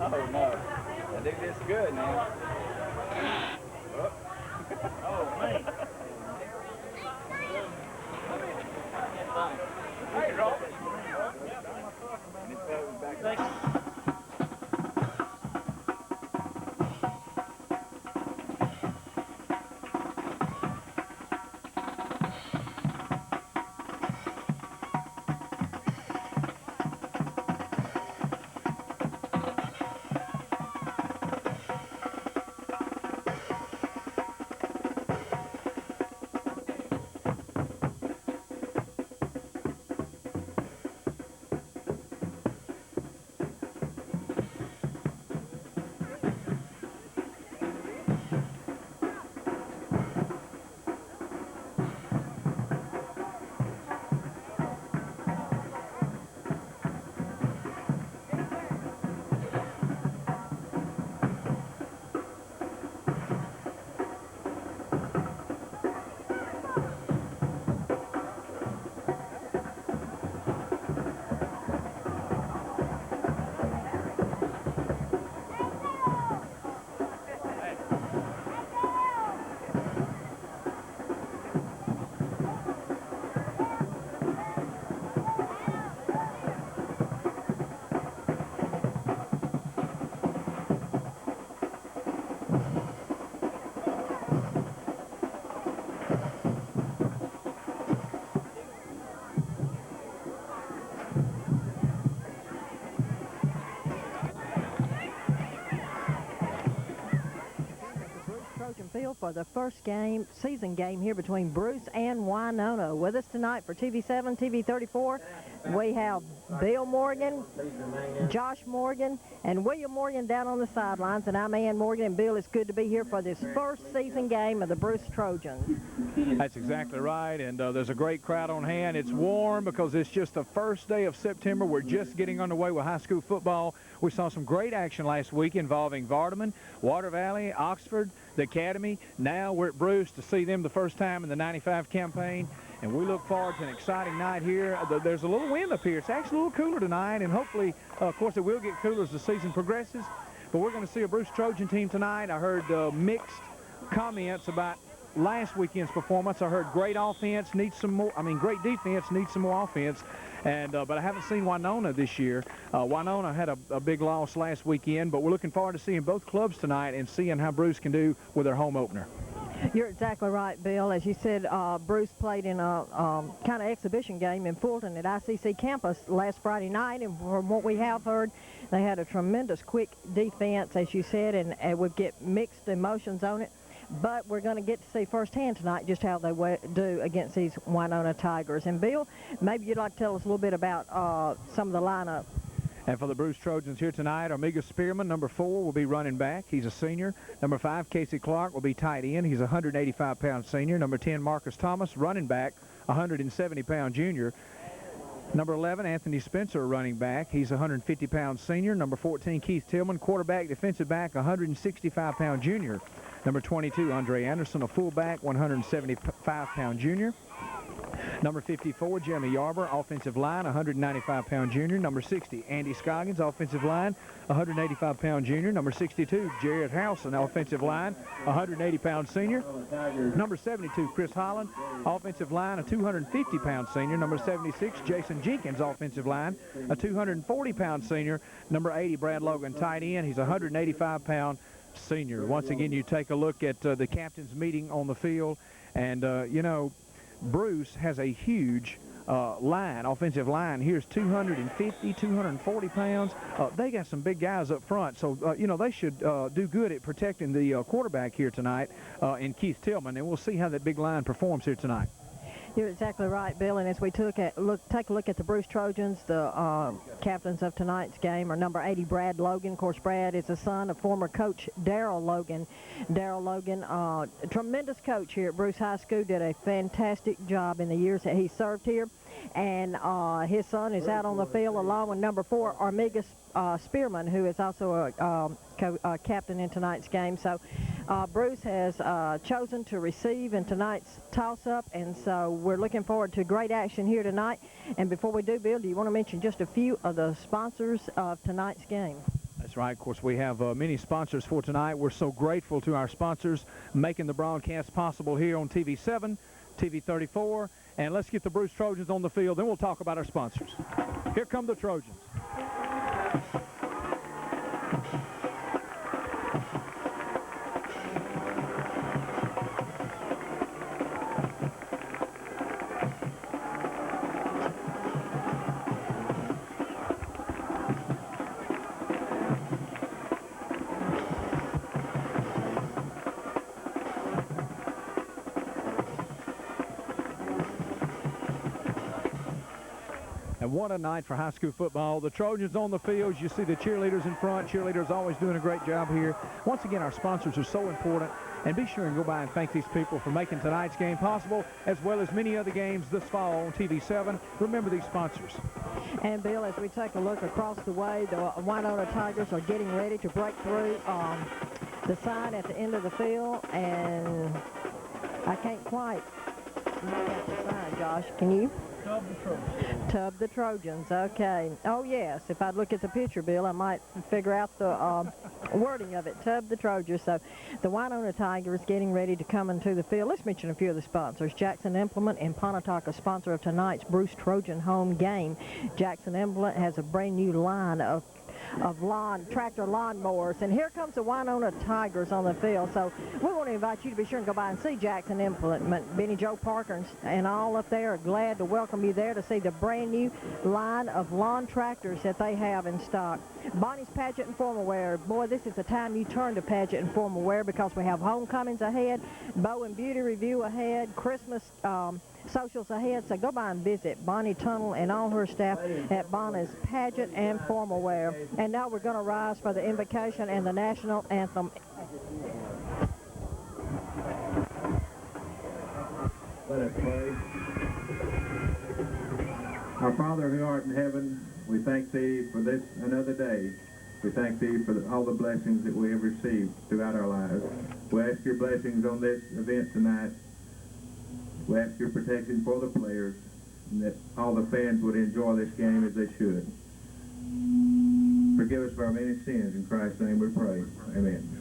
Oh, no. I think this good now. Oh, man. Hey, Robert. Field for the first season game here between Bruce and Winona. With us tonight for TV7, TV 34, we have Bill Morgan, Josh Morgan, and William Morgan down on the sidelines, and I'm Ann Morgan. And Bill, it's good to be here for this first season game of the Bruce Trojans. That's exactly right, and there's a great crowd on hand. It's warm because it's just the first day of September. We're just getting underway with high school football. We saw some great action last week involving Vardaman, Water Valley, Oxford, the Academy. Now we're at Bruce to see them the first time in the 95 campaign, and we look forward to an exciting night here. There's a little wind up here. It's actually a little cooler tonight, and hopefully, of course, it will get cooler as the season progresses. But we're going to see a Bruce Trojan team tonight. I heard mixed comments about last weekend's performance. I heard great offense, needs some more. I mean, great defense, needs some more offense. And but I haven't seen Winona this year. Winona had a big loss last weekend, but we're looking forward to seeing both clubs tonight and seeing how Bruce can do with their home opener. You're exactly right, Bill. As you said, Bruce played in a kind of exhibition game in Fulton at ICC campus last Friday night, and from what we have heard, they had a tremendous quick defense, as you said, and would get mixed emotions on it. But we're going to get to see firsthand tonight just how they do against these Winona Tigers. And, Bill, maybe you'd like to tell us a little bit about some of the lineup. And for the Bruce Trojans here tonight, Omega Spearman, number 4, will be running back. He's a senior. Number 5, Casey Clark, will be tight end. He's a 185-pound senior. Number 10, Marcus Thomas, running back, 170-pound junior. Number 11, Anthony Spencer, running back. He's a 150-pound senior. Number 14, Keith Tillman, quarterback, defensive back, 165-pound junior. Number 22, Andre Anderson, a fullback, 175-pound junior. Number 54, Jeremy Yarber, offensive line, 195-pound junior. Number 60, Andy Scoggins, offensive line, 185-pound junior. Number 62, Jared Howson, offensive line, 180-pound senior. Number 72, Chris Holland, offensive line, a 250-pound senior. Number 76, Jason Jenkins, offensive line, a 240-pound senior. Number 80, Brad Logan, tight end. He's a 185-pound senior. Once again, you take a look at the captain's meeting on the field, and, you know, Bruce has a huge offensive line. Here's 250, 240 pounds. They got some big guys up front, so, you know, they should do good at protecting the quarterback here tonight in Keith Tillman, and we'll see how that big line performs here tonight. You're exactly right, Bill, and as we take a look at the Bruce Trojans, the captains of tonight's game are number 80, Brad Logan. Of course, Brad is the son of former coach Darrell Logan. Darrell Logan, a tremendous coach here at Bruce High School, did a fantastic job in the years that he served here, and his son is out on the field along with number 4, Armiga Spearman, who is also a captain in tonight's game. So Bruce has chosen to receive in tonight's toss-up, and so we're looking forward to great action here tonight. And before we do, Bill, do you want to mention just a few of the sponsors of tonight's game? That's right. Of course, we have many sponsors for tonight. We're so grateful to our sponsors making the broadcast possible here on TV 7, TV 34. And let's get the Bruce Trojans on the field, then we'll talk about our sponsors. Here come the Trojans. And what a night for high school football. The Trojans on the field. You see the cheerleaders in front. Cheerleaders always doing a great job here. Once again, our sponsors are so important. And be sure and go by and thank these people for making tonight's game possible, as well as many other games this fall on TV 7. Remember these sponsors. And, Bill, as we take a look across the way, the Winona Tigers are getting ready to break through the sign at the end of the field. And I can't quite make out the sign, Josh. Can you? Tub the Trojans. Tub the Trojans, okay. Oh, yes, if I'd look at the picture, Bill, I might figure out the wording of it. Tub the Trojans. So the Winona Tigers getting ready to come into the field. Let's mention a few of the sponsors. Jackson Implement and Pontotoc, a sponsor of tonight's Bruce Trojan home game. Jackson Implement has a brand new line of tractor lawnmowers. And here comes the Winona Tigers on the field. So we want to invite you to be sure and go by and see Jackson Implement. Benny Joe Parker and all up there are glad to welcome you there to see the brand new line of lawn tractors that they have in stock. Bonnie's Pageant and Formal Wear. Boy, this is the time you turn to Pageant and Formal Wear because we have homecomings ahead, Beau and Beauty Review ahead, Christmas socials ahead. So go by and visit Bonnie Tunnel and all her staff at Bonnie's Pageant and Formal Wear. And now we're going to rise for the invocation and the national anthem. Let us pray. Our Father who art in heaven, we thank Thee for this another day. We thank Thee for all the blessings that we have received throughout our lives. We ask your blessings on this event tonight. We ask your protection for the players, and that all the fans would enjoy this game as they should. Forgive us for our many sins. In Christ's name we pray. Amen.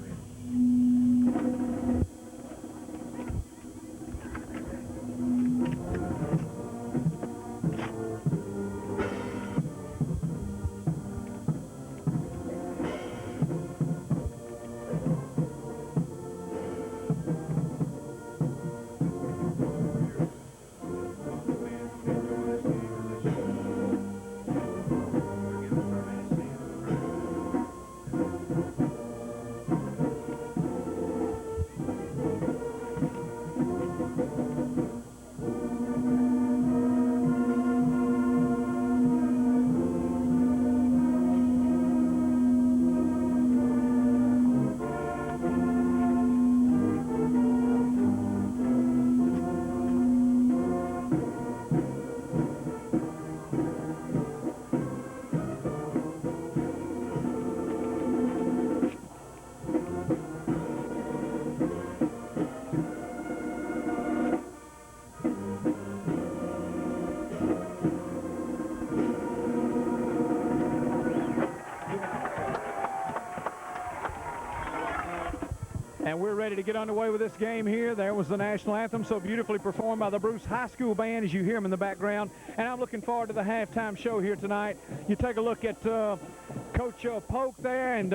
And we're ready to get underway with this game here. There was the national anthem, so beautifully performed by the Bruce High School Band, as you hear them in the background. And I'm looking forward to the halftime show here tonight. You take a look at Coach Polk there, and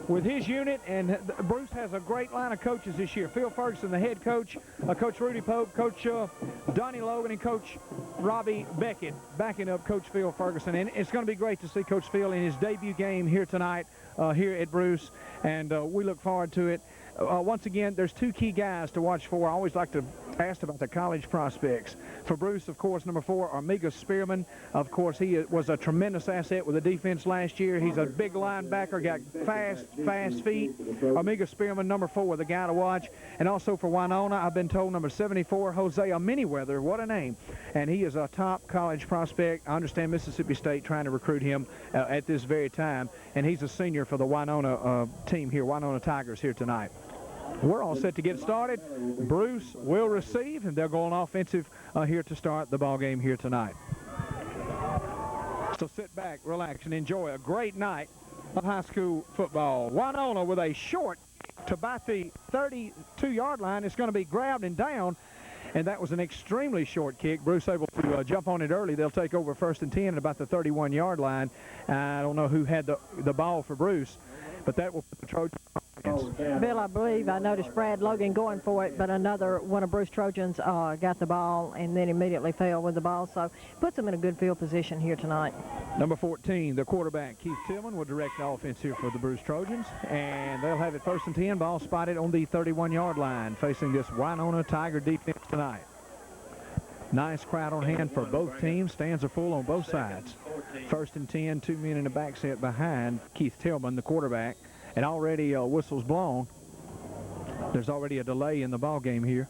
with his unit, and Bruce has a great line of coaches this year. Phil Ferguson, the head coach, Coach Rudy Polk, Coach Donnie Logan, and Coach Robbie Beckett backing up Coach Phil Ferguson. And it's going to be great to see Coach Phil in his debut game here tonight here at Bruce, and we look forward to it. Once again, there's two key guys to watch for. I always like to ask about the college prospects. For Bruce, of course, number 4, Armiga Spearman. Of course, he was a tremendous asset with the defense last year. He's a big linebacker, got fast feet. Armiga Spearman, number 4, the guy to watch. And also for Winona, I've been told number 74, Hosea Manyweather. What a name. And he is a top college prospect. I understand Mississippi State trying to recruit him at this very time. And he's a senior for the Winona team here, Winona Tigers here tonight. We're all set to get started. Bruce will receive, and they'll go on offensive here to start the ball game here tonight. So sit back, relax, and enjoy a great night of high school football. Winona with a short to about the 32-yard line. It's going to be grabbed and down, and that was an extremely short kick. Bruce able to jump on it early. They'll take over 1st and 10 at about the 31-yard line. I don't know who had the ball for Bruce, but that will put the Trojans. Bill, I believe I noticed Brad Logan going for it, but another one of Bruce Trojans got the ball and then immediately fell with the ball, so puts them in a good field position here tonight. Number 14, the quarterback, Keith Tillman, will direct the offense here for the Bruce Trojans, and they'll have it 1st and 10, ball spotted on the 31-yard line, facing this Winona Tiger defense tonight. Nice crowd on hand for both teams. Stands are full on both sides. 1st and 10, 2 men in the back set behind Keith Tillman, the quarterback. And already whistles blown. There's already a delay in the ball game here.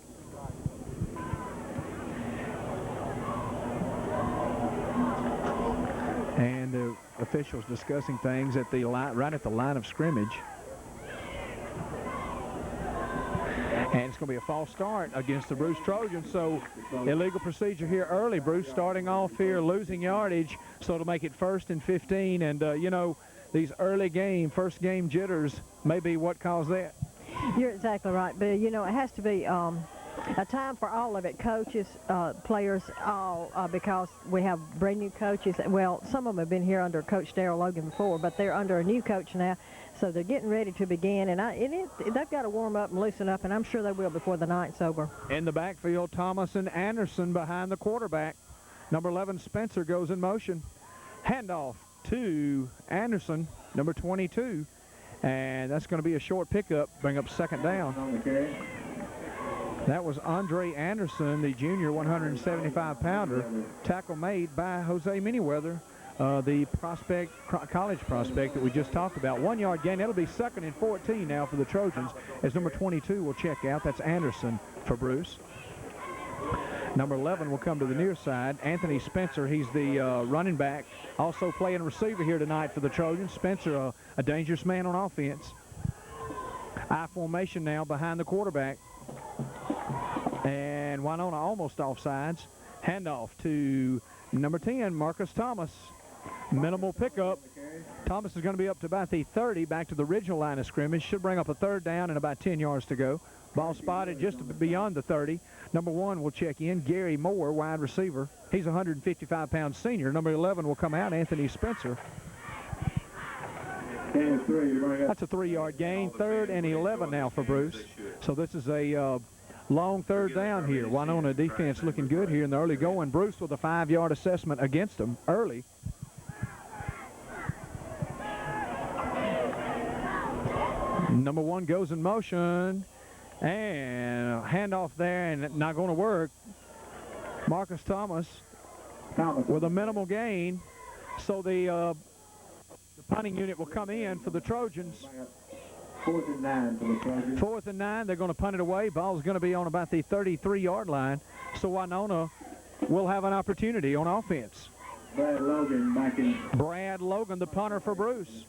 And the officials discussing things at the line, right at the line of scrimmage. And it's going to be a false start against the Bruce Trojans. So illegal procedure here early. Bruce starting off here, losing yardage. So to make it 1st and 15. And, you know, these early first game jitters may be what caused that. You're exactly right, Bill. You know, it has to be a time for all of it, coaches, players, all, because we have brand new coaches. Well, some of them have been here under Coach Darrell Logan before, but they're under a new coach now, so they're getting ready to begin. And they've got to warm up and loosen up, and I'm sure they will before the night's over. In the backfield, Thomas and Anderson behind the quarterback. Number 11, Spencer, goes in motion. Handoff to Anderson, number 22, and that's going to be a short pickup, bring up 2nd down. That was Andre Anderson, the junior 175-pounder. Tackle made by Jose Manyweather, the college prospect that we just talked about. 1-yard gain. That'll be 2nd and 14 now for the Trojans, as number 22 will check out. That's Anderson for Bruce. Number 11 will come to the near side. Anthony Spencer, he's the running back, also playing receiver here tonight for the Trojans. Spencer, a dangerous man on offense. I formation now behind the quarterback. And Winona almost offsides. Handoff to number 10, Marcus Thomas. Minimal pickup. Thomas is going to be up to about the 30, back to the original line of scrimmage. Should bring up a 3rd down and about 10 yards to go. Ball spotted just beyond the 30. Number 1 will check in, Gary Moore, wide receiver. He's a 155-pound senior. Number 11 will come out, Anthony Spencer. That's a 3-yard gain. 3rd and 11 now for Bruce. So this is a long 3rd down here. Winona defense looking good here in the early going. Bruce with a 5-yard assessment against them early. Number 1 goes in motion. And handoff there, and not going to work. Marcus Thomas with a minimal gain. So the punting unit will come in for the Trojans. 4th and 9 for the Trojans. 4th and 9. They're going to punt it away. Ball's going to be on about the 33-yard line. So Winona will have an opportunity on offense. Brad Logan back in. Brad Logan, the punter for Bruce.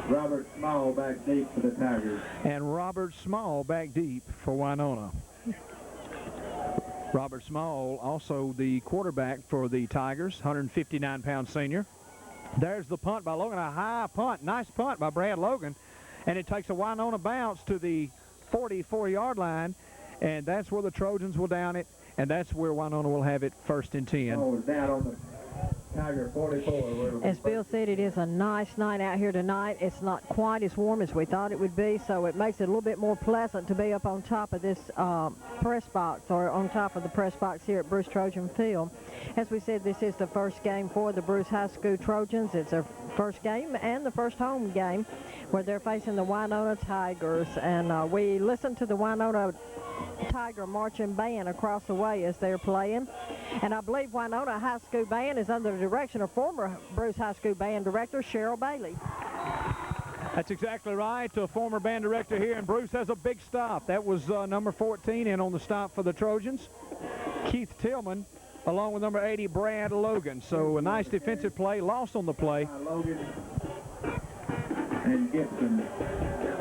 Robert Small back deep for the Tigers. And Robert Small back deep for Winona. Robert Small, also the quarterback for the Tigers, 159-pound senior. There's the punt by Logan, a high punt. Nice punt by Brad Logan. And it takes a Winona bounce to the 44-yard line, and that's where the Trojans will down it, and that's where Winona will have it 1st and 10. Oh, it's down on the Tiger 44. As Bill said, it is a nice night out here tonight. It's not quite as warm as we thought it would be, so it makes it a little bit more pleasant to be up on top of this press box, or on top of the press box here at Bruce Trojan Field. As we said, this is the first game for the Bruce High School Trojans. It's their first game and the first home game where they're facing the Winona Tigers. And we listened to the Winona Tiger marching band across the way as they're playing. And I believe Winona High School Band is under the direction of former Bruce High School Band Director Cheryl Bailey. That's exactly right. A former band director here, and Bruce has a big stop. That was number 14 in on the stop for the Trojans. Keith Tillman, along with number 80, Brad Logan. So a nice defensive play, lost on the play. Logan and Gibson.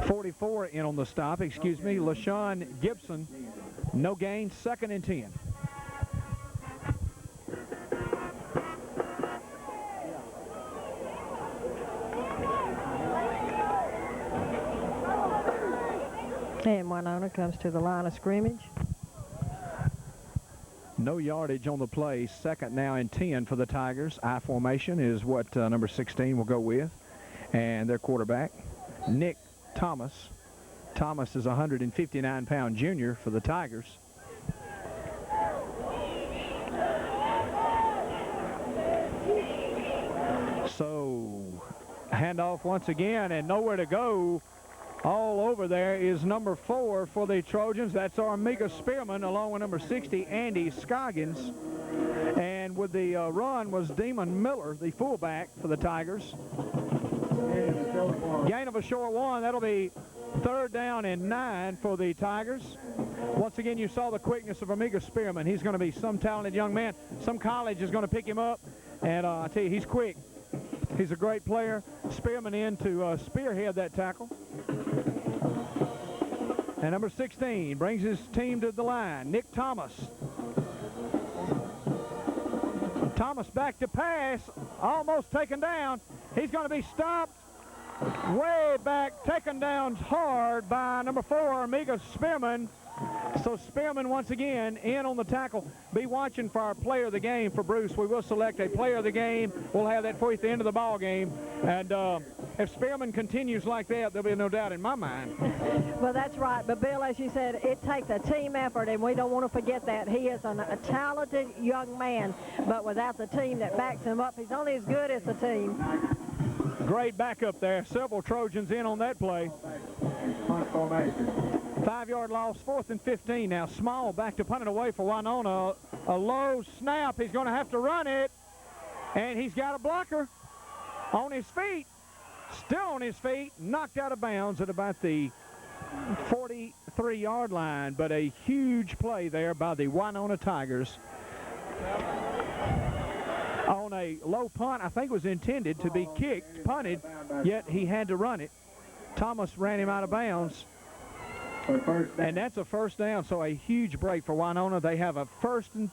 44 in on the stop, excuse me, LaShawn Gibson. No gain, 2nd and 10. And Winona comes to the line of scrimmage. No yardage on the play, 2nd now and 10 for the Tigers. I formation is what number 16 will go with. And their quarterback, Nick Thomas. Thomas is a 159-pound junior for the Tigers. So, handoff once again, and nowhere to go. All over there is number 4 for the Trojans. That's Armiga Spearman, along with number 60, Andy Scoggins. And with the run was Demon Miller, the fullback for the Tigers. Gain of a short one. That'll be 3rd down and 9 for the Tigers. Once again, you saw the quickness of Armiga Spearman. He's going to be some talented young man. Some college is going to pick him up. And I tell you, he's quick. He's a great player. Spearman in to spearhead that tackle. And number 16 brings his team to the line. Nick Thomas. Thomas back to pass. Almost taken down. He's going to be stopped way back, taken down hard by number 4, Armiga Spearman. So Spearman once again in on the tackle. Be watching for our player of the game for Bruce. We will select a player of the game. We'll have that for you at the end of the ball game. And if Spearman continues like that, there'll be no doubt in my mind. Well, that's right. But, Bill, as you said, it takes a team effort, and we don't want to forget that. He is a talented young man, but without the team that backs him up, he's only as good as the team. Great backup there. Several Trojans in on that play. 5-yard loss, 4th and 15 now. Small back to punt it away for Winona. A low snap. He's going to have to run it. And he's got a blocker on his feet. Still on his feet. Knocked out of bounds at about the 43-yard line. But a huge play there by the Winona Tigers. On a low punt, I think was intended to be kicked, punted, yet he had to run it. Thomas ran him out of bounds. And that's a 1st down, so a huge break for Winona. They have a first and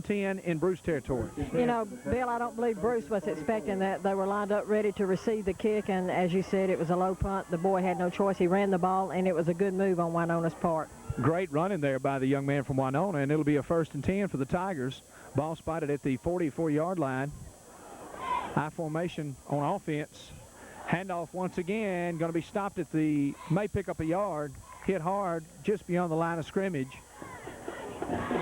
10 in Bruce territory. You know, Bill, I don't believe Bruce was expecting that. They were lined up ready to receive the kick, and as you said, it was a low punt. The boy had no choice. He ran the ball, and it was a good move on Winona's part. Great running there by the young man from Winona, and it'll be a 1st and 10 for the Tigers. Ball spotted at the 44-yard line. I formation on offense. Handoff once again, going to be stopped at the, may pick up a yard. Hit hard just beyond the line of scrimmage.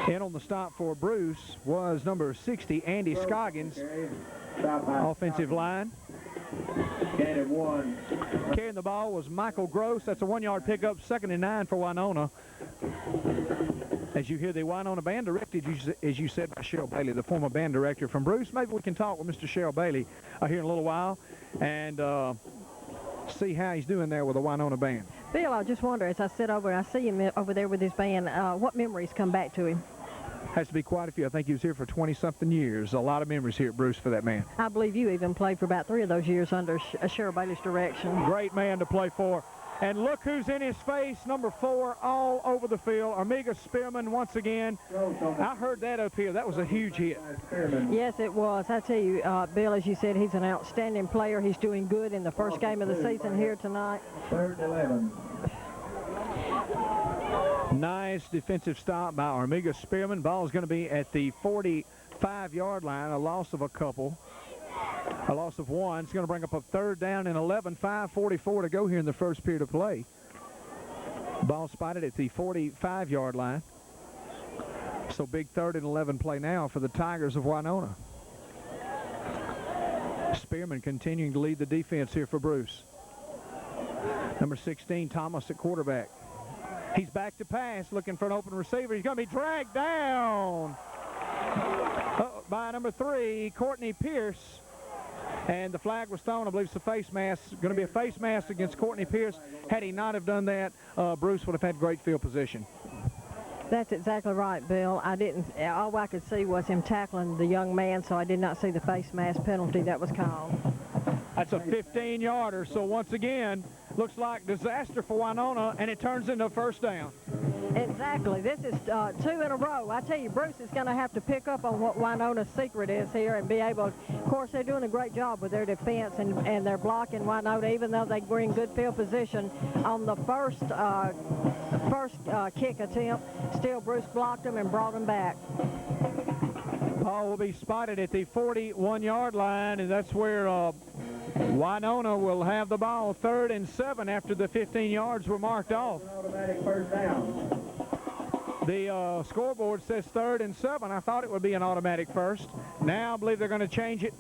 In on the stop for Bruce was number 60, Andy Scoggins, offensive line. Carrying the ball was Michael Gross. That's a 1-yard pickup, 2nd and 9 for Winona. As you hear the Winona band directed, as you said, by Cheryl Bailey, the former band director from Bruce. Maybe we can talk with Mr. Cheryl Bailey here in a little while and see how he's doing there with the Winona band. Bill, I just wonder, as I sit over and I see him over there with his band, what memories come back to him? Has to be quite a few. I think he was here for 20-something years. A lot of memories here at Bruce for that man. I believe you even played for about 3 of those years under Cheryl Bailey's direction. Great man to play for. And look who's in his face, number 4, all over the field. Armiga Spearman once again. I heard that up here. That was a huge hit. Yes, it was. I tell you, Bill, as you said, he's an outstanding player. He's doing good in the first game of the season here tonight. 3rd and 11. Nice defensive stop by Armiga Spearman. Ball's going to be at the 45-yard line, a loss of a couple. A loss of 1. It's going to bring up a 3rd down and 11, 5:44 to go here in the first period of play. Ball spotted at the 45-yard line. So big 3rd and 11 play now for the Tigers of Winona. Spearman continuing to lead the defense here for Bruce. Number 16, Thomas at quarterback. He's back to pass, looking for an open receiver. He's going to be dragged down by number 3, Courtney Pierce. And the flag was thrown. I believe it's a face mask. Going to be a face mask against Courtney Pierce. Had he not have done that, Bruce would have had great field position. That's exactly right, Bill. All I could see was him tackling the young man, so I did not see the face mask penalty that was called. That's a 15-yarder. So once again, looks like disaster for Winona, and it turns into a first down. Exactly. This is 2 in a row. I tell you, Bruce is going to have to pick up on what Winona's secret is here and be able, of course, they're doing a great job with their defense and they're blocking Winona, even though they were in good field position on the first kick attempt. Still, Bruce blocked them and brought them back. Ball will be spotted at the 41-yard line, and that's where Winona will have the ball. 3rd and 7 after the 15 yards were marked off. Automatic first down. The scoreboard says 3rd and 7. I thought it would be an automatic first. Now I believe they're going to change it.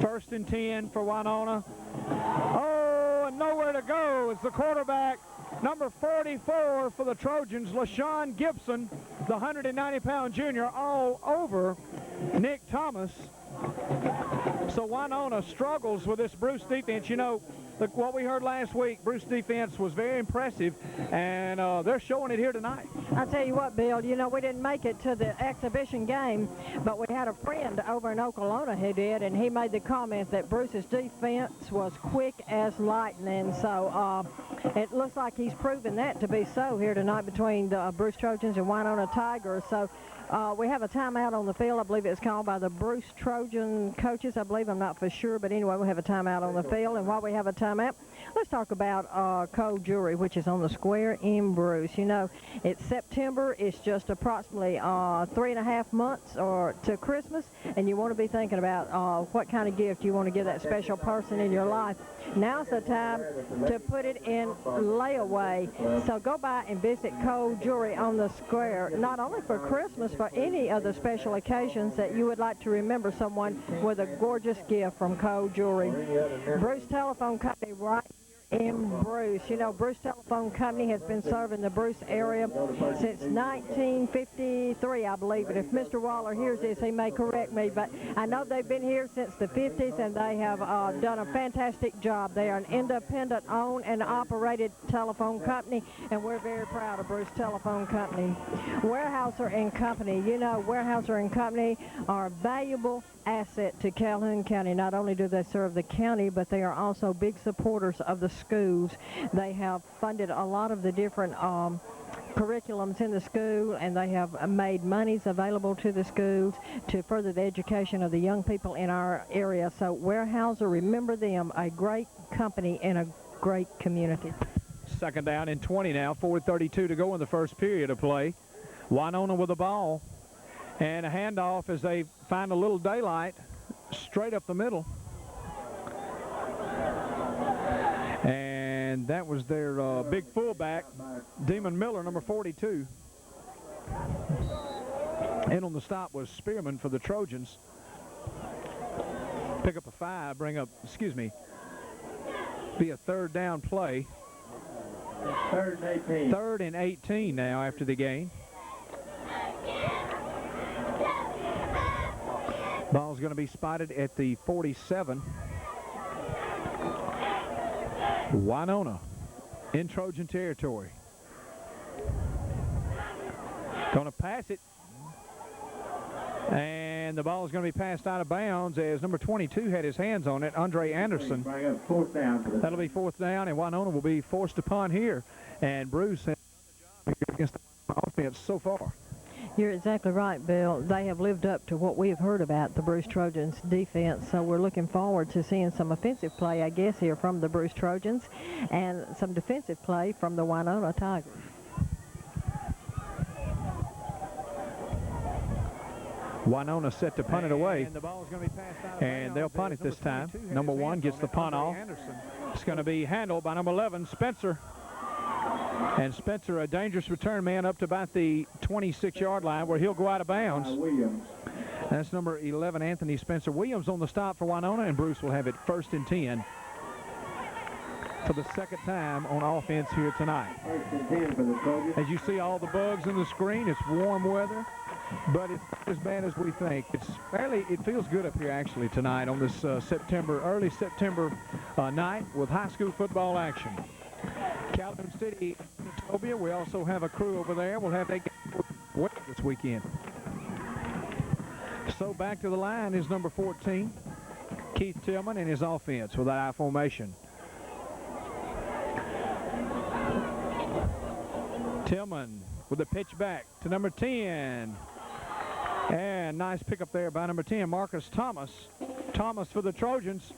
1st and 10 for Winona. Oh, and nowhere to go is the quarterback, number 44 for the Trojans, LaShawn Gibson, the 190-pound junior, all over Nick Thomas. So Winona struggles with this Bruce defense. You know, what we heard last week, Bruce defense was very impressive, and they're showing it here tonight. I tell you what, Bill, you know, we didn't make it to the exhibition game, but we had a friend over in Oklahoma who did, and he made the comment that Bruce's defense was quick as lightning. So it looks like he's proven that to be so here tonight between the Bruce Trojans and Winona Tigers. So we have a timeout on the field. I believe it's called by the Bruce Trojan coaches. I believe, I'm not for sure, but anyway, we have a timeout on the field. And while we have a timeout, let's talk about Cole Jewelry, which is on the square in Bruce. You know, it's September. It's just approximately 3.5 months to Christmas, and you want to be thinking about what kind of gift you want to give that special person in your life. Now's the time to put it in layaway. So go by and visit Cole Jewelry on the square, not only for Christmas, for any of the special occasions that you would like to remember someone with a gorgeous gift from Cole Jewelry. Bruce Telephone Company right in Bruce. You know, Bruce Telephone Company has been serving the Bruce area since 1953, I believe. And if Mr. Waller hears this, he may correct me, but I know they've been here since the 50s, and they have done a fantastic job. They are an independent owned and operated telephone company, and we're very proud of Bruce Telephone Company. Weyerhaeuser and Company. You know, Weyerhaeuser and Company are a valuable asset to Calhoun County. Not only do they serve the county, but they are also big supporters of the schools. They have funded a lot of the different curriculums in the school, and they have made monies available to the schools to further the education of the young people in our area. So Weyerhaeuser, remember them, a great company and a great community. 2nd down and 20 now, 4:32 to go in the first period of play. Winona with the ball, and a handoff as they find a little daylight straight up the middle. And that was their big fullback, Demon Miller, number 42. And on the stop was Spearman for the Trojans. Pick up a 5, be a 3rd down play. 3rd and 18. 3rd and 18 now after the game. Ball's going to be spotted at the 47. Winona in Trojan territory. Going to pass it. And the ball is going to be passed out of bounds as number 22 had his hands on it, Andre Anderson. Bring up 4th down. That'll be 4th down, and Winona will be forced to punt here. And Bruce has done the job here against the offense so far. You're exactly right, Bill. They have lived up to what we have heard about the Bruce Trojans defense, so we're looking forward to seeing some offensive play, I guess, here from the Bruce Trojans, and some defensive play from the Winona Tigers. Winona set to punt it away, and the ball's going to be passed out, and they'll punt it this time. Number 1 gets the punt off. It's going to be handled by number 11, Spencer. And Spencer, a dangerous return man up to about the 26-yard line where he'll go out of bounds. Williams. That's number 11, Anthony Spencer. Williams on the stop for Winona, and Bruce will have it 1st and 10 for the 2nd time on offense here tonight. 1st and 10 for the Trojans. As you see all the bugs in the screen, it's warm weather, but it's not as bad as we think. It feels good up here actually tonight on this early September night with high school football action. Calhoun City, Manitoba, we also have a crew over there. We'll have that game this weekend. So back to the line is number 14, Keith Tillman, and his offense with that I formation. Tillman with the pitch back to number 10. And nice pickup there by number 10, Marcus Thomas. Thomas for the Trojans.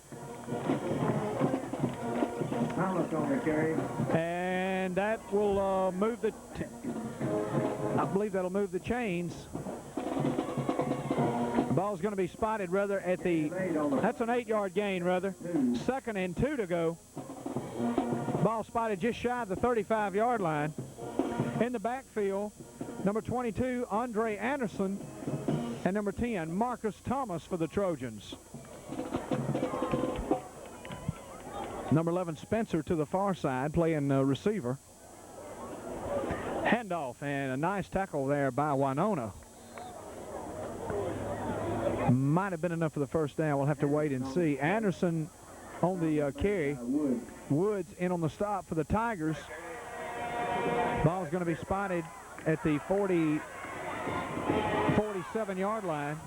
Thomas on the carry. And that will move the, I believe that'll move the chains. The ball's going to be spotted rather at the, that's an 8-yard gain rather. 2nd and 2 to go. Ball spotted just shy of the 35-yard line. In the backfield, number 22, Andre Anderson, and number 10, Marcus Thomas for the Trojans. Number 11, Spencer to the far side, playing receiver. Handoff, and a nice tackle there by Winona. Might have been enough for the first down. We'll have to wait and see. Anderson on the carry. Woods in on the stop for the Tigers. Ball's going to be spotted at the 47-yard line.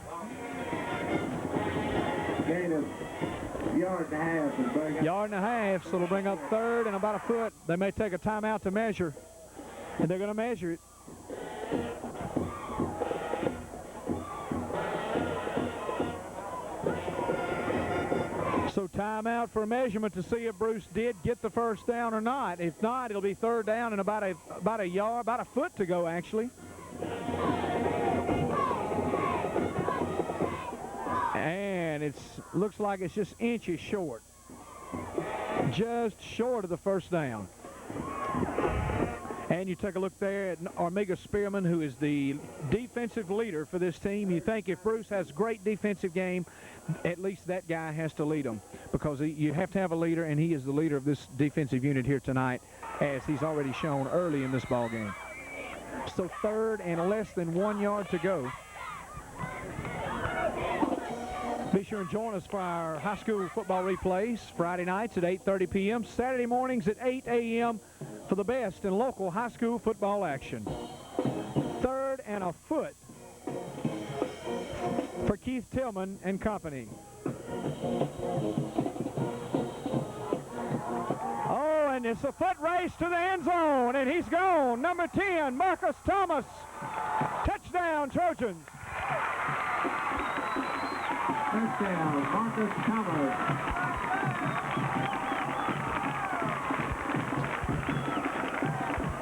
Gain of yard and a half. Yard and a half, so it'll bring up 3rd and about a foot. They may take a timeout to measure, and they're going to measure it. So timeout for a measurement to see if Bruce did get the first down or not. If not, it'll be 3rd down and about a yard, about a foot to go actually. And it looks like it's just inches short. Just short of the first down. And you take a look there at Armiga Spearman, who is the defensive leader for this team. You think if Bruce has a great defensive game, at least that guy has to lead them, because you have to have a leader, and he is the leader of this defensive unit here tonight, as he's already shown early in this ball game. So 3rd and less than 1 yard to go. Be sure and join us for our high school football replays Friday nights at 8:30 p.m., Saturday mornings at 8 a.m. for the best in local high school football action. 3rd and a foot for Keith Tillman and company. Oh, and it's a foot race to the end zone, and he's gone. Number 10, Marcus Thomas. Touchdown, Trojans. Touchdown, Marcus Thomas.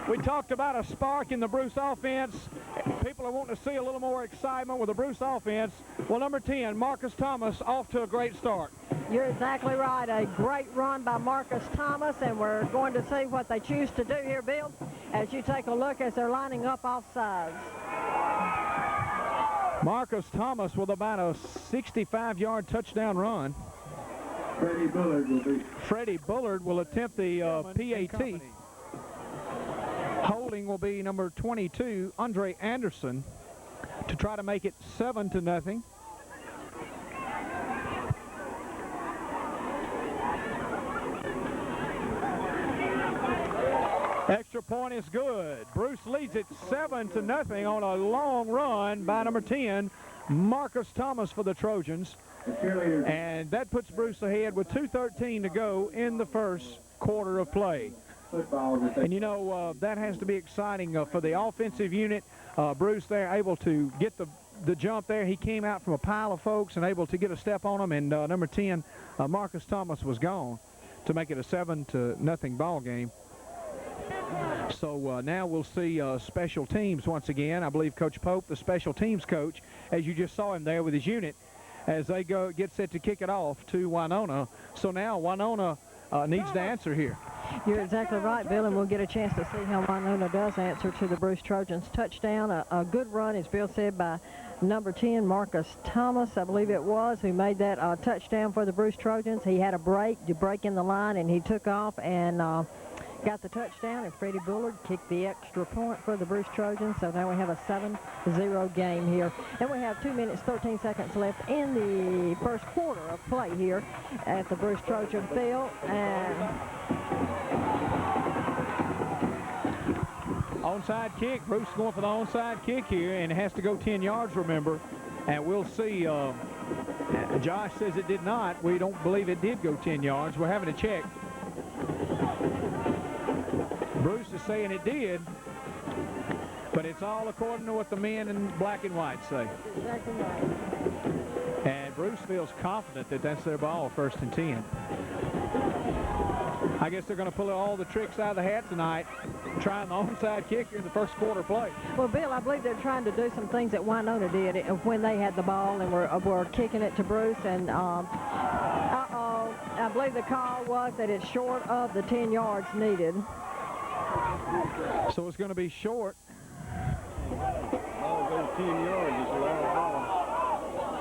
We talked about a spark in the Bruce offense. People are wanting to see a little more excitement with the Bruce offense. Well, number 10, Marcus Thomas, off to a great start. You're exactly right. A great run by Marcus Thomas, and we're going to see what they choose to do here, Bill, as you take a look as they're lining up off sides. Marcus Thomas with about a 65-yard touchdown run. Freddie Bullard will attempt the PAT. Holding will be number 22, Andre Anderson, to try to make it 7-0. Extra point is good. Bruce leads it 7-0 on a long run by number 10, Marcus Thomas for the Trojans. And that puts Bruce ahead with 2:13 to go in the first quarter of play. And you know, that has to be exciting for the offensive unit. Bruce there able to get the jump there. He came out from a pile of folks and able to get a step on them, and number 10, Marcus Thomas, was gone to make it a 7-0 ball game. So now we'll see special teams once again. I believe Coach Pope, the special teams coach, as you just saw him there with his unit, as they get set to kick it off to Winona. So now Winona needs to answer here. You're exactly right, Bill, and we'll get a chance to see how Winona does answer to the Bruce Trojans touchdown. A good run, as Bill said, by number 10, Marcus Thomas, I believe it was, who made that touchdown for the Bruce Trojans. He had a break in the line, and he took off and got the touchdown, and Freddie Bullard kicked the extra point for the Bruce Trojans. So now we have a 7-0 game here. And we have 2 minutes, 13 seconds left in the first quarter of play here at the Bruce Trojan field. And onside kick. Bruce going for the onside kick here, and it has to go 10 yards, remember. And we'll see. Josh says it did not. We don't believe it did go 10 yards. We're having to check. Bruce is saying it did. But it's all according to what the men in black and white say. Exactly right. And Bruce feels confident that that's their ball, 1st and 10. I guess they're going to pull all the tricks out of the hat tonight, trying the onside kick here in the first quarter play. Well, Bill, I believe they're trying to do some things that Winona did when they had the ball and were kicking it to Bruce. And, I believe the call was that it's short of the 10 yards needed. So it's going to be short. Ball goes 10 yards. It's a loud ball.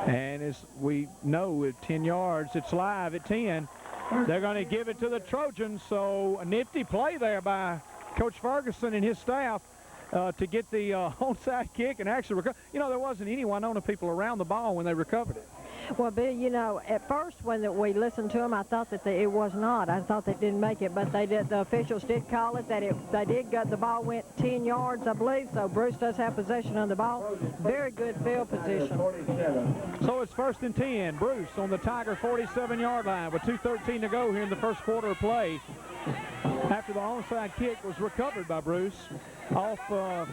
And as we know, at 10 yards, it's live at 10. They're going to give it to the Trojans, so a nifty play there by Coach Ferguson and his staff to get the onside kick and actually recover. You know, there wasn't any Winona people around the ball when they recovered it. Well, Bill, you know, at first when we listened to them, I thought that it was not. I thought they didn't make it, but they did. The officials did call it that they did get the ball went 10 yards, I believe. So Bruce does have possession of the ball. Very good field position. So it's 1st and 10. Bruce on the Tiger 47-yard line with 2:13 to go here in the first quarter of play. After the onside kick was recovered by Bruce, off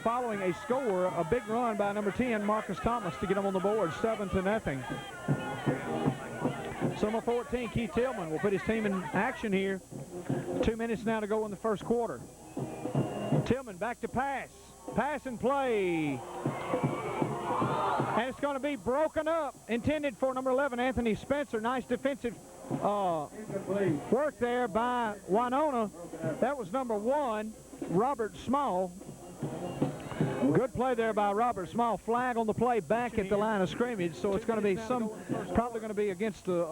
following a score, a big run by number 10, Marcus Thomas, to get him on the board, 7-0. So number 14, Keith Tillman, will put his team in action here. 2 minutes now to go in the first quarter. Tillman back to pass. Pass and play. And it's going to be broken up. Intended for number 11, Anthony Spencer. Nice defensive work there by Winona. That was number 1, Robert Small. Good play there by Robert Small. Flag on the play back at the line of scrimmage. So it's going to be probably going to be against the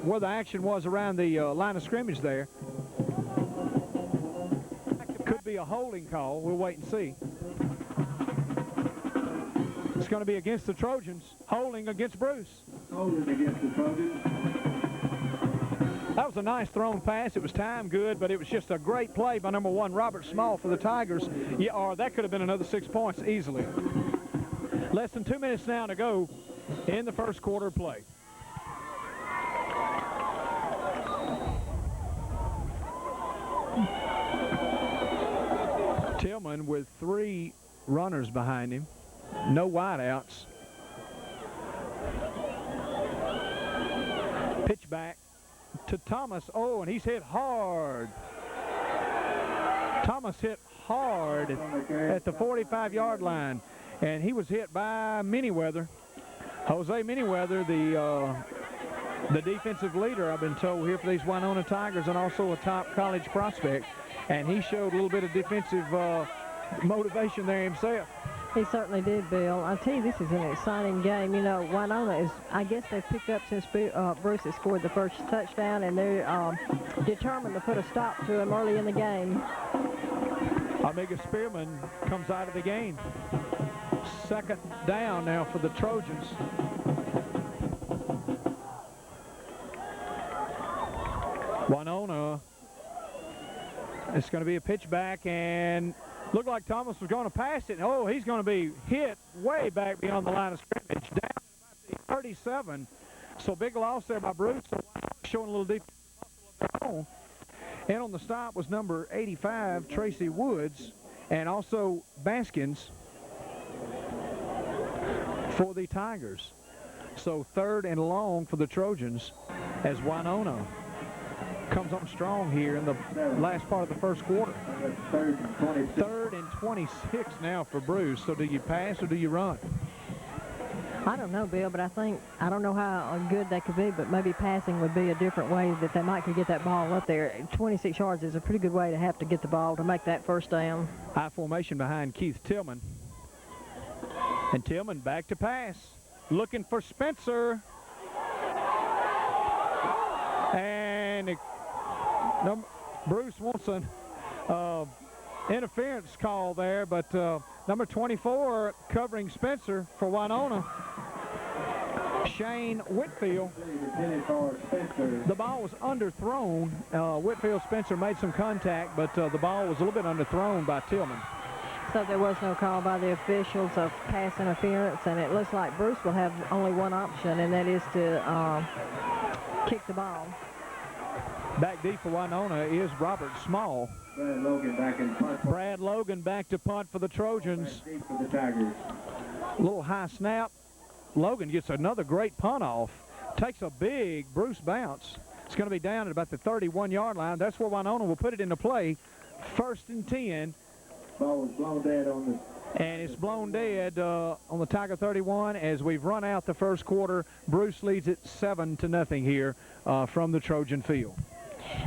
where the action was around the line of scrimmage there. Could be a holding call. We'll wait and see. It's going to be against the Trojans. Holding against Bruce. Holding against the Trojans. That was a nice thrown pass. It was timed good, but it was just a great play by number 1, Robert Small, for the Tigers. Yeah, or that could have been another 6 points easily. Less than 2 minutes now to go in the first quarter play. Tillman with 3 runners behind him. No wideouts. Pitch back to Thomas. Oh, and he's hit hard. Thomas hit hard at the 45-yard line, and he was hit by Manyweather. Jose Manyweather, the defensive leader, I've been told, here for these Winona Tigers, and also a top college prospect, and he showed a little bit of defensive motivation there himself. He certainly did, Bill. I tell you, this is an exciting game. You know, Winona is, I guess they've picked up since Bruce has scored the first touchdown, and they're determined to put a stop to him early in the game. Omega Spearman comes out of the game. 2nd down now for the Trojans. Winona, it's going to be a pitch back, and looked like Thomas was going to pass it. Oh, he's going to be hit way back beyond the line of scrimmage, down at about the 37. So big loss there by Bruce. So showing a little defensive muscle of their own. And on the stop was number 85, Tracy Woods, and also Baskins for the Tigers. So 3rd and long for the Trojans as Winona comes on strong here in the last part of the first quarter. 3rd and 26 now for Bruce. So do you pass or do you run? I don't know, Bill, but I don't know how good that could be, but maybe passing would be a different way that they might could get that ball up there. 26 yards is a pretty good way to have to get the ball to make that first down. High formation behind Keith Tillman. And Tillman back to pass. Looking for Spencer. And Bruce wants an interference call there, but number 24 covering Spencer for Winona, Shane Whitfield. The ball was underthrown. Whitfield Spencer made some contact, but the ball was a little bit underthrown by Tillman. So there was no call by the officials of pass interference, and it looks like Bruce will have only one option, and that is to kick the ball. Back deep for Winona is Robert Small. Brad Logan back in punt. Brad Logan back to punt for the Trojans. Deep for the Tigers. A little high snap. Logan gets another great punt off. Takes a big Bruce bounce. It's going to be down at about the 31-yard line. That's where Winona will put it into play. 1st and 10. Ball was blown dead on the... And it's blown dead on the Tiger 31 as we've run out the first quarter. Bruce leads it 7-0 here from the Trojan field.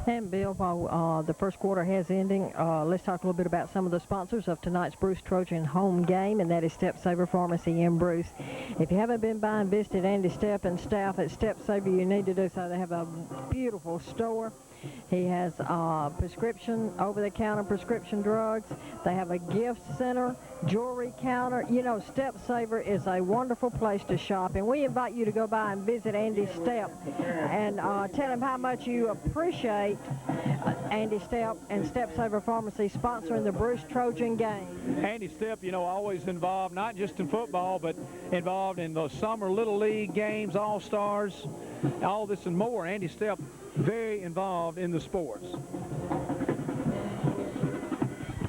And Bill, while the first quarter has ending, let's talk a little bit about some of the sponsors of tonight's Bruce Trojan home game, and that is Step Saver Pharmacy in Bruce. If you haven't been by and visited Andy Step and staff at Step Saver, you need to do so. They have a beautiful store. He has prescription, over-the-counter prescription drugs. They have a gift center, jewelry counter. You know, Step Saver is a wonderful place to shop, and we invite you to go by and visit Andy Step and tell him how much you appreciate Andy Step and Step Saver Pharmacy sponsoring the Bruce Trojan game. Andy Step, you know, always involved, not just in football, but involved in the summer Little League games, All-Stars, all this and more. Andy Step, very involved in the sports.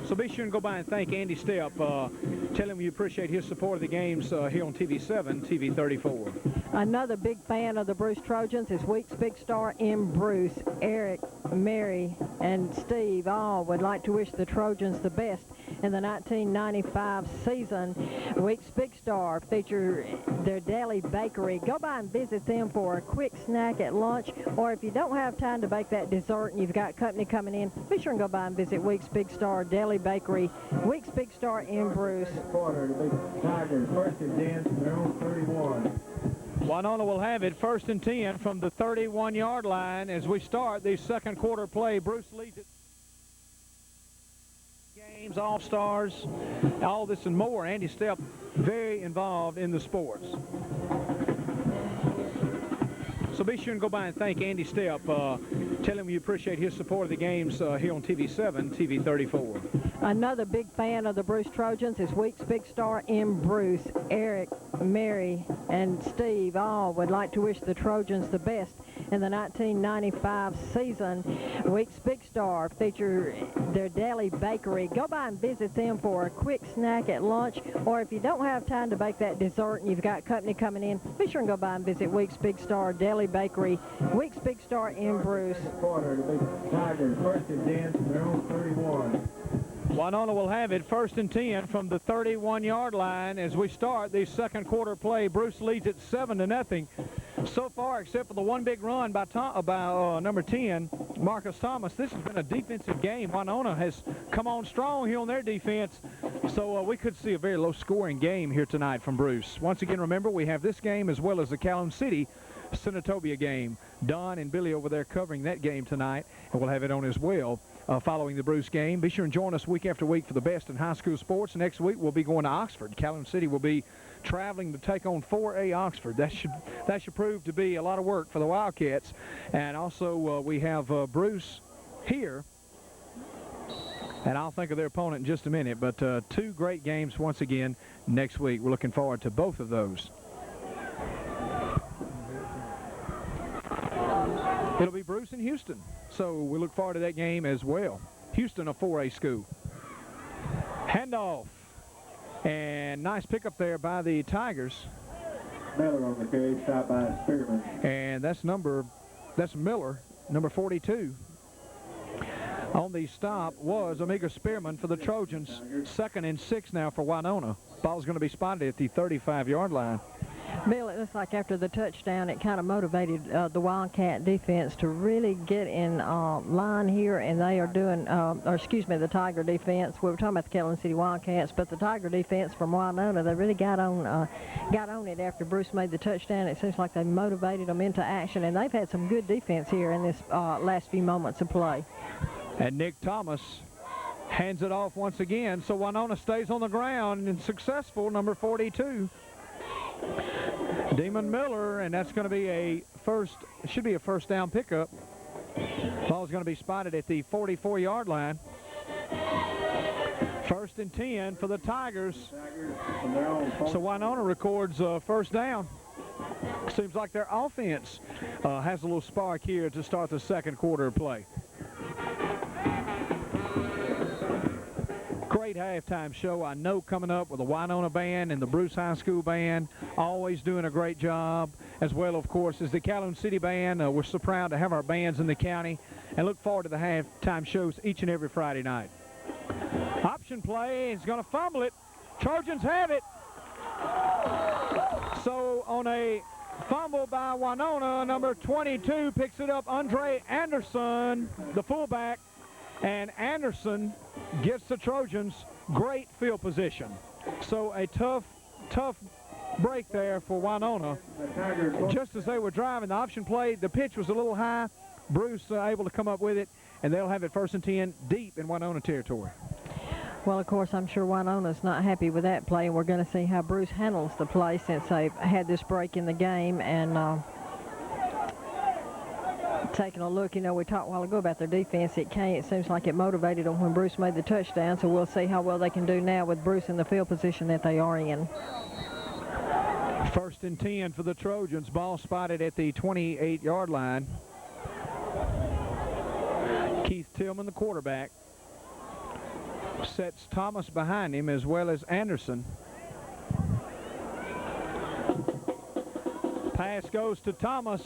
So be sure and go by and thank Andy Step. Tell him you appreciate his support of the games here on TV7, TV 34. Another big fan of the Bruce Trojans is Week's Big Star in Bruce. Eric, Mary, and Steve all would like to wish the Trojans the best in the 1995 season. Week's Big Star feature their daily bakery. Go by and visit them for a quick snack at lunch, or if you don't have time to bake that dessert and you've got company coming in, be sure and go by and visit Week's Big Star Daily Bakery. Week's Big Star in Bruce. Quarter, the big Tigers, 1st and 10 from their own 31. Winona will have it 1st and 10 from the 31-yard line as we start the second quarter play. Bruce leads it. Games, All-Stars, all this and more. Andy Step, very involved in the sports. So be sure and go by and thank Andy Step. Tell him you appreciate his support of the games here on TV7, TV 34. Another big fan of the Bruce Trojans is Week's Big Star in Bruce. Eric, Mary, and Steve all would like to wish the Trojans the best in the 1995 season. Week's Big Star feature their daily bakery. Go by and visit them for a quick snack at lunch, or if you don't have time to bake that dessert and you've got company coming in, be sure and go by and visit Week's Big Star Daily Bakery. Week's Big Star in Bruce. Quarter, the big Tigers, 1st and 10 from their own 31. Winona will have it 1st and 10 from the 31-yard line as we start the second quarter play. Bruce leads it 7-0 so far, except for the one big run by number 10, Marcus Thomas. This has been a defensive game. Winona has come on strong here on their defense, so we could see a very low-scoring game here tonight from Bruce. Once again, remember, we have this game as well as the Calhoun City Senatobia game. Don and Billy over there covering that game tonight, and we'll have it on as well following the Bruce game. Be sure and join us week after week for the best in high school sports. Next week we'll be going to Oxford. Calhoun City will be traveling to take on 4A Oxford. That should prove to be a lot of work for the Wildcats. And also we have Bruce here, and I'll think of their opponent in just a minute. But two great games once again next week. We're looking forward to both of those. It'll be Bruce and Houston, so we look forward to that game as well. Houston, a 4A school. Handoff, and nice pickup there by the Tigers. Miller on the carry, stopped by Spearman. And that's Miller, number 42. On the stop was Omega Spearman for the Trojans. 2nd and 6 now for Winona. Ball's going to be spotted at the 35-yard line. Bill, it looks like after the touchdown, it kind of motivated the Wildcat defense to really get in line here, and they are doing, the Tiger defense. We were talking about the Calhoun City Wildcats, but the Tiger defense from Winona, they really got on it after Bruce made the touchdown. It seems like they motivated them into action, and they've had some good defense here in this last few moments of play. And Nick Thomas hands it off once again, so Winona stays on the ground and successful, number 42. Demon Miller, and that's going to be should be a first down pickup. Ball's going to be spotted at the 44-yard line. 1st and 10 for the Tigers. So Winona records first down. Seems like their offense has a little spark here to start the second quarter of play. great halftime show, I know, coming up with the Winona Band and the Bruce High School Band, always doing a great job, as well, of course, as the Calhoun City Band. We're so proud to have our bands in the county and look forward to the halftime shows each and every Friday night. Option play is going to fumble it. Trojans have it. So on a fumble by Winona, number 22 picks it up, Andre Anderson, the fullback, and Anderson gets the Trojans great field position. So a tough break there for Winona. Just as they were driving the option play, the pitch was a little high. Bruce able to come up with it, and they'll have it 1st and 10 deep in Winona territory. Well, of course, I'm sure Winona's not happy with that play, and we're going to see how Bruce handles the play since they've had this break in the game. And taking a look, we talked a while ago about their defense. It seems like it motivated them when Bruce made the touchdown, so we'll see how well they can do now with Bruce in the field position that they are in. 1st and 10 for the Trojans. Ball spotted at the 28-yard line. Keith Tillman, the quarterback, sets Thomas behind him as well as Anderson. Pass goes to Thomas.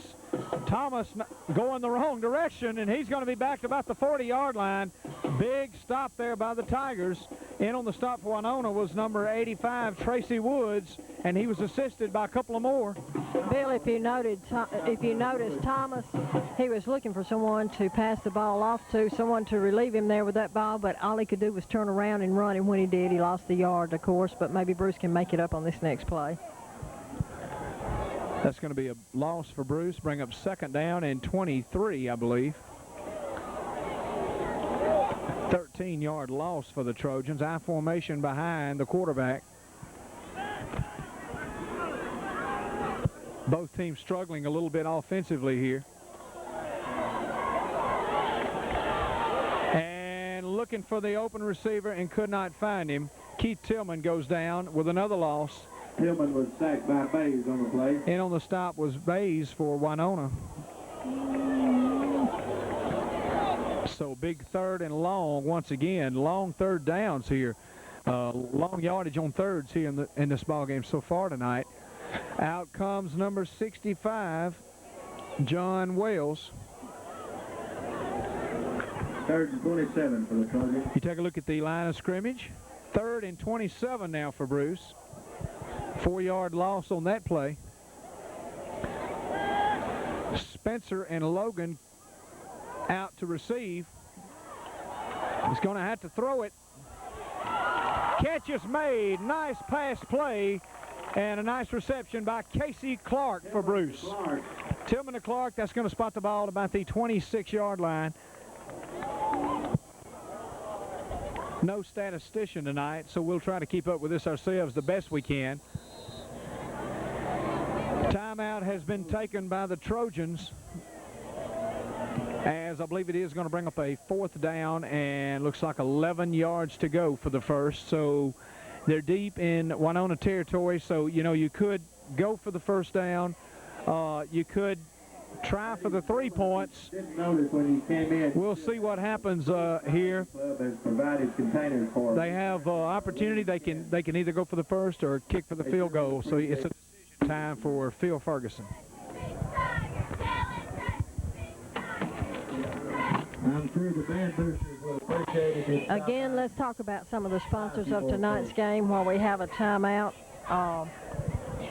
Thomas going the wrong direction, and he's going to be back to about the 40-yard line. Big stop there by the Tigers. In on the stop for Winona was number 85, Tracy Woods, and he was assisted by a couple of more. Bill, if you noticed, Thomas, he was looking for someone to pass the ball off to, someone to relieve him there with that ball, but all he could do was turn around and run, and when he did, he lost the yard, of course, but maybe Bruce can make it up on this next play. That's going to be a loss for Bruce. Bring up 2nd down and 23, I believe. 13-yard loss for the Trojans. I formation behind the quarterback. Both teams struggling a little bit offensively here. And looking for the open receiver and could not find him. Keith Tillman goes down with another loss. Tillman was sacked by Bays on the play. And on the stop was Bays for Winona. So big 3rd and long once again. Long 3rd downs here. Long yardage on 3rds here in this ball game so far tonight. Out comes number 65, John Wales. 3rd and 27 for the Trojans. You take a look at the line of scrimmage. 3rd and 27 now for Bruce. 4-yard loss on that play. Spencer and Logan out to receive. He's going to have to throw it. Catch is made. Nice pass play and a nice reception by Casey Clark for Bruce. Tillman to Clark. That's going to spot the ball at about the 26-yard line. No statistician tonight, so we'll try to keep up with this ourselves the best we can. Timeout has been taken by the Trojans, as I believe it is going to bring up a 4th down, and looks like 11 yards to go for the first. So they're deep in Winona territory, so you could go for the 1st down. You could try for the 3 points. We'll see what happens here. They have opportunity. They can either go for the 1st or kick for the field goal. So it's a decision time for Phil Ferguson. I'm sure the band boosters will appreciate it. Again, let's talk about some of the sponsors of tonight's game while we have a timeout.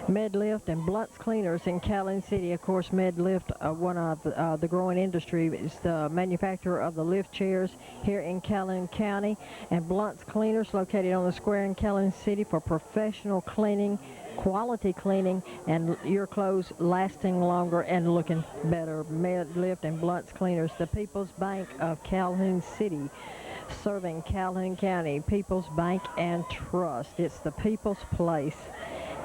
Medlift and Blunt's Cleaners in Calhoun City. Of course, Medlift, one of the growing industry, is the manufacturer of the lift chairs here in Calhoun County. And Blunt's Cleaners, located on the square in Calhoun City, for professional cleaning, quality cleaning, and your clothes lasting longer and looking better. Medlift and Blunt's Cleaners, the People's Bank of Calhoun City, serving Calhoun County. People's Bank and Trust. It's the People's Place.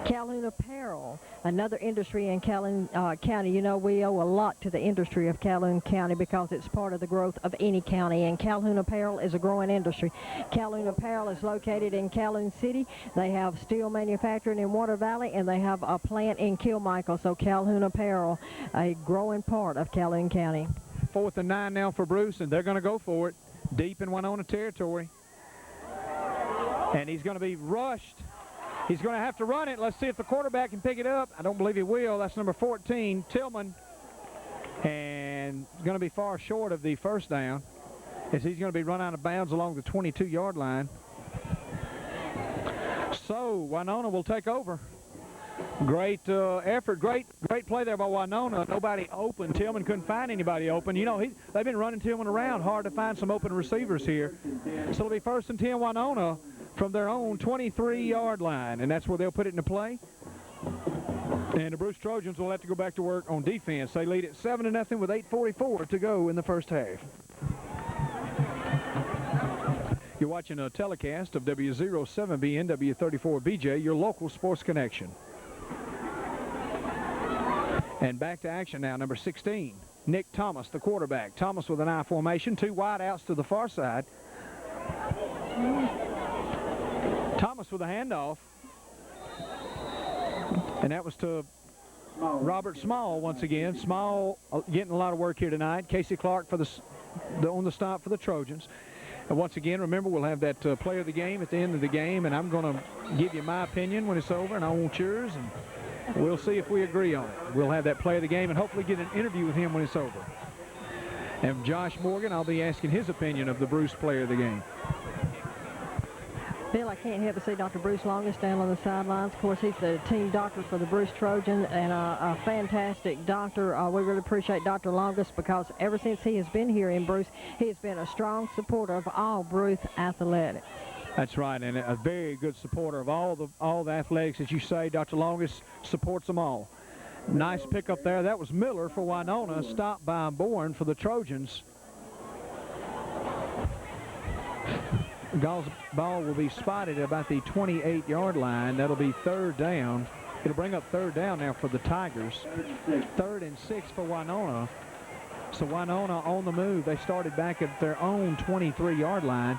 Calhoun Apparel, another industry in Calhoun County. We owe a lot to the industry of Calhoun County because it's part of the growth of any county, and Calhoun Apparel is a growing industry. Calhoun Apparel is located in Calhoun City. They have steel manufacturing in Water Valley, and they have a plant in Kilmichael. So Calhoun Apparel, a growing part of Calhoun County. 4th and 9 now for Bruce, and they're going to go for it deep in Winona territory. And he's going to be rushed. He's going to have to run it. Let's see if the quarterback can pick it up. I don't believe he will. That's number 14, Tillman. And going to be far short of the first down, as he's going to be run out of bounds along the 22-yard line. So Winona will take over. Great effort, great play there by Winona. Nobody open. Tillman couldn't find anybody open. You know, they've been running Tillman around. Hard to find some open receivers here. So it'll be 1st and 10 Winona from their own 23-yard line, and that's where they'll put it into play. And the Bruce Trojans will have to go back to work on defense. They lead at 7-0 with 8:44 to go in the first half. You're watching a telecast of W07B NW34BJ, your local sports connection. And back to action now, number 16, Nick Thomas, the quarterback. Thomas with an I formation, 2 wide outs to the far side. Thomas with a handoff. And that was to Robert Small once again. Small getting a lot of work here tonight. Casey Clark for on the stop for the Trojans. And once again, remember, we'll have that player of the game at the end of the game, and I'm going to give you my opinion when it's over, and I want yours, and we'll see if we agree on it. We'll have that player of the game and hopefully get an interview with him when it's over. And Josh Morgan, I'll be asking his opinion of the Bruce player of the game. Bill, I can't help but see Dr. Bruce Longus down on the sidelines. Of course, he's the team doctor for the Bruce Trojans, and a fantastic doctor. We really appreciate Dr. Longus, because ever since he has been here in Bruce, he has been a strong supporter of all Bruce athletics. That's right, and a very good supporter of all the athletics. As you say, Dr. Longus supports them all. Nice pickup there. That was Miller for Winona, stopped by Bourne for the Trojans. Gall's ball will be spotted at about the 28-yard line. That'll be 3rd down. It'll bring up 3rd down now for the Tigers. 3rd and 6 for Winona. So Winona on the move. They started back at their own 23-yard line.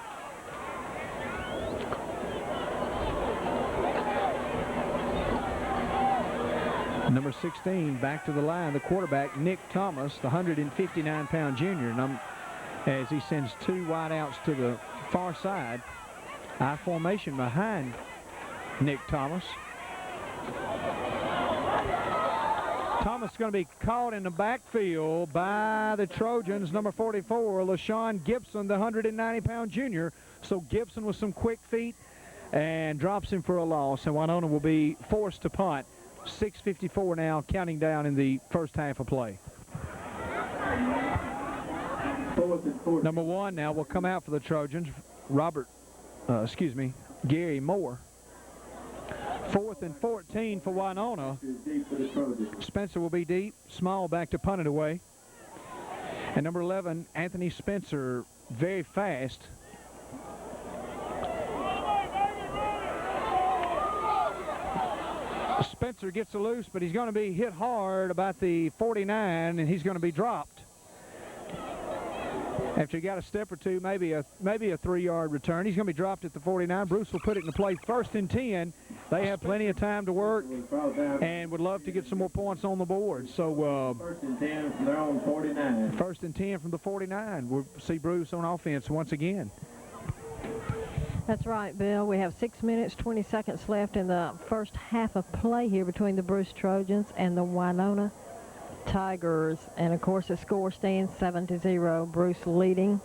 Number 16 back to the line, the quarterback, Nick Thomas, the 159-pound junior, as he sends 2 wideouts to the far side. I formation behind Nick Thomas. Thomas is going to be caught in the backfield by the Trojans, number 44, LaShawn Gibson, the 190-pound junior. So Gibson with some quick feet and drops him for a loss, and Winona will be forced to punt. 6:54 now, counting down in the first half of play. Number 1 now will come out for the Trojans. Gary Moore. 4th and 14 for Winona. Spencer will be deep. Small back to punt it away. And number 11, Anthony Spencer, very fast. Spencer gets loose, but he's going to be hit hard about the 49, and he's going to be dropped. After he got a step or two, maybe a 3-yard return. He's going to be dropped at the 49. Bruce will put it into play 1st and 10. They have plenty of time to work and would love to get some more points on the board. So 1st and 10 from their own 49. 1st and 10 from the 49. We'll see Bruce on offense once again. That's right, Bill. We have 6 minutes, 20 seconds left in the first half of play here between the Bruce Trojans and the Winona Tigers. And, of course, the score stands 7-0. Bruce leading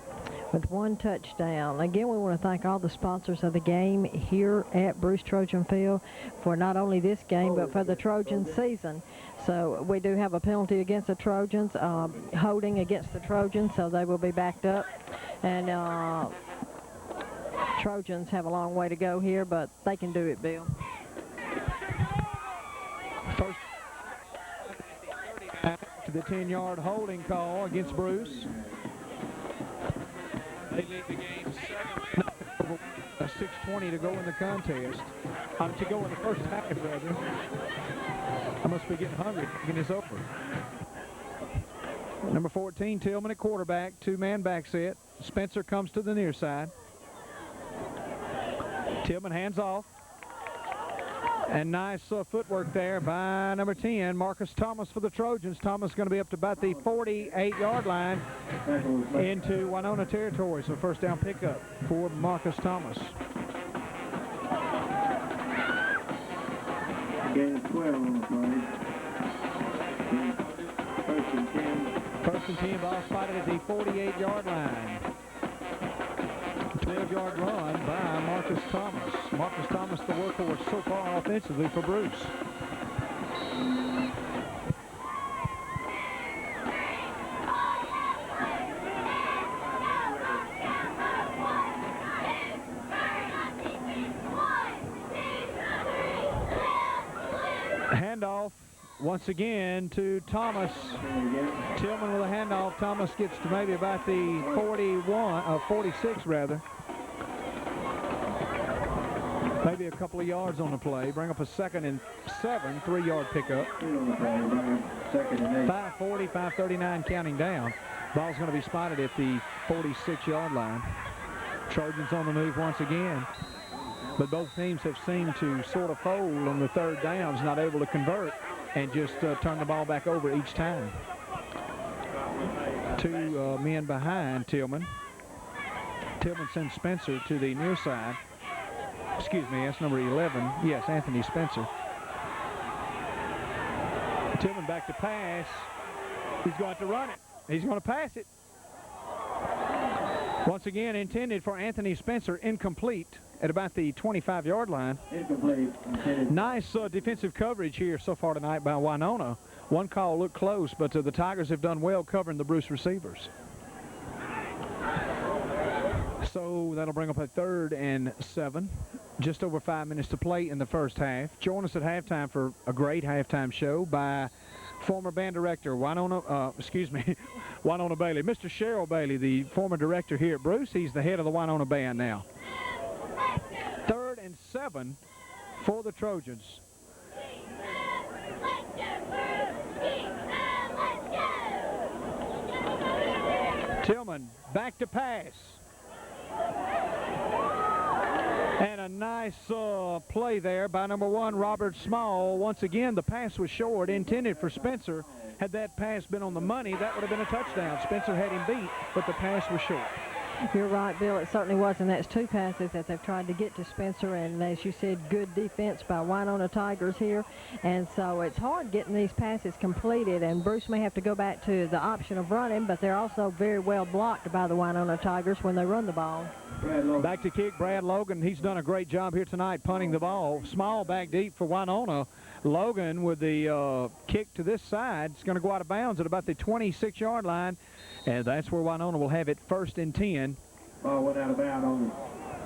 with 1 touchdown. Again, we want to thank all the sponsors of the game here at Bruce Trojan Field for not only this game but for the Trojan season. So we do have a penalty against the Trojans, holding against the Trojans, so they will be backed up. And Trojans have a long way to go here, but they can do it, Bill. First to the 10-yard holding call against Bruce. They lead the game 7-0. 6:20 to go in the contest. To go in the first half, rather. I must be getting hungry thinking this over. Number 14, Tillman at quarterback, 2-man back set. Spencer comes to the near side. Tillman hands off. And nice footwork there by number 10, Marcus Thomas for the Trojans. Thomas going to be up to about the 48-yard line into Winona territory. So first down pickup for Marcus Thomas. Gain of 12 on the play. First and 10. First and 10, ball spotted at the 48-yard line. 12-yard run by Marcus Thomas. Marcus Thomas, the workhorse so far offensively for Bruce. Handoff once again to Thomas. Tillman with a handoff. Thomas gets to maybe about the 46 rather. Maybe a couple of yards on the play. Bring up a 2nd and 7, 3-yard pickup. 5:40, 5:39 counting down. Ball's going to be spotted at the 46-yard line. Trojans on the move once again. But both teams have seemed to sort of fold on the third downs, not able to convert, and just turn the ball back over each time. 2 men behind Tillman. Tillman sends Spencer to the near side. Excuse me, that's number 11. Yes, Anthony Spencer. Tillman back to pass. He's going to run it. He's going to pass it. Once again, intended for Anthony Spencer, incomplete at about the 25-yard line. Incomplete. Nice defensive coverage here so far tonight by Winona. One call looked close, but the Tigers have done well covering the Bruce receivers. So that'll bring up a 3rd and 7. Just over 5 minutes to play in the first half. Join us at halftime for a great halftime show by former band director Winona Bailey. Mr. Cheryl Bailey, the former director here at Bruce. He's the head of the Winona band now. 3rd and 7 for the Trojans. Tillman back to pass. And a nice play there by number 1, Robert Small. Once again, the pass was short, intended for Spencer. Had that pass been on the money, that would have been a touchdown. Spencer had him beat, but the pass was short. You're right, Bill. It certainly was, and that's 2 passes that they've tried to get to Spencer, and as you said, good defense by Winona Tigers here. And so it's hard getting these passes completed, and Bruce may have to go back to the option of running, but they're also very well blocked by the Winona Tigers when they run the ball. Back to kick, Brad Logan. He's done a great job here tonight punting the ball. Small back deep for Winona. Logan with the kick to this side. It's going to go out of bounds at about the 26-yard line. And that's where Winona will have it 1st and 10. Ball went out of bounds on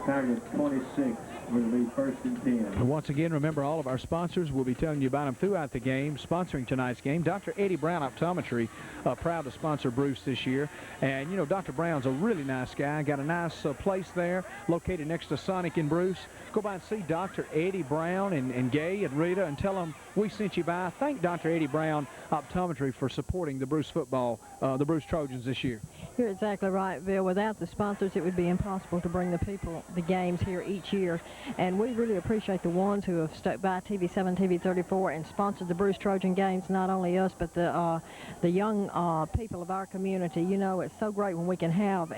Tigers 26. Will be 1st and 10. And once again, remember all of our sponsors. We'll be telling you about them throughout the game, sponsoring tonight's game. Dr. Eddie Brown Optometry, proud to sponsor Bruce this year. And, you know, Dr. Brown's a really nice guy. Got a nice place there located next to Sonic in Bruce. Go by and see Dr. Eddie Brown and Gay and Rita and tell them we sent you by. Thank Dr. Eddie Brown Optometry for supporting the Bruce football, the Bruce Trojans this year. You're exactly right, Bill. Without the sponsors, it would be impossible to bring the games here each year. And we really appreciate the ones who have stuck by TV7, TV34 and sponsored the Bruce Trojan games, not only us, but the young people of our community. You know, it's so great when we can have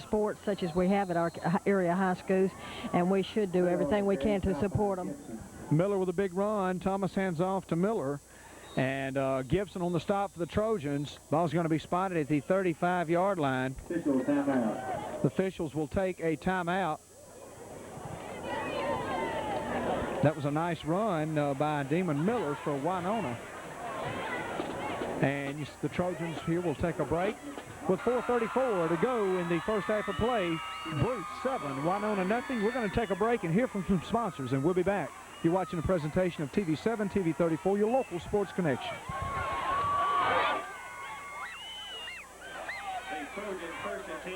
sports such as we have at our area high schools, and we should do everything we can to support them. Miller with a big run. Thomas hands off to Miller. And Gibson on the stop for the Trojans. Ball's going to be spotted at the 35-yard line. Official timeout. The officials will take a timeout. That was a nice run by Demon Miller for Winona. And the Trojans here will take a break. With 4:34 to go in the first half of play, Bruce 7, Winona nothing. We're going to take a break and hear from some sponsors, and we'll be back. You're watching a presentation of TV7, TV34, your local sports connection. First and 10.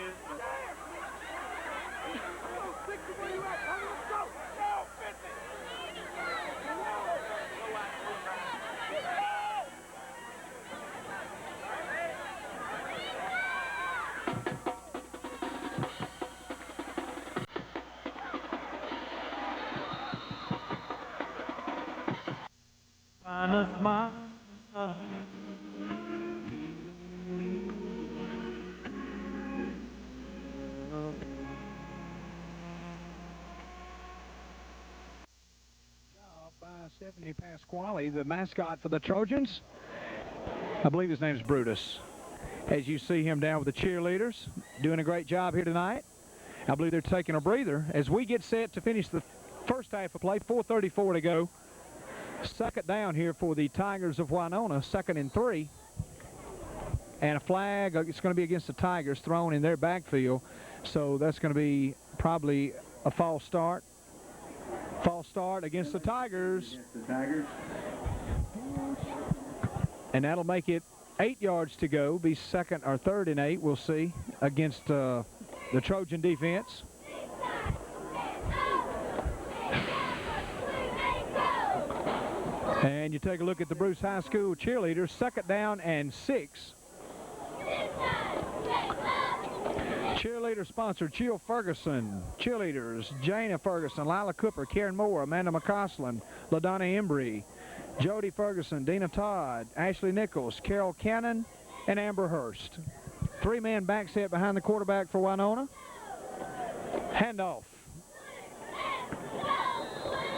Stephanie Pasquale, the mascot for the Trojans. I believe his name is Brutus. As you see him down with the cheerleaders, doing a great job here tonight. I believe they're taking a breather as we get set to finish the first half of play. 4:34 to go. Second down here for the Tigers of Winona, 2nd and 3. And a flag, it's going to be against the Tigers, thrown in their backfield. So that's going to be probably a false start. False start against the Tigers. And that'll make it 8 yards to go, be 2nd or 3rd and 8, we'll see, against the Trojan defense. And you take a look at the Bruce High School cheerleaders, 2nd down and 6. Cheerleader sponsor, Jill Ferguson. Cheerleaders, Jana Ferguson, Lila Cooper, Karen Moore, Amanda McCausland, LaDonna Embry, Jody Ferguson, Dina Todd, Ashley Nichols, Carol Cannon, and Amber Hurst. 3-man back set behind the quarterback for Winona. Handoff.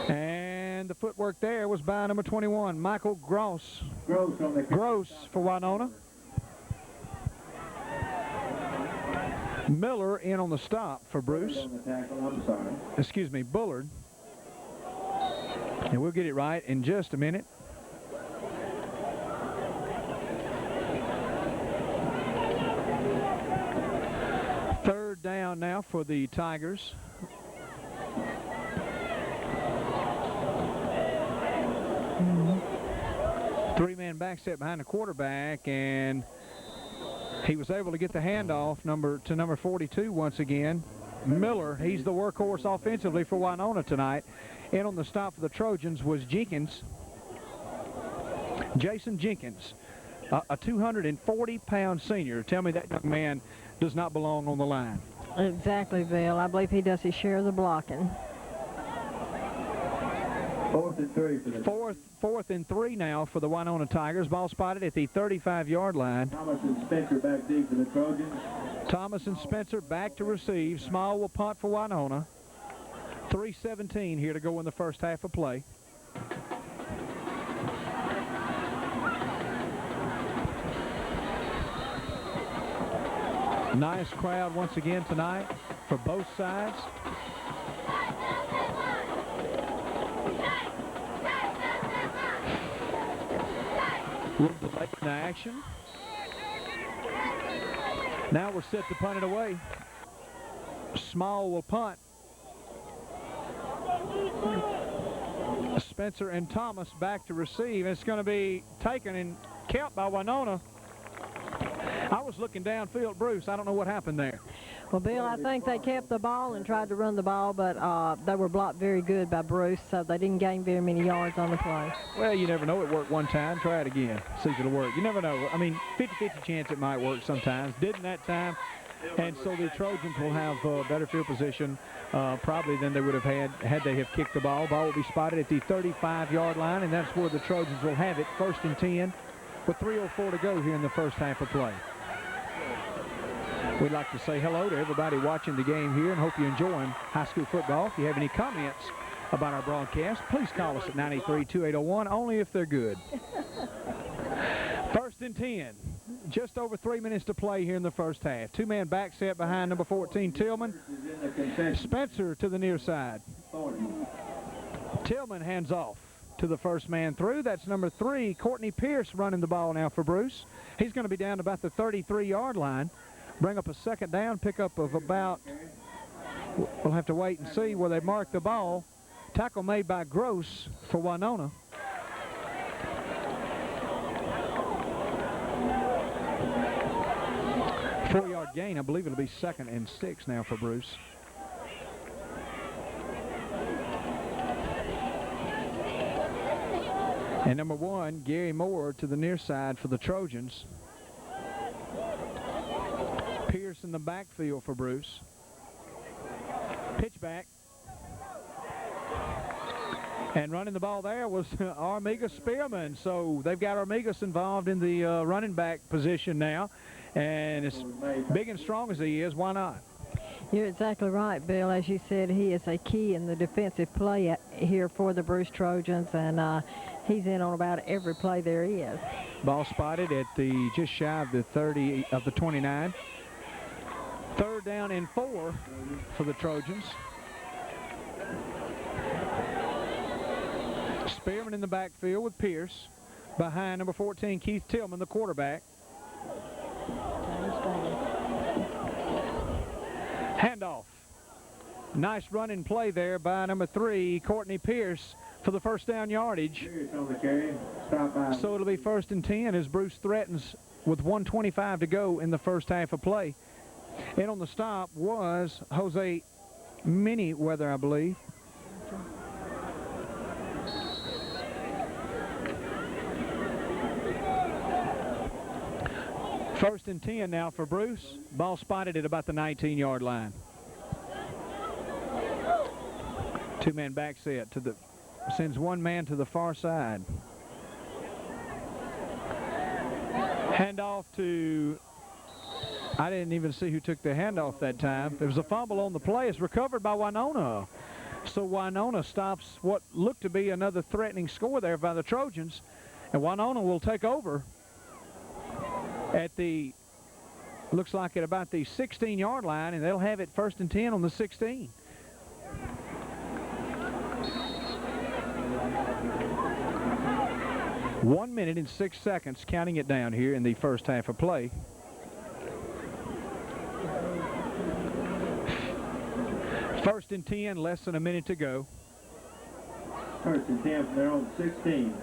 And the footwork there was by number 21, Michael Gross. Gross for Winona. Miller in on the stop for Bruce. Excuse me, Bullard. And we'll get it right in just a minute. Third down now for the Tigers. Three-man back set behind the quarterback, and he was able to get the handoff to number 42 once again. Miller, he's the workhorse offensively for Winona tonight. In on the stop for the Trojans was Jenkins. Jason Jenkins, a 240-pound senior. Tell me that young man does not belong on the line. Exactly, Bill. I believe he does his share of the blocking. 4th and 3 for the Fourth and 3 now for the Winona Tigers. Ball spotted at the 35-yard line. Thomas and Spencer back deep for the Trojans. Thomas and Spencer back to receive. Small will punt for Winona. 3:17 here to go in the first half of play. Nice crowd once again tonight for both sides. A little delay in the action. Now we're set to punt it away. Small will punt. Spencer and Thomas back to receive. It's going to be taken and kept by Winona. I was looking downfield, Bruce. I don't know what happened there. Well, Bill, I think they kept the ball and tried to run the ball, but they were blocked very good by Bruce, so they didn't gain very many yards on the play. Well, you never know. It worked one time. Try it again. See if it'll work. You never know. I mean, 50-50 chance it might work sometimes. Didn't that time. And so the Trojans will have better field position probably than they would have had they have kicked the ball. Ball will be spotted at the 35-yard line, and that's where the Trojans will have it. 1st and 10 with 3:04 to go here in the first half of play. We'd like to say hello to everybody watching the game here and hope you're enjoying high school football. If you have any comments about our broadcast, please call us at 983-2801, only if they're good. 1st and 10. Just over 3 minutes to play here in the first half. 2-man back set behind number 14, Tillman. Spencer to the near side. Tillman hands off to the first man through. That's number 3, Courtney Pierce, running the ball now for Bruce. He's going to be down about the 33-yard line. Bring up a second down, pickup of about, we'll have to wait and see where they mark the ball. Tackle made by Gross for Winona. Four-yard gain. I believe it'll be 2nd and 6 now for Bruce. And number 1, Gary Moore to the near side for the Trojans. Pierce in the backfield for Bruce. Pitch back. And running the ball there was Armiga Spearman. So they've got Armigas involved in the running back position now. And as big and strong as he is, why not? You're exactly right, Bill. As you said, he is a key in the defensive play here for the Bruce Trojans, and he's in on about every play there is. Ball spotted at the just shy of the 30 of the 29. 3rd down and 4 for the Trojans. Spearman in the backfield with Pierce. Behind number 14, Keith Tillman, the quarterback. Handoff. Nice running play there by number 3, Courtney Pierce, for the first down yardage. So it'll be 1st and 10 as Bruce threatens with 1:25 to go in the first half of play. And on the stop was Jose Miniweather, I believe. First and 10 now for Bruce. Ball spotted at about the 19-yard line. 2-man back set to the sends 1 man to the far side. Handoff to, I didn't even see who took the handoff that time. There was a fumble on the play. It's recovered by Winona. So Winona stops what looked to be another threatening score there by the Trojans. And Winona will take over at the, looks like at about the 16-yard line, and they'll have it 1st and 10 on the 16. One minute and 6 seconds, counting it down here in the first half of play. First and 10, less than a minute to go. 1st and 10 from their own 16.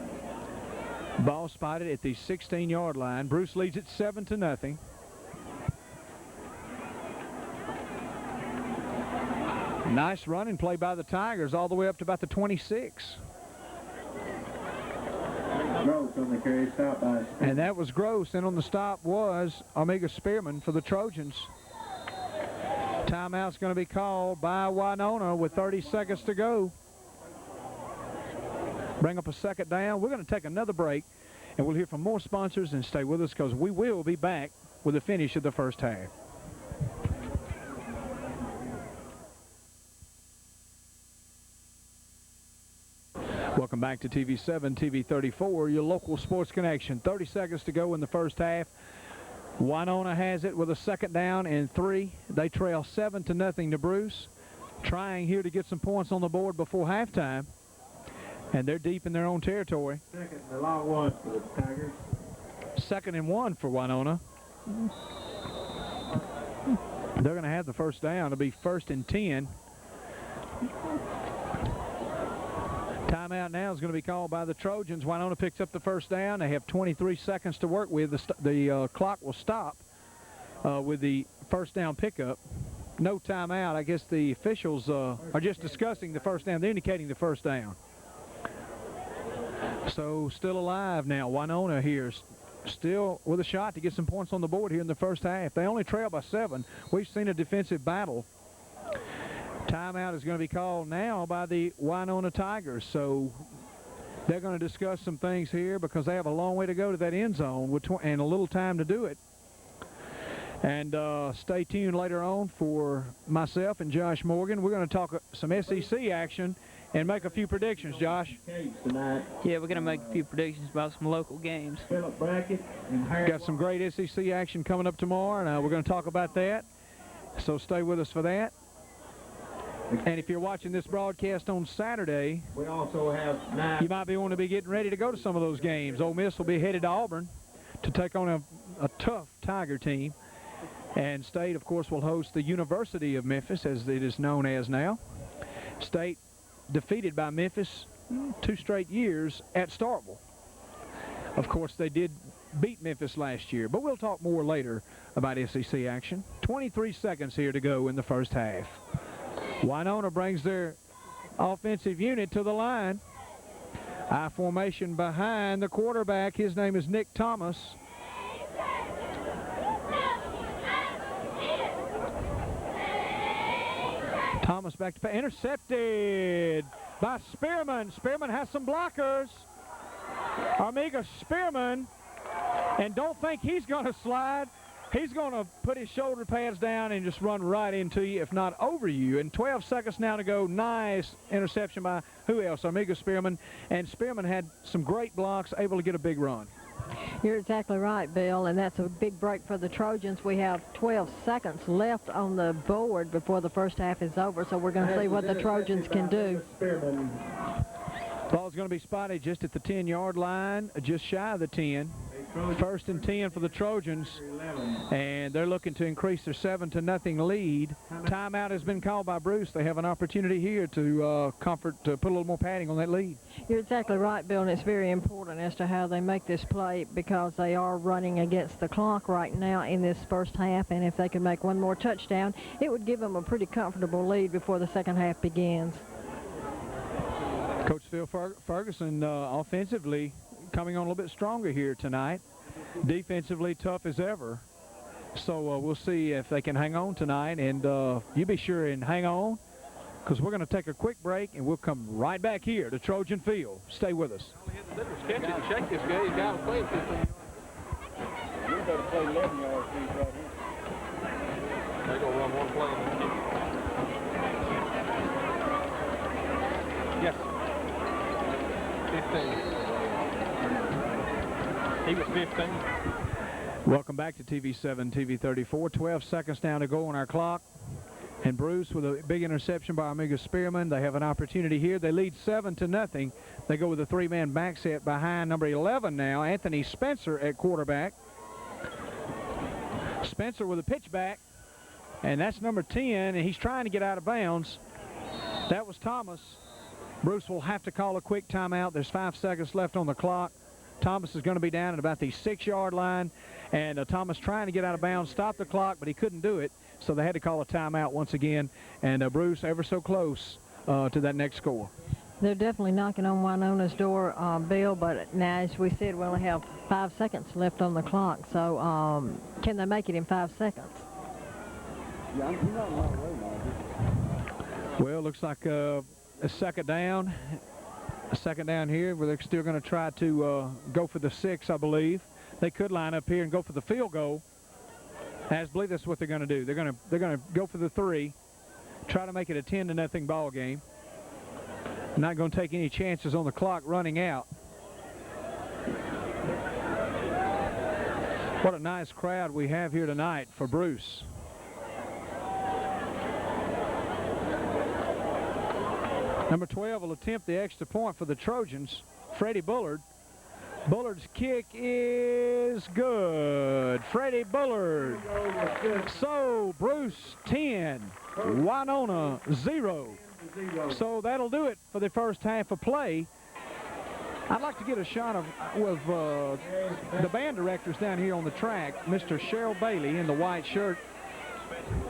Ball spotted at the 16-yard line. Bruce leads it 7-0. Nice running play by the Tigers all the way up to about the 26. Gross on the carry, stop by. And that was Gross, and on the stop was Omega Spearman for the Trojans. Timeout's going to be called by Winona with 30 seconds to go. Bring up a 2nd down. We're going to take another break, and we'll hear from more sponsors, and stay with us because we will be back with the finish of the first half. Welcome back to TV7, TV 34, your local sports connection. 30 seconds to go in the first half. Winona has it with a 2nd down and 3. They trail 7-0 to Bruce. Trying here to get some points on the board before halftime. And they're deep in their own territory. 2nd and long 1 for the Tigers. 2nd and 1 for Winona. They're going to have the first down. It'll be 1st and 10. Timeout now is going to be called by the Trojans. Winona picks up the first down. They have 23 seconds to work with. The clock will stop with the first down pickup. No timeout. I guess the officials are just discussing the first down. They're indicating the first down. So still alive now. Winona here still with a shot to get some points on the board here in the first half. They only trail by 7. We've seen a defensive battle. Timeout is going to be called now by the Winona Tigers. So they're going to discuss some things here because they have a long way to go to that end zone with and a little time to do it. And stay tuned later on for myself and Josh Morgan. We're going to talk some SEC action and make a few predictions, Josh. Yeah, we're going to make a few predictions about some local games. Got some great SEC action coming up tomorrow, and we're going to talk about that. So stay with us for that. And if you're watching this broadcast on Saturday, We also have you might be wanting to be getting ready to go to some of those games. Ole Miss will be headed to Auburn to take on a tough Tiger team. And State, of course, will host the University of Memphis, as it is known as now. State defeated by Memphis 2 straight years at Starkville. Of course, they did beat Memphis last year, but we'll talk more later about SEC action. 23 seconds here to go in the first half. Winona brings their offensive unit to the line. I formation behind the quarterback. His name is Nick Thomas. Thomas back to intercepted by Spearman. Spearman has some blockers. Amiga Spearman, and don't think he's going to slide, He's going to put his shoulder pads down and just run right into you, if not over you. And 12 seconds now to go. Nice interception by who else? Amiga Spearman. And Spearman had some great blocks, able to get a big run. You're exactly right, Bill, and that's a big break for the Trojans. We have 12 seconds left on the board before the first half is over, so we're going to see what the Trojans can do. Ball's going to be spotted just at the 10-yard line, just shy of the 10. First and 10 for the Trojans, and they're looking to increase their 7-0 lead. Timeout has been called by Bruce. They have an opportunity here to put a little more padding on that lead. You're exactly right, Bill, and it's very important as to how they make this play because they are running against the clock right now in this first half, and if they can make one more touchdown, it would give them a pretty comfortable lead before the second half begins. Coach Phil Ferguson offensively coming on a little bit stronger here tonight. Defensively tough as ever. So we'll see if they can hang on tonight. And you be sure and hang on because we're going to take a quick break and we'll come right back here to Trojan Field. Stay with us. Check this guy. He's got to play 15 yards. We better play 11 yards right here. They're going to run one play and then yes. 15. He was 15. Welcome back to TV7, TV 34. 12 seconds now to go on our clock. And Bruce with a big interception by Amiga Spearman. They have an opportunity here. They lead 7-0. They go with a three-man back set behind number 11 now, Anthony Spencer at quarterback. Spencer with a pitch back, and that's number 10, and he's trying to get out of bounds. That was Thomas. Bruce will have to call a quick timeout. There's 5 seconds left on the clock. Thomas is going to be down at about the 6-yard line, and Thomas trying to get out of bounds, stop the clock, but he couldn't do it, so they had to call a timeout once again, and Bruce ever so close to that next score. They're definitely knocking on Winona's door, Bill, but now, as we said, we only have 5 seconds left on the clock, so can they make it in 5 seconds? Yeah, you're not a long way, Margie. Well, looks like a second down. A second down here where they're still going to try to go for the 6, I believe. They could line up here and go for the field goal. I believe that's what they're going to do. They're going to go for the 3, try to make it a 10-0 ball game. Not going to take any chances on the clock running out. What a nice crowd we have here tonight for Bruce. Number 12 will attempt the extra point for the Trojans, Freddie Bullard. Bullard's kick is good. Freddie Bullard. So Bruce 10, Winona 0. So that'll do it for the first half of play. I'd like to get a shot of the band directors down here on the track, Mr. Cheryl Bailey in the white shirt.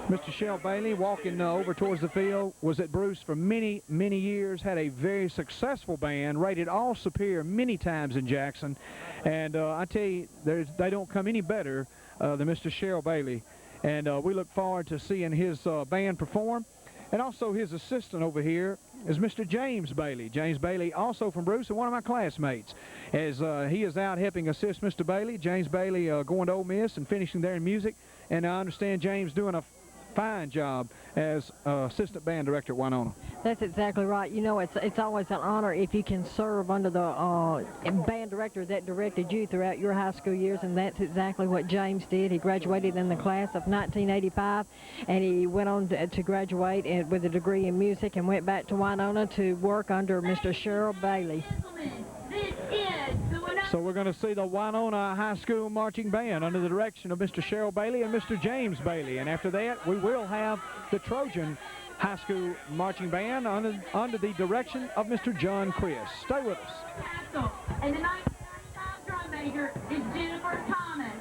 Mr. Cheryl Bailey walking over towards the field, was at Bruce for many, many years, had a very successful band, rated all superior many times in Jackson. And I tell you, they don't come any better than Mr. Cheryl Bailey. And we look forward to seeing his band perform. And also his assistant over here is Mr. James Bailey. James Bailey, also from Bruce, and one of my classmates. As he is out helping assist Mr. Bailey. James Bailey going to Ole Miss and finishing there in music. And I understand James doing a fine job as assistant band director at Winona. That's exactly right. You know, it's always an honor if you can serve under the band director that directed you throughout your high school years, and that's exactly what James did. He graduated in the class of 1985, and he went on to graduate with a degree in music and went back to Winona to work under Mr. Cheryl Bailey. So we're going to see the Winona High School Marching Band under the direction of Mr. Cheryl Bailey and Mr. James Bailey. And after that, we will have the Trojan High School Marching Band under the direction of Mr. John Chris. Stay with us. And the 1995 drum major is Jennifer Thomas.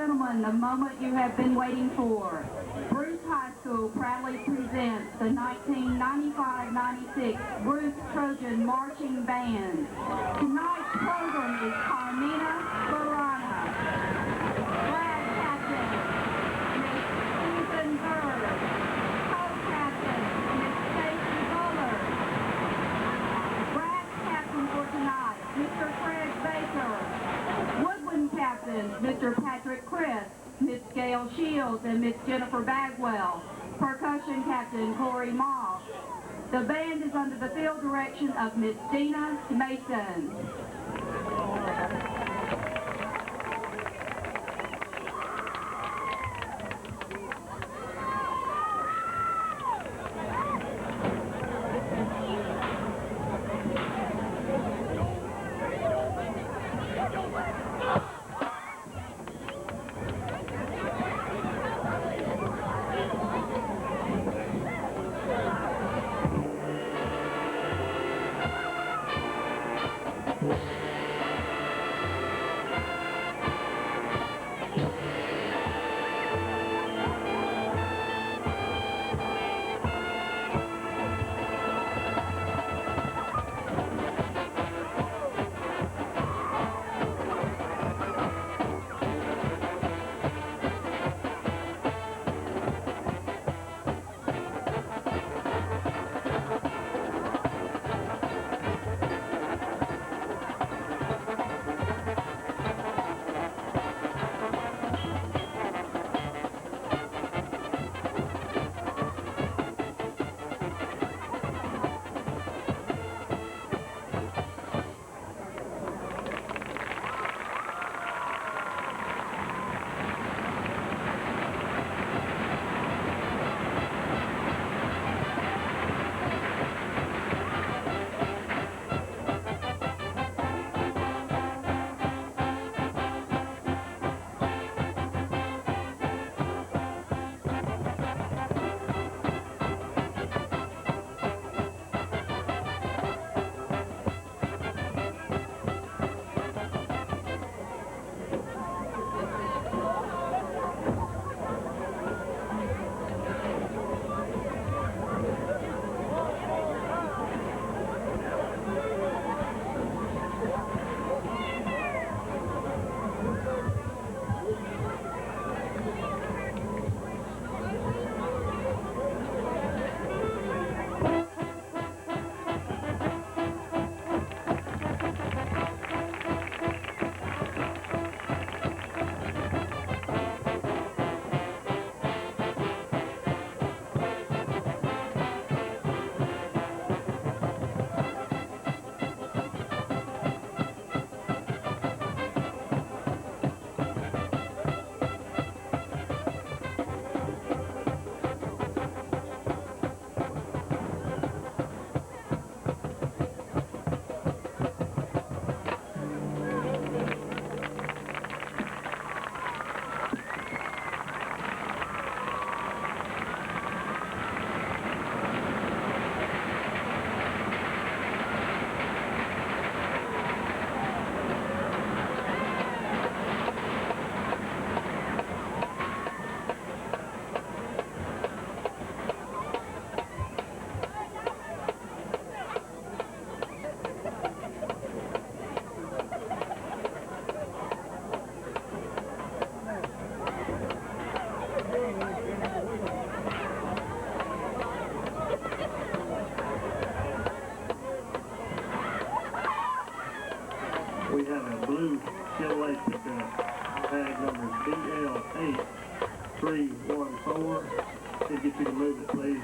gentlemen, the moment you have been waiting for. Bruce High School proudly presents the 1995-96 Bruce Trojan Marching Band. Tonight's program is Carmina Barana. Flag Captain, Miss Susan Bird. Co-Captain, Miss Stacy Bullard. Brass Captain for tonight, Mr. Fred Baker. Woodwind Captains, Mr. Patrick Chris, Miss Gail Shields, and Miss Jennifer Bagwell. Percussion Captain Corey Moss. The band is under the field direction of Miss Dina Mason. We have a blue Chevrolet pickup, tag number BL8314. Can get you to move it, please.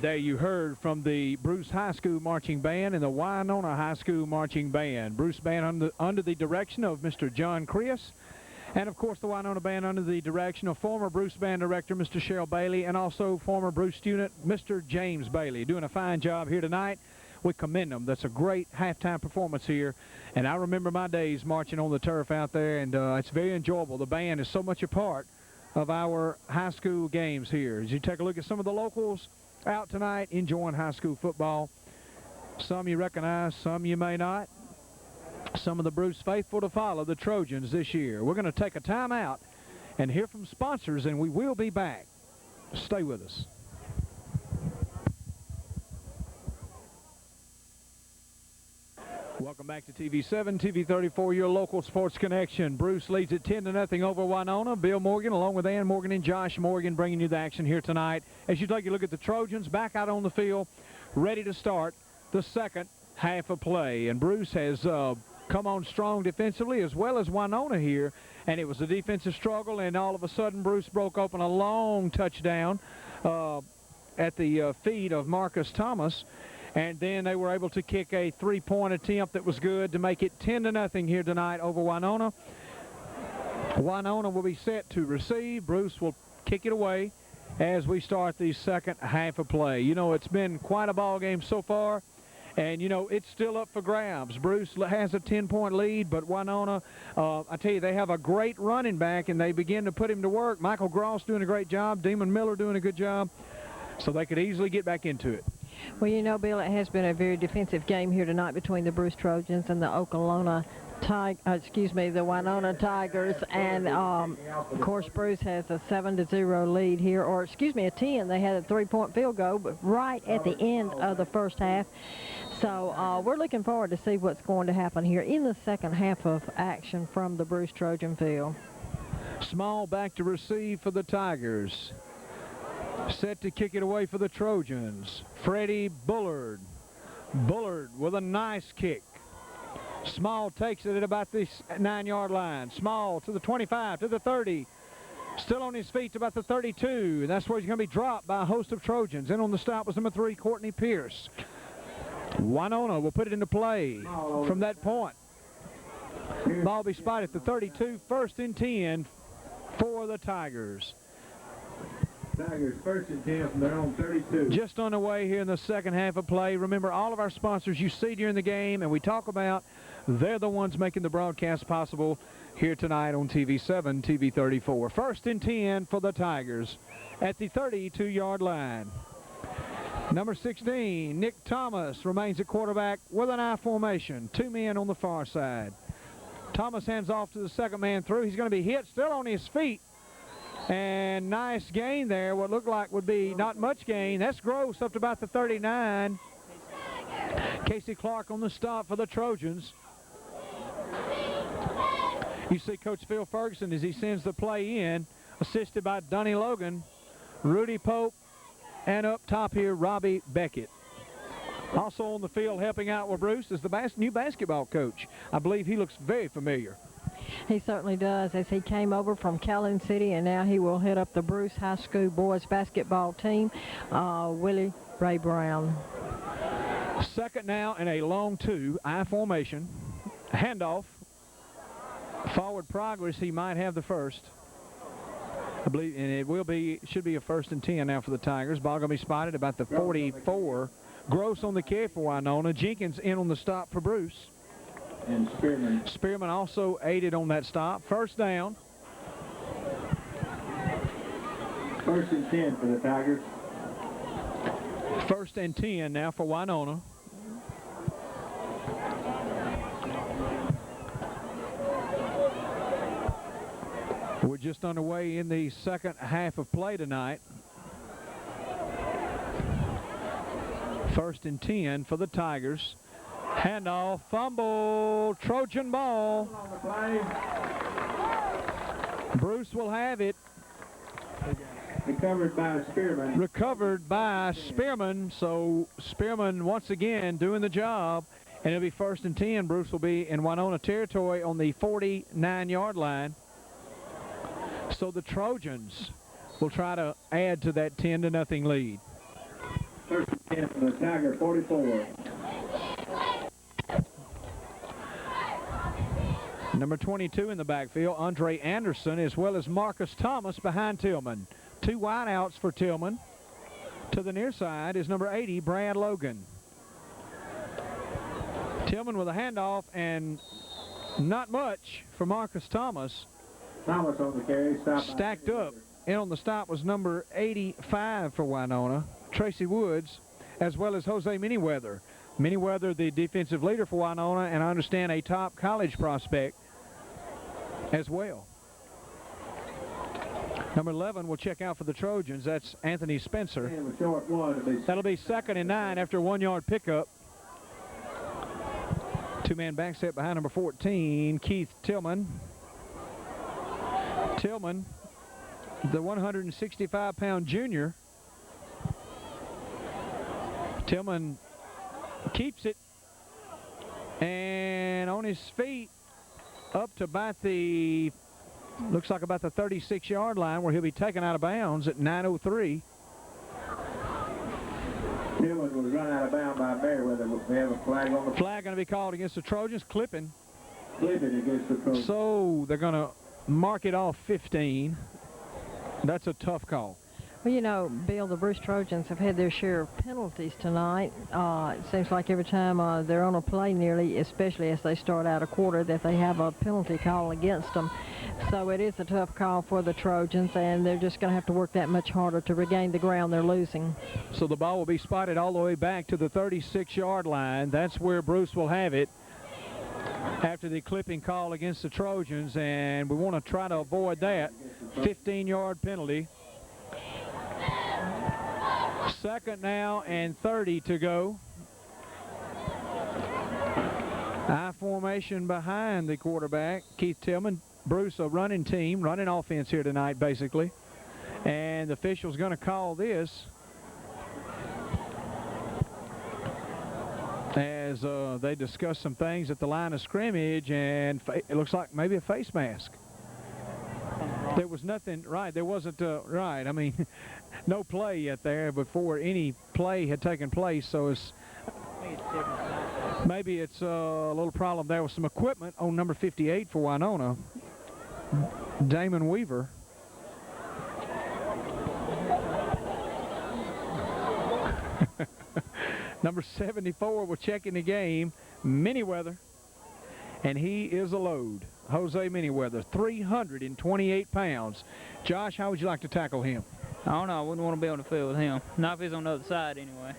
there you heard from the Bruce High School Marching Band and the Winona High School Marching Band. Bruce Band under the direction of Mr. John Chris, and of course the Winona Band under the direction of former Bruce Band director Mr. Cheryl Bailey, and also former Bruce student Mr. James Bailey, doing a fine job here tonight. We commend them. That's a great halftime performance here, and I remember my days marching on the turf out there, and it's very enjoyable. The band is so much a part of our high school games here. As you take a look at some of the locals out tonight enjoying high school football, some you recognize, some you may not. Some of the Bruce faithful to follow the Trojans this year. We're going to take a time out and hear from sponsors, and we will be back. Stay with us. Welcome back to TV7, TV34, your local sports connection. Bruce leads it 10-0 over Winona. Bill Morgan, along with Ann Morgan and Josh Morgan, bringing you the action here tonight. As you take a look at the Trojans back out on the field, ready to start the second half of play. And Bruce has come on strong defensively as well as Winona here. And it was a defensive struggle, and all of a sudden Bruce broke open a long touchdown at the feet of Marcus Thomas. And then they were able to kick a three-point attempt that was good to make it 10-0 here tonight over Winona. Winona will be set to receive. Bruce will kick it away as we start the second half of play. You know, it's been quite a ball game so far, and, you know, it's still up for grabs. Bruce has a 10-point lead, but Winona, I tell you, they have a great running back, and they begin to put him to work. Michael Gross doing a great job. Demon Miller doing a good job, so they could easily get back into it. Well, you know, Bill, it has been a very defensive game here tonight between the Bruce Trojans and the the Winona Tigers. And, of course, Bruce has a 7-0 lead here, or, a 10. They had a three-point field goal, but right at the end of the first half. So we're looking forward to see what's going to happen here in the second half of action from the Bruce Trojan field. Small back to receive for the Tigers. Set to kick it away for the Trojans. Freddie Bullard. Bullard with a nice kick. Small takes it at about the 9-yard line. Small to the 25, to the 30. Still on his feet to about the 32. And that's where he's going to be dropped by a host of Trojans. In on the stop was number 3, Courtney Pierce. Winona will put it into play from that point. Ball be spotted at the 32, 1st and 10 for the Tigers. Tigers 1st and 10 from their own 32. Just on the way here in the second half of play. Remember, all of our sponsors you see during the game and we talk about, they're the ones making the broadcast possible here tonight on TV7, TV34. 1st and 10 for the Tigers at the 32-yard line. Number 16, Nick Thomas, remains at quarterback with an I formation. 2 men on the far side. Thomas hands off to the second man through. He's going to be hit, still on his feet. And nice gain there. What looked like would be not much gain. That's Gross up to about the 39. Casey Clark on the stop for the Trojans. You see Coach Phil Ferguson as he sends the play in, assisted by Donnie Logan, Rudy Pope, and up top here, Robbie Beckett. Also on the field helping out with Bruce is the new basketball coach. I believe he looks very familiar. He certainly does, as he came over from Calhoun City, and now he will head up the Bruce High School boys basketball team, Willie Ray Brown. Second now in a long 2, I formation. Handoff. Forward progress, he might have the first. I believe, and it should be a 1st and 10 now for the Tigers. Ball going to be spotted about the 44. Gross on the carry for Winona. Jenkins in on the stop for Bruce. And Spearman. Spearman also aided on that stop. First down. 1st and 10 for the Tigers. 1st and 10 now for Winona. We're just underway in the second half of play tonight. 1st and 10 for the Tigers. Handoff, fumble, Trojan ball. Bruce will have it. Recovered by Spearman. Recovered by Spearman. So Spearman once again doing the job. And it'll be 1st and 10. Bruce will be in Winona territory on the 49-yard line. So the Trojans will try to add to that 10-0 lead. 1st 10 from the Tiger 44. Number 22 in the backfield, Andre Anderson, as well as Marcus Thomas behind Tillman. 2 wideouts for Tillman. To the near side is number 80, Brad Logan. Tillman with a handoff and not much for Marcus Thomas. Thomas on the carry. Stacked up. In on the stop was number 85 for Winona, Tracy Woods, as well as Jose Manyweather. Manyweather, the defensive leader for Winona, and I understand a top college prospect as well. Number 11 will check out for the Trojans. That's Anthony Spencer. That'll be 2nd and 9 after a 1-yard pickup. 2-man back set behind number 14, Keith Tillman. Tillman, the 165-pound junior. Tillman keeps it, and on his feet up to about the, looks like about the 36-yard line, where he'll be taken out of bounds at 9:03. Tillman was run out of bounds by Merriweather. We have a flag on the flag going to be called against the Trojans. Clipping against the Trojans. So they're going to mark it off 15. That's a tough call. Well, you know, Bill, the Bruce Trojans have had their share of penalties tonight. It seems like every time they're on a play nearly, especially as they start out a quarter, that they have a penalty call against them. So it is a tough call for the Trojans, and they're just going to have to work that much harder to regain the ground they're losing. So the ball will be spotted all the way back to the 36-yard line. That's where Bruce will have it after the clipping call against the Trojans, and we want to try to avoid that. 15-yard penalty. 2nd now and 30 to go. I formation behind the quarterback, Keith Tillman. Bruce, a running team, running offense here tonight, basically. And the official's going to call this as they discuss some things at the line of scrimmage, and it looks like maybe a face mask. There was nothing, right, there wasn't, right, I mean, no play yet there before any play had taken place, so maybe it's a little problem there with some equipment on number 58 for Winona, Damon Weaver. Number 74 will check in the game, Manyweather, and he is a load. Jose Manyweather, 328 pounds. Josh, how would you like to tackle him? I don't know. I wouldn't want to be on the field with him. Not if he's on the other side anyway.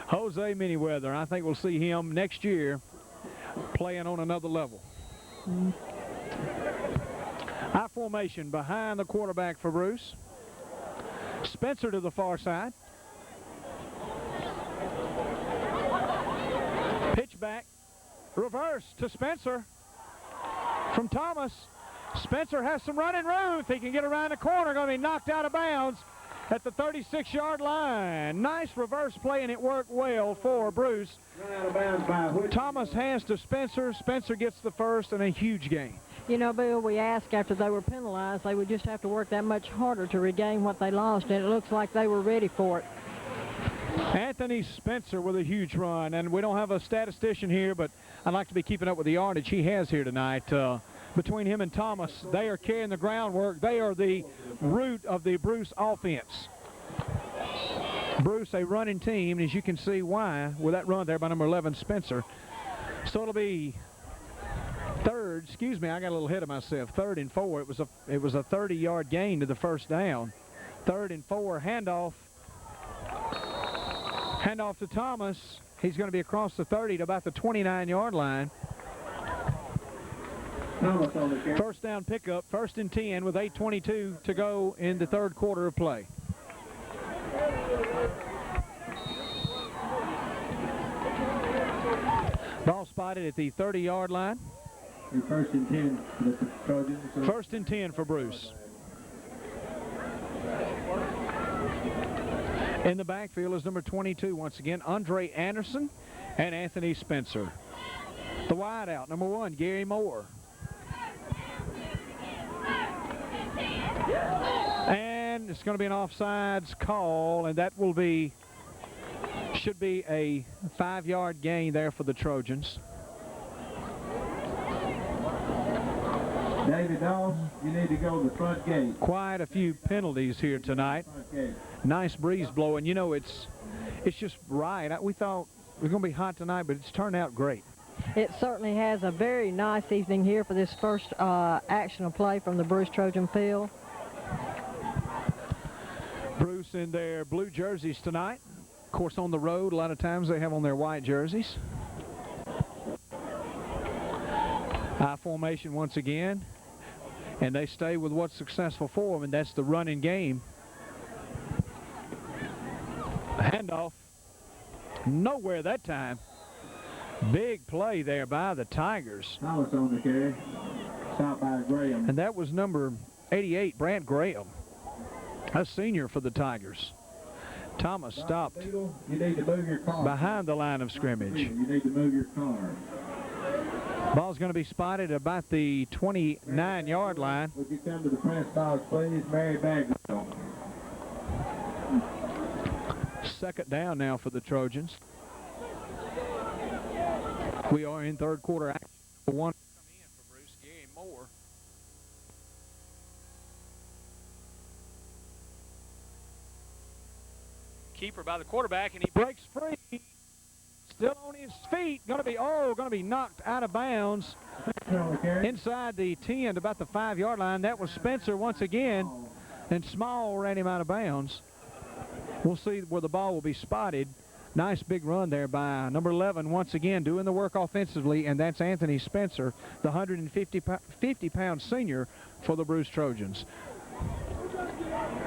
Jose Manyweather, I think we'll see him next year playing on another level. I formation behind the quarterback for Bruce. Spencer to the far side. Pitch back. Reverse to Spencer. From Thomas. Spencer has some running room. If he can get around the corner, going to be knocked out of bounds at the 36-yard line. Nice reverse play, and it worked well for Bruce. Thomas hands to Spencer. Spencer gets the first, and a huge gain. You know, Bill, we asked after they were penalized, they would just have to work that much harder to regain what they lost, and it looks like they were ready for it. Anthony Spencer with a huge run, and we don't have a statistician here, but I'd like to be keeping up with the yardage he has here tonight. Between him and Thomas, they are carrying the groundwork. They are the root of the Bruce offense. Bruce, a running team, and as you can see why with that run there by number 11, Spencer. So it'll be third, excuse me, I got a little ahead of myself. 3rd and 4. It was a 30-yard gain to the first down. 3rd and 4, handoff. Handoff to Thomas. He's going to be across the 30 to about the 29-yard line. First down pickup, 1st and 10 with 8:22 to go in the 3rd quarter of play. Ball spotted at the 30-yard line. 1st and 10 for the Trojans. 1st and 10 for Bruce. In the backfield is number 22, once again, Andre Anderson and Anthony Spencer. The wideout, number 1, Gary Moore. And it's going to be an offsides call, and that will be Should be a 5-yard gain there for the Trojans. David Doss, you need to go to the front gate. Quite a few penalties here tonight. Nice breeze blowing. You know, it's just right. We thought it was going to be hot tonight, but it's turned out great. It certainly has. A very nice evening here for this first action of play from the Bruce Trojan field. Bruce in their blue jerseys tonight. Of course, on the road, a lot of times they have on their white jerseys. I formation once again, and they stay with what's successful for them, and that's the running game. Handoff. Nowhere that time. Big play there by the Tigers. Thomas on the carry. Stopped by Graham. And that was number 88, Brant Graham, a senior for the Tigers. Thomas stopped You need to move your car. behind the line of scrimmage. You need to move your car. Ball's going to be spotted about the 29-yard line. Would you come to the press box, please? Mary Bagwell. Second down now for the Trojans. We are in third quarter action. One come in for Bruce, Gary Moore. Keeper by the quarterback, and he breaks free. Still on his feet. Going to be knocked out of bounds inside the 10 about the 5-yard line. That was Spencer once again, and Small ran him out of bounds. We'll see where the ball will be spotted. Nice big run there by number 11 once again doing the work offensively, and that's Anthony Spencer, the 150-pound senior for the Bruce Trojans.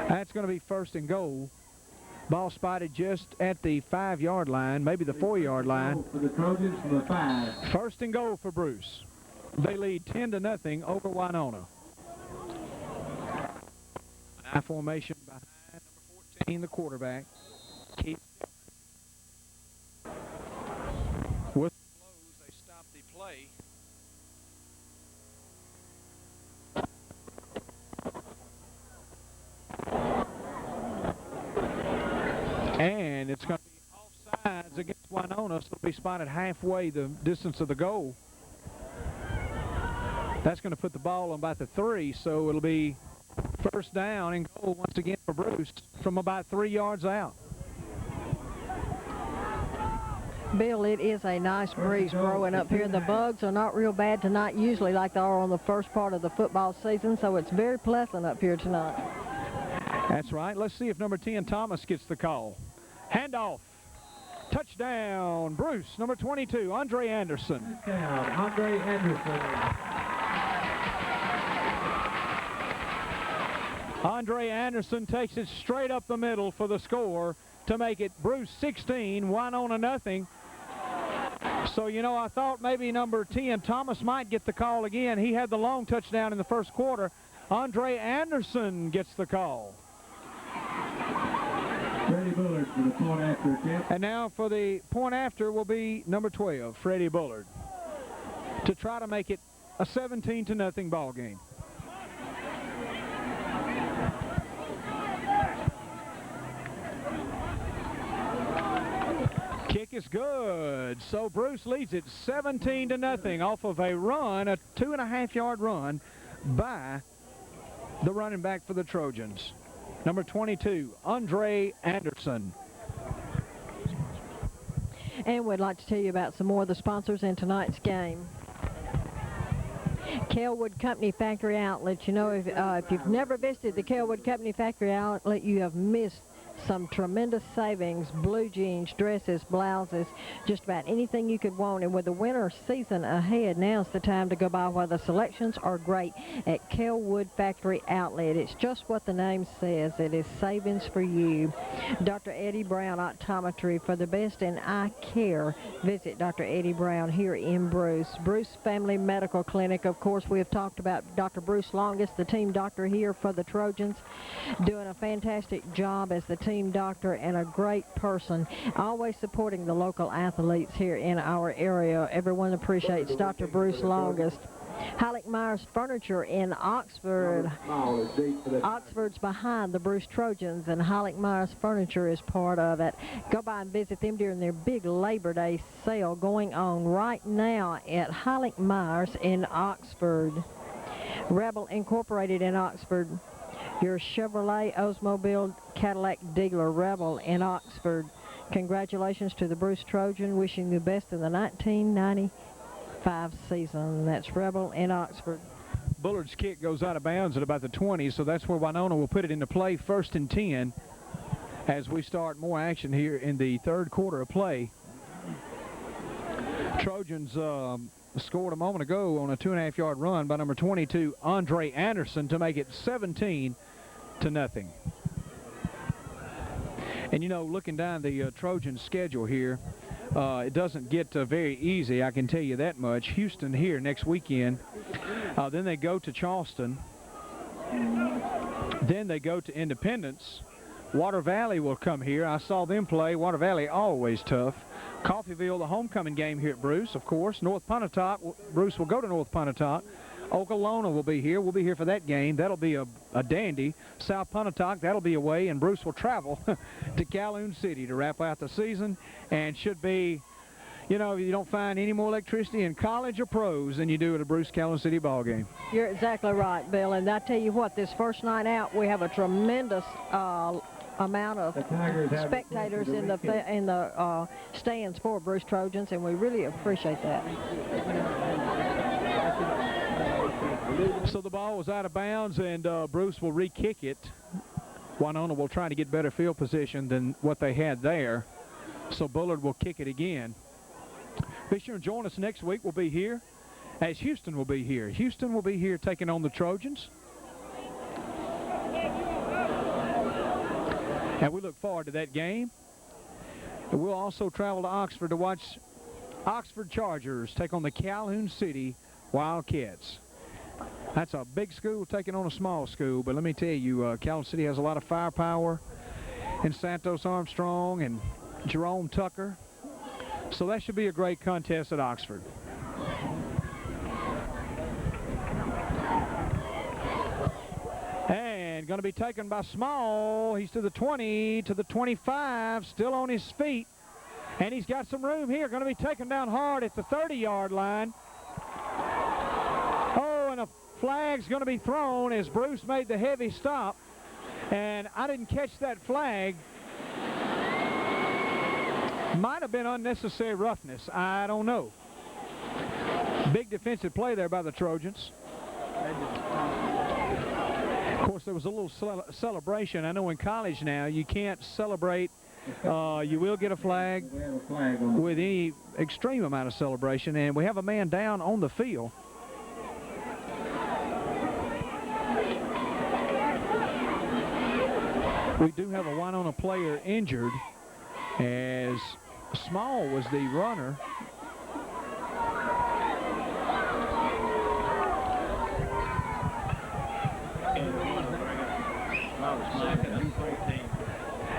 That's going to be first and goal. Ball spotted just at the 5-yard line, maybe the 4-yard line. For the Trojans from the 5. First and goal for Bruce. They lead 10-0 over Winona. I formation behind number 14, the quarterback. Keith. With the blows, they stop the play. And it's going to be offsides against Winona, so it'll be spotted halfway the distance of the goal. That's going to put the ball on about the 3, so it'll be first down and goal once again for Bruce from about 3 yards out. Bill, it is a nice breeze blowing up here. The bugs are not real bad tonight, usually like they are on the first part of the football season, so it's very pleasant up here tonight. That's right. Let's see if number 10, Thomas, gets the call. Handoff. Touchdown, Bruce. Number 22, Andre Anderson. Touchdown, Andre Anderson. Andre Anderson takes it straight up the middle for the score to make it Bruce 16, Winona nothing. So, you know, I thought maybe number 10, Thomas, might get the call again. He had the long touchdown in the first quarter. Andre Anderson gets the call. Freddie Bullard for the point after attempt. And now for the point after will be number 12, Freddie Bullard, to try to make it a 17-0 ball game. Kick is good. So Bruce leads it 17-0 off of a run, a 2.5-yard run by the running back for the Trojans. Number 22, Andre Anderson. And we'd like to tell you about some more of the sponsors in tonight's game. Kelwood Company Factory Outlet. You know, if you've never visited the Kelwood Company Factory Outlet, you have missed some tremendous savings. Blue jeans, dresses, blouses, just about anything you could want. And with the winter season ahead, now's the time to go by where the selections are great at Kelwood Factory Outlet. It's just what the name says. It is savings for you. Dr. Eddie Brown Optometry, for the best in eye care. Visit Dr. Eddie Brown here in Bruce. Bruce Family Medical Clinic, of course, we have talked about Dr. Bruce Longest, the team doctor here for the Trojans, doing a fantastic job as the team doctor and a great person, always supporting the local athletes here in our area. Everyone appreciates Dr. Bruce Longest. Halleck Myers Furniture in Oxford. Oxford's behind the Bruce Trojans, and Halleck Myers Furniture is part of it. Go by and visit them during their big Labor Day sale going on right now at Halleck Myers in Oxford. Rebel Incorporated in Oxford. Your Chevrolet Oldsmobile Cadillac dealer, Rebel in Oxford. Congratulations to the Bruce Trojan, wishing you the best in the 1995 season. That's Rebel in Oxford. Bullard's kick goes out of bounds at about the 20, so that's where Winona will put it into play, 1st and 10, as we start more action here in the third quarter of play. Trojans scored a moment ago on a 2.5-yard run by number 22, Andre Anderson, to make it 17-0. And, you know, looking down the Trojan schedule here, it doesn't get very easy, I can tell you that much. Houston here next weekend. Then they go to Charleston. Then they go to Independence. Water Valley will come here. I saw them play. Water Valley, always tough. Coffeyville, the homecoming game here at Bruce, of course. North Pontotoc, Bruce will go to North Pontotoc. Okolona will be here. We'll be here for that game. That'll be a dandy. South Pontotoc, that'll be away, and Bruce will travel to Calhoun City to wrap out the season, and should be, you know, you don't find any more electricity in college or pros than you do at a Bruce Calhoun City ball game. You're exactly right, Bill, and I tell you what, this first night out, we have a tremendous amount of spectators in the stands for Bruce Trojans, and we really appreciate that. So the ball was out of bounds, and Bruce will re-kick it. Winona will try to get better field position than what they had there, so Bullard will kick it again. Be sure and join us next week. We'll be here, as Houston will be here. Houston will be here taking on the Trojans. And we look forward to that game. And we'll also travel to Oxford to watch Oxford Chargers take on the Calhoun City Wildcats. That's a big school taking on a small school, but let me tell you, Calhoun City has a lot of firepower, and Santos Armstrong and Jerome Tucker. So that should be a great contest at Oxford. And going to be taken by Small. He's to the 20, to the 25, still on his feet. And he's got some room here. Going to be taken down hard at the 30-yard line. Oh, and a flag's going to be thrown as Bruce made the heavy stop. And I didn't catch that flag. Might have been unnecessary roughness. I don't know. Big defensive play there by the Trojans. Of course, there was a little celebration. I know in college now you can't celebrate. You will get a flag with any extreme amount of celebration. And we have a man down on the field. We do have a Winona player injured, as Small was the runner.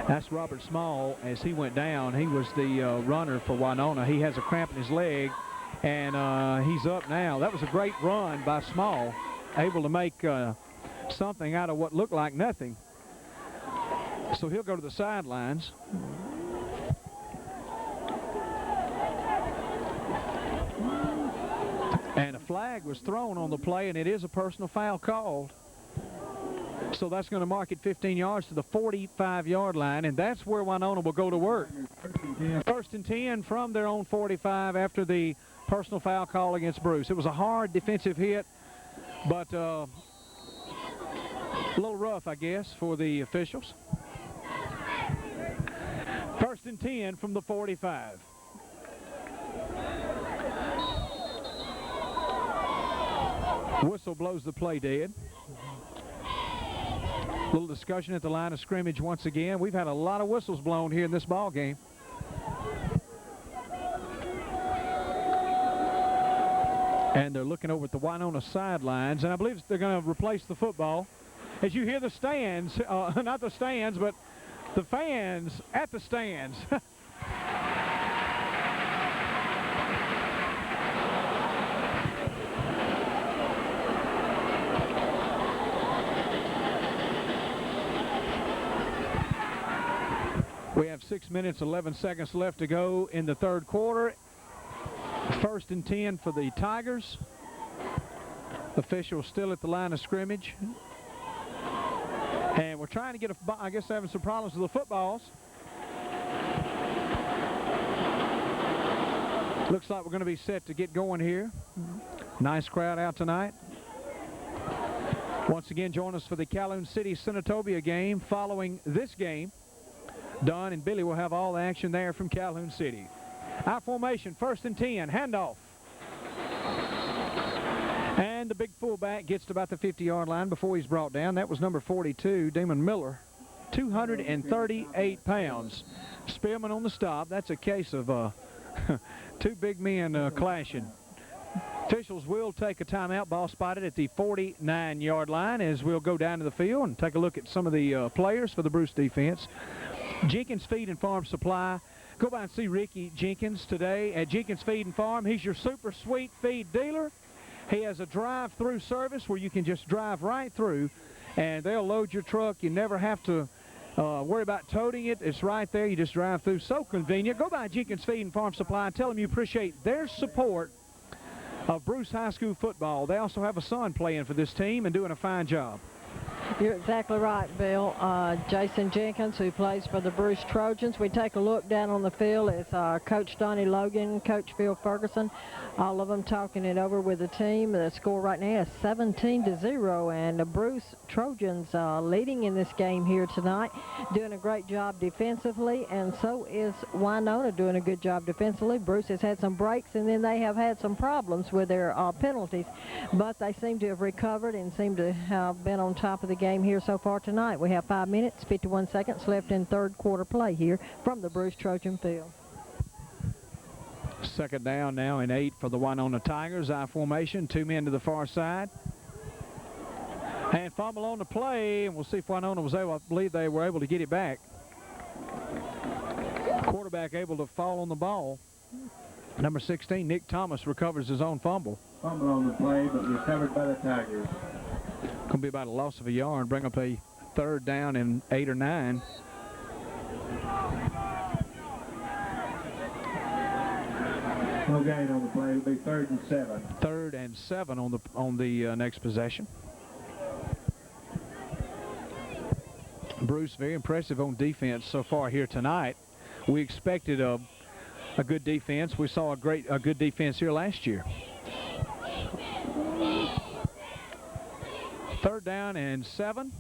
That's Robert Small. As he went down, he was the runner for Winona. He has a cramp in his leg, and he's up now. That was a great run by Small, able to make something out of what looked like nothing. So he'll go to the sidelines. And a flag was thrown on the play, and it is a personal foul called. So that's going to mark it 15 yards to the 45-yard line, and that's where Winona will go to work. 1st and 10 from their own 45 after the personal foul call against Bruce. It was a hard defensive hit, but a little rough, I guess, for the officials. 1st and 10 from the 45. Whistle blows the play dead. A little discussion at the line of scrimmage once again. We've had a lot of whistles blown here in this ball game. And they're looking over at the Winona sidelines, and I believe they're going to replace the football. As you hear the stands, not the stands, but the fans at the stands. We have 6 minutes, 11 seconds left to go in the third quarter. 1st and 10 for the Tigers. Officials still at the line of scrimmage. And we're trying to get, I guess, having some problems with the footballs. Looks like we're going to be set to get going here. Nice crowd out tonight. Once again, join us for the Calhoun City-Senatobia game. Following this game, Don and Billy will have all the action there from Calhoun City. Our formation, 1st and 10, handoff. And the big fullback gets to about the 50-yard line before he's brought down. That was number 42, Damon Miller, 238 pounds. Spearman on the stop. That's a case of two big men clashing. Officials will take a timeout. Ball spotted at the 49-yard line as we'll go down to the field and take a look at some of the players for the Bruce defense. Jenkins Feed and Farm Supply. Go by and see Ricky Jenkins today at Jenkins Feed and Farm. He's your super sweet feed dealer. He has a drive-through service where you can just drive right through and they'll load your truck. You never have to worry about toting it. It's right there. You just drive through. So convenient. Go by Jenkins Feed and Farm Supply and tell them you appreciate their support of Bruce High School football. They also have a son playing for this team and doing a fine job. You're exactly right, Bill. Jason Jenkins, who plays for the Bruce Trojans. We take a look down on the field. It's Coach Donnie Logan, Coach Phil Ferguson, all of them talking it over with the team. The score right now is 17-0, and the Bruce Trojans leading in this game here tonight, doing a great job defensively, and so is Winona doing a good job defensively. Bruce has had some breaks, and then they have had some problems with their penalties, but they seem to have recovered and seem to have been on top of the game here so far tonight. We have 5 minutes, 51 seconds left in third quarter play here from the Bruce Trojan field. Second down now and 8 for the Winona Tigers. I formation, 2 men to the far side. And fumble on the play, and we'll see if Winona was able, I believe they were able to get it back. Quarterback able to fall on the ball. Number 16, Nick Thomas, recovers his own fumble. Fumble on the play, but recovered by the Tigers. Going to be about a loss of a yard, bring up a 3rd down and 8 or 9. No gain on the play. It'll be 3rd and 7. 3rd and 7 on the next possession. Bruce very impressive on defense so far here tonight. We expected a good defense. We saw a good defense here last year. 3rd down and 7.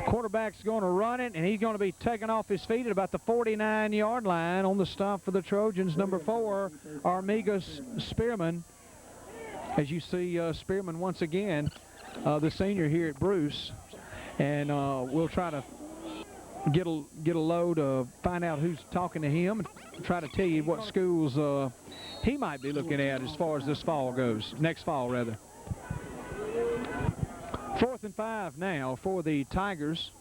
Quarterback's going to run it, and he's going to be taken off his feet at about the 49-yard line. On the stop for the Trojans, number 4, Armigas Spearman. As you see, Spearman once again, the senior here at Bruce, and we'll try to get a load, find out who's talking to him, and try to tell you what schools he might be looking at as far as this fall goes, next fall rather. 4th and 5 now for the Tigers.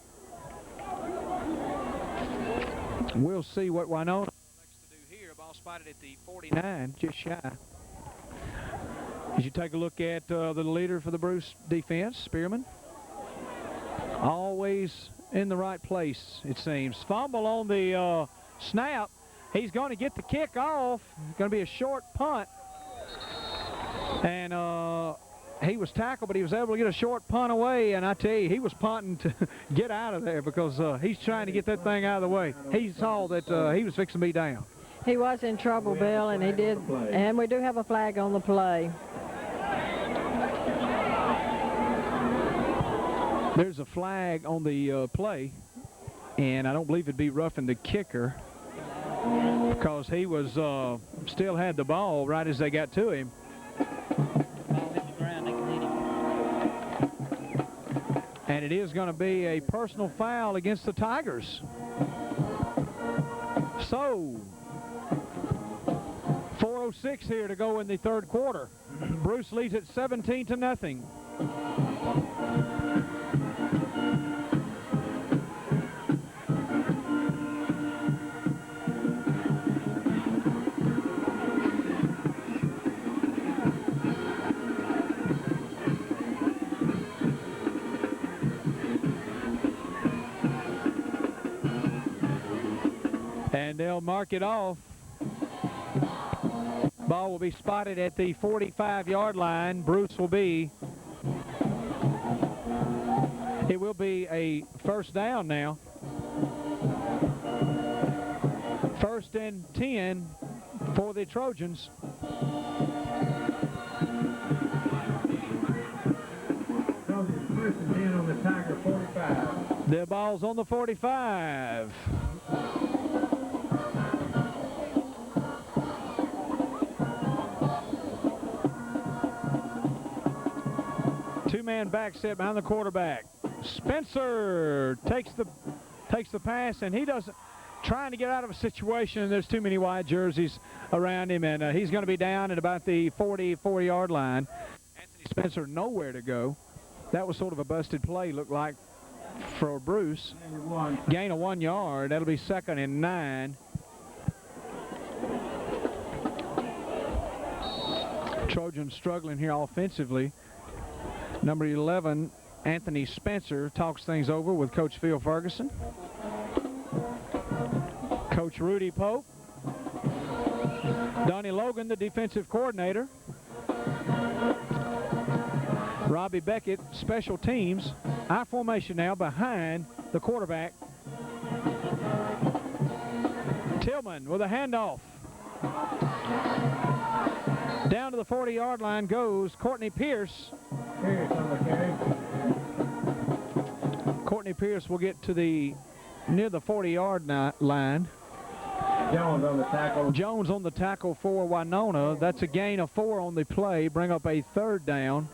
We'll see what Winona likes to do here. Ball spotted at the 49, just shy. As you take a look at the leader for the Bruce defense, Spearman. Always in the right place, it seems. Fumble on the snap. He's going to get the kick off. It's going to be a short punt. And he was tackled, but he was able to get a short punt away, and I tell you, he was punting to get out of there because he's trying to get that thing out of the way. He saw that he was fixing to be down. He was in trouble, Bill, and he did, and we do have a flag on the play. There's a flag on the play, and I don't believe it'd be roughing the kicker because he was still had the ball right as they got to him. And it is going to be a personal foul against the Tigers. So, 4:06 here to go in the third quarter. Bruce leads at 17-0. And they'll mark it off. Ball will be spotted at the 45-yard line. Bruce will be. It will be a first down now. 1st and 10 for the Trojans. First and 10 on the Tiger 45. The ball's on the 45. Two-man back set behind the quarterback. Spencer takes the pass, and he doesn't. Trying to get out of a situation, and there's too many white jerseys around him, and he's going to be down at about the 44-yard line. Anthony Spencer nowhere to go. That was sort of a busted play, looked like, for Bruce. Gain of 1 yard. That'll be 2nd and 9. Trojans struggling here offensively. Number 11, Anthony Spencer, talks things over with Coach Phil Ferguson. Coach Rudy Pope. Donnie Logan, the defensive coordinator. Robbie Beckett, special teams. I formation now behind the quarterback. Tillman with a handoff. Down to the 40-yard line goes Courtney Pierce. Courtney Pierce will get to near the 40-yard line. Jones on the tackle. Jones on the tackle for Winona. That's a gain of 4 on the play. Bring up a 3rd down.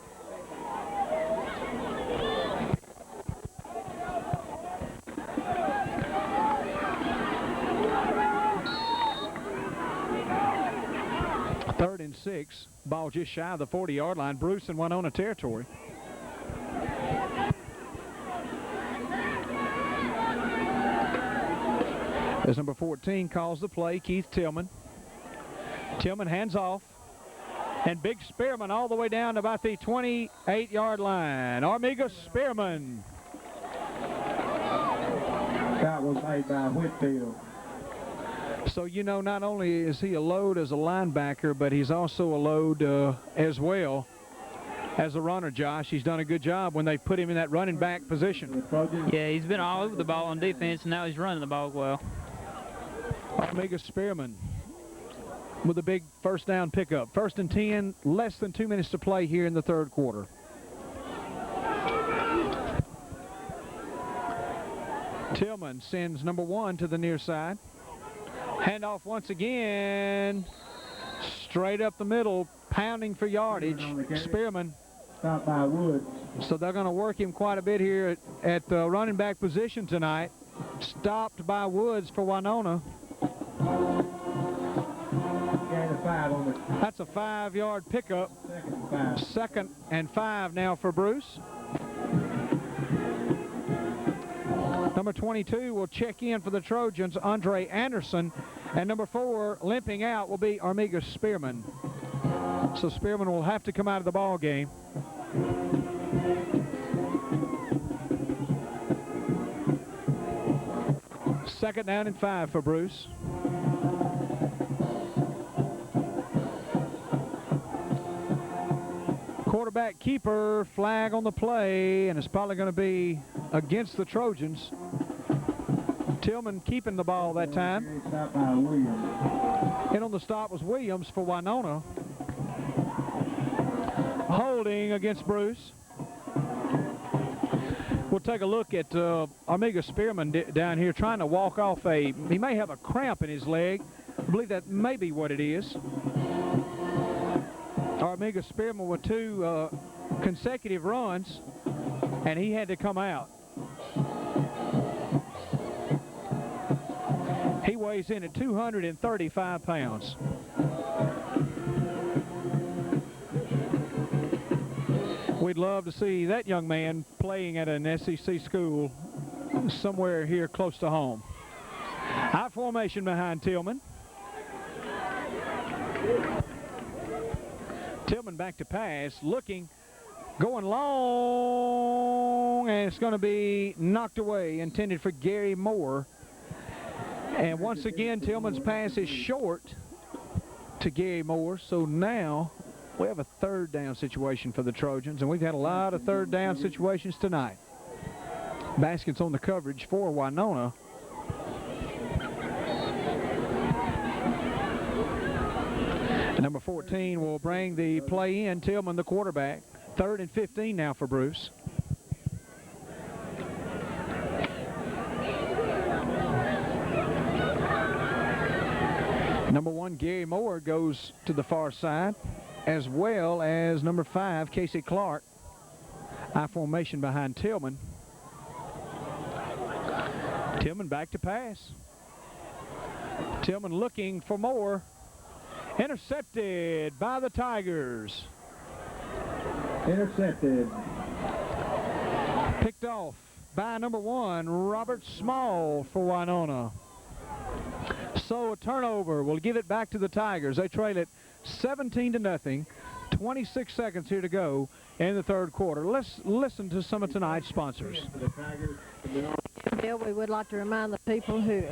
Third and 6. Ball just shy of the 40-yard line. Bruce in Winona territory. As number 14 calls the play, Keith Tillman. Tillman hands off. And Big Spearman all the way down to about the 28-yard line. Armiga Spearman. That was made by Whitfield. So, you know, not only is he a load as a linebacker, but he's also a load as well as a runner, Josh. He's done a good job when they put him in that running back position. Yeah, he's been all over the ball on defense, and now he's running the ball well. Armiga Spearman with a big first down pickup. 1st and 10, less than 2 minutes to play here in the 3rd quarter. Tillman sends number 1 to the near side. Handoff once again. Straight up the middle, pounding for yardage. Spearman. Stopped by Woods. So they're going to work him quite a bit here at the running back position tonight. Stopped by Woods for Winona. That's a 5-yard pickup. 2nd and 5 now for Bruce. Number 22 will check in for the Trojans, Andre Anderson. And number 4, limping out, will be Armiga Spearman. So Spearman will have to come out of the ball game. Second down and 5 for Bruce. Quarterback keeper, flag on the play, and it's probably going to be against the Trojans. Tillman keeping the ball that time. And on the stop was Williams for Winona. Holding against Bruce. We'll take a look at Armiga Spearman down here trying to walk off he may have a cramp in his leg. I believe that may be what it is. Armiga Spearman with 2 consecutive runs, and he had to come out. He weighs in at 235 pounds. We'd love to see that young man playing at an SEC school somewhere here close to home. High formation behind Tillman. Tillman back to pass, looking, going long, and it's going to be knocked away, intended for Gary Moore. And once again, Tillman's pass is short to Gary Moore. So now we have a third down situation for the Trojans, and we've had a lot of third down situations tonight. Baskets on the coverage for Winona. Number 14 will bring the play in. Tillman, the quarterback. 3rd and 15 now for Bruce. Number 1, Gary Moore, goes to the far side, as well as number 5, Casey Clark. I formation behind Tillman. Tillman back to pass. Tillman looking for Moore. Intercepted by the Tigers. Intercepted. Picked off by number 1, Robert Small for Winona. So a turnover will give it back to the Tigers. They trail it 17-0. 26 seconds here to go in the third quarter. Let's listen to some of tonight's sponsors. Bill, we would like to remind the people who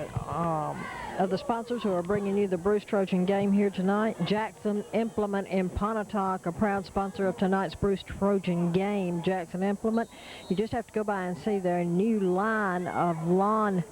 of the sponsors who are bringing you the Bruce Trojan game here tonight. Jackson Implement in Pontotoc, a proud sponsor of tonight's Bruce Trojan game. Jackson Implement, you just have to go by and see their new line of lawn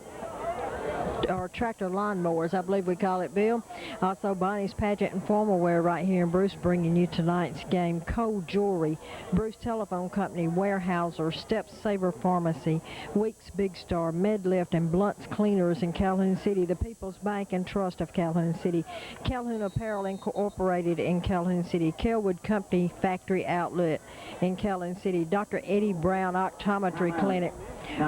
or tractor lawnmowers, I believe we call it, Bill. Also, Bonnie's Pageant and Formal Wear right here in Bruce, bringing you tonight's game. Cole Jewelry, Bruce Telephone Company, Warehouser, Step Saver Pharmacy, Weeks Big Star, Medlift, and Blunt's Cleaners in Calhoun City. The People's Bank and Trust of Calhoun City. Calhoun Apparel Incorporated in Calhoun City. Kelwood Company Factory Outlet in Calhoun City. Dr. Eddie Brown Optometry Clinic.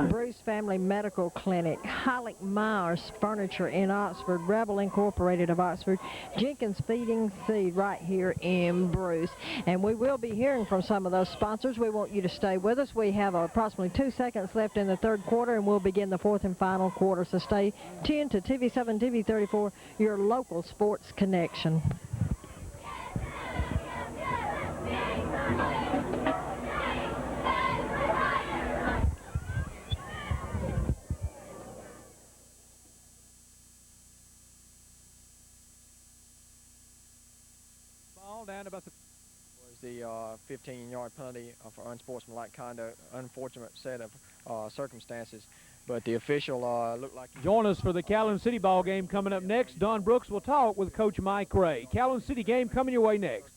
Bruce Family Medical Clinic, Hollick Myers Furniture in Oxford, Rebel Incorporated of Oxford, Jenkins Feeding Seed right here in Bruce. And we will be hearing from some of those sponsors. We want you to stay with us. We have approximately 2 seconds left in the third quarter, and we'll begin the fourth and final quarter. So stay tuned to TV7, TV34, your local sports connection. Down about the was the 15-yard penalty for unsportsmanlike conduct. Unfortunate set of circumstances, but the official looked like. Join us for the Calhoun City ball game coming up next. Don Brooks will talk with Coach Mike Ray. Calhoun City game coming your way next.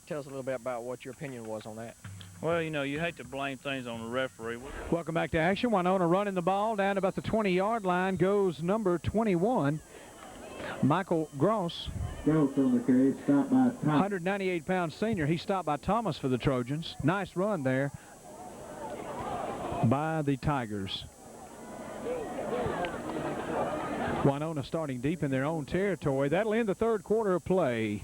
Tell us a little bit about what your opinion was on that. Well, you know, you hate to blame things on the referee. Welcome back to action. Winona running the ball down about the 20-yard line goes number 21, Michael Gross. Gross on the carry, stopped by Thomas. 198-pound senior. He stopped by Thomas for the Trojans. Nice run there by the Tigers. Winona starting deep in their own territory. That'll end the third quarter of play.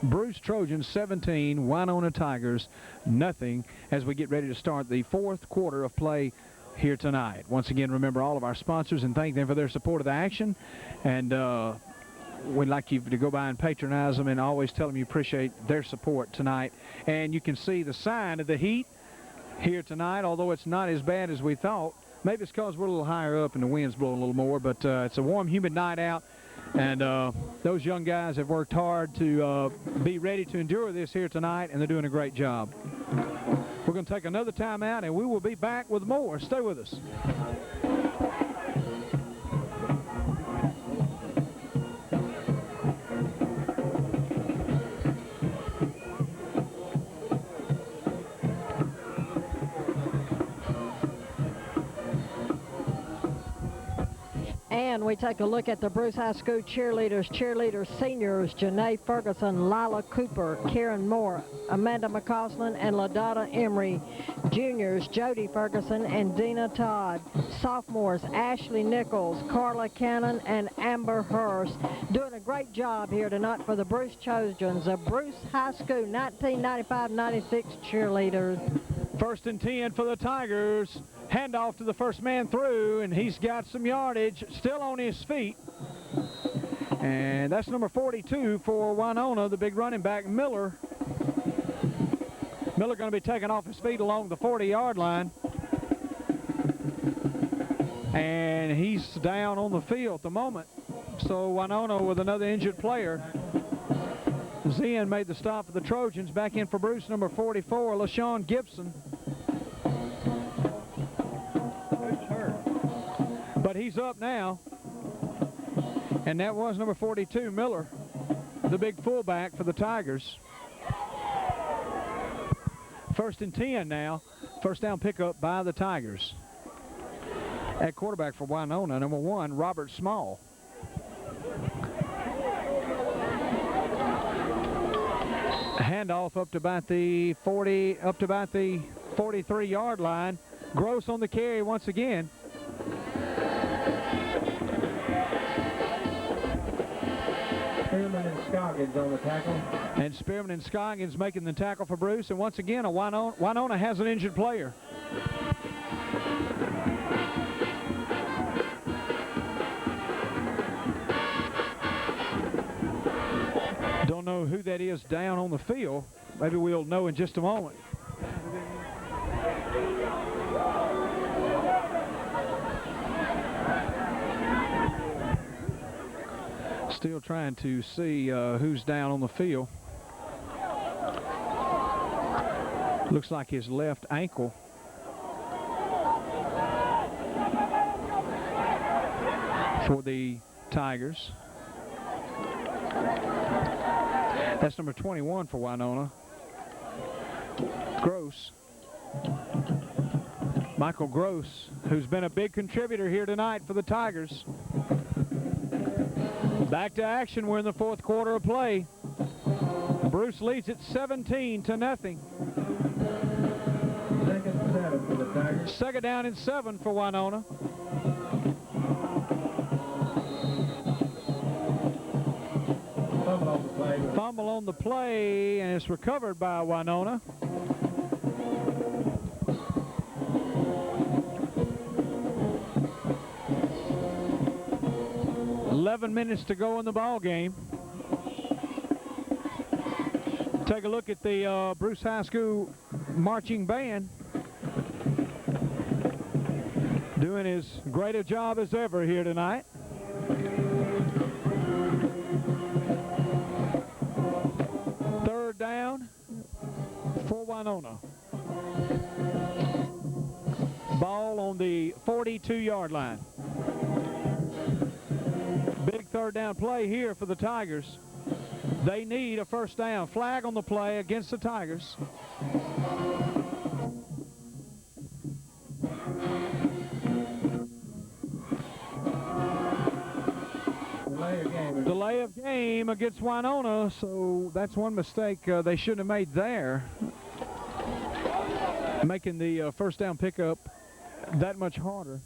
Bruce Trojans 17, Winona Tigers nothing, as we get ready to start the fourth quarter of play here tonight. Once again, remember all of our sponsors and thank them for their support of the action. And we'd like you to go by and patronize them and always tell them you appreciate their support tonight. And you can see the sign of the heat here tonight, although it's not as bad as we thought. Maybe it's because we're a little higher up and the wind's blowing a little more, but it's a warm, humid night out. And those young guys have worked hard to be ready to endure this here tonight, and they're doing a great job. We're going to take another timeout, and we will be back with more. Stay with us. And we take a look at the Bruce High School cheerleaders, seniors, Janae Ferguson, Lila Cooper, Karen Moore, Amanda McCausland, and LaDotta Emery. Juniors, Jody Ferguson and Dina Todd. Sophomores, Ashley Nichols, Carla Cannon, and Amber Hurst. Doing a great job here tonight for the Bruce Trojans, the Bruce High School 1995-96 cheerleaders. 1st and 10 for the Tigers. Handoff to the first man through, and he's got some yardage, still on his feet. And that's number 42 for Winona, the big running back, Miller. Miller going to be taken off his feet along the 40-yard line. and he's down on the field at the moment. So Winona with another injured player. Zen made the stop for the Trojans. Back in for Bruce, number 44, LaShawn Gibson. But he's up now. And that was number 42, Miller, the big fullback for the Tigers. 1st and 10 now. First down pickup by the Tigers. At quarterback for Winona, number 1, Robert Small. Handoff up to about the 43-yard line. Gross on the carry once again. Spearman and Scoggins on the tackle. And Spearman and Scoggins making the tackle for Bruce. And once again, Winona has an injured player. Don't know who that is down on the field. Maybe we'll know in just a moment. Still trying to see who's down on the field. Looks like his left ankle. For the Tigers. That's number 21 for Winona. Gross. Michael Gross, who's been a big contributor here tonight for the Tigers. Back to action. We're in the 4th quarter of play. Bruce leads it 17-0. Second down and 7 for Winona. Fumble on the play, and it's recovered by Winona. $11 minutes to go in the ball game. Take a look at the Bruce High School marching band. Doing as great a job as ever here tonight. Third down for Winona. Ball on the 42-yard line. Big third down play here for the Tigers. They need a first down. Flag on the play against the Tigers. Delay of game against Winona, so that's one mistake they shouldn't have made there. Making the first down pickup that much harder.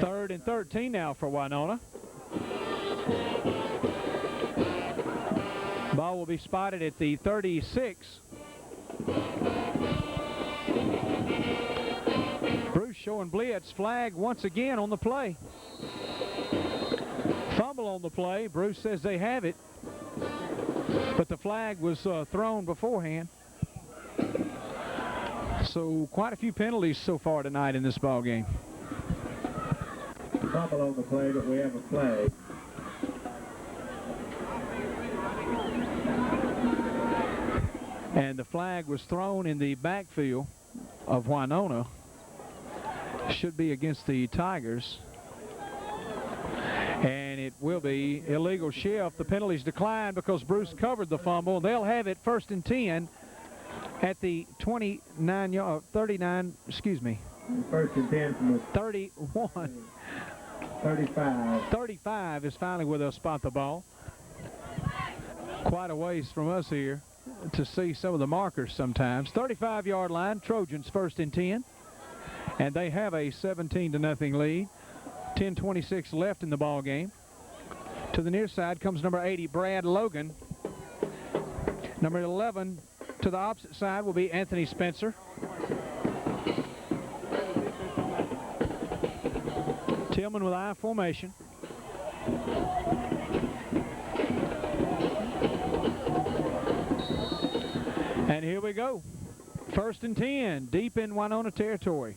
Third and 13 now for Winona. Ball will be spotted at the 36. Bruce showing blitz. Flag once again on the play. Fumble on the play. Bruce says they have it, but the flag was thrown beforehand. So quite a few penalties so far tonight in this ball game. Fumble on the play, but we have a flag. And the flag was thrown in the backfield of Winona. Should be against the Tigers. And it will be illegal shift. The penalties decline because Bruce covered the fumble. They'll have it 1st and 10 at the 39, excuse me. 1st and 10 from the 31. 35. 35 is finally where they'll spot the ball. Quite a ways from us here to see some of the markers sometimes. 35-yard line, Trojans 1st and 10. And they have a 17-0 lead. 10:26 left in the ball game. To the near side comes number 80, Brad Logan. Number 11 to the opposite side will be Anthony Spencer. Tillman with I formation. And here we go. 1st and 10, deep in Winona territory.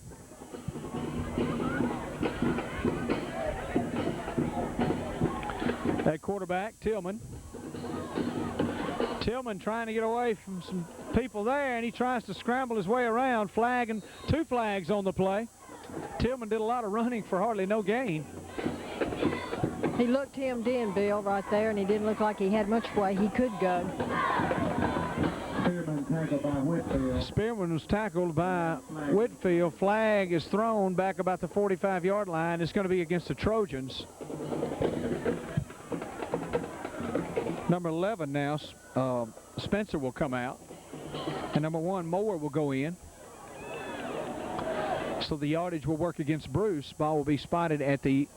That quarterback, Tillman. Tillman trying to get away from some people there, and he tries to scramble his way around, flagging 2 flags on the play. Tillman did a lot of running for hardly no gain. He looked hemmed in, Bill, right there, and he didn't look like he had much way he could go. Spearman tackled by Whitfield. Spearman was tackled by Whitfield. Flag is thrown back about the 45-yard line. It's going to be against the Trojans. Number 11 now, Spencer will come out. And number 1, Moore will go in. So the yardage will work against Bruce. Ball will be spotted at the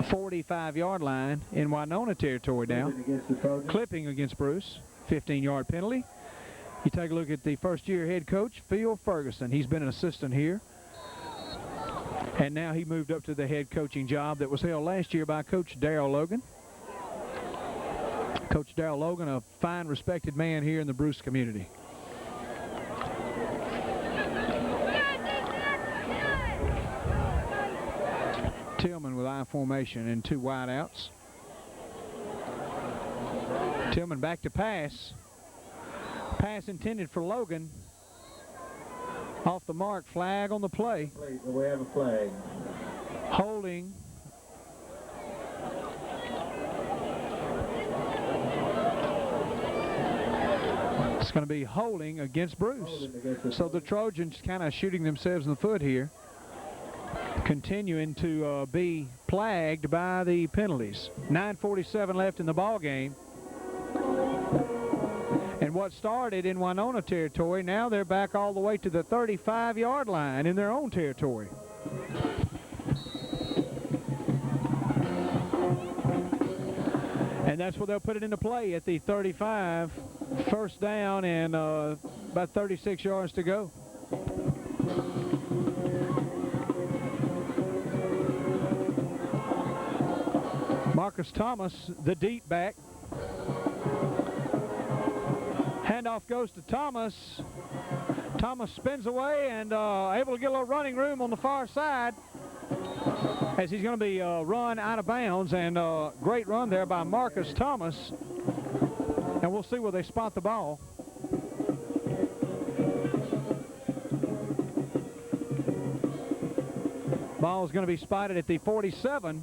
45-yard line in Winona territory now. Clipping against Bruce. 15-yard penalty. You take a look at the first-year head coach, Phil Ferguson. He's been an assistant here. And now he moved up to the head coaching job that was held last year by Coach Darrell Logan. Coach Darrell Logan, a fine, respected man here in the Bruce community. Tillman with I formation and 2 wideouts. Tillman back to pass. Pass intended for Logan. Off the mark, flag on the play. We have a flag. Holding. It's going to be holding against Bruce. So the Trojans kind of shooting themselves in the foot here. Continuing to be plagued by the penalties. 9:47 left in the ball game. And what started in Winona territory, now they're back all the way to the 35-yard line in their own territory. And that's where they'll put it into play at the 35. 1st down and about 36 yards to go. Marcus Thomas, the deep back. Handoff goes to Thomas. Thomas spins away and able to get a little running room on the far side as he's going to be run out of bounds. And great run there by Marcus Thomas. And we'll see where they spot the ball. Ball is going to be spotted at the 47.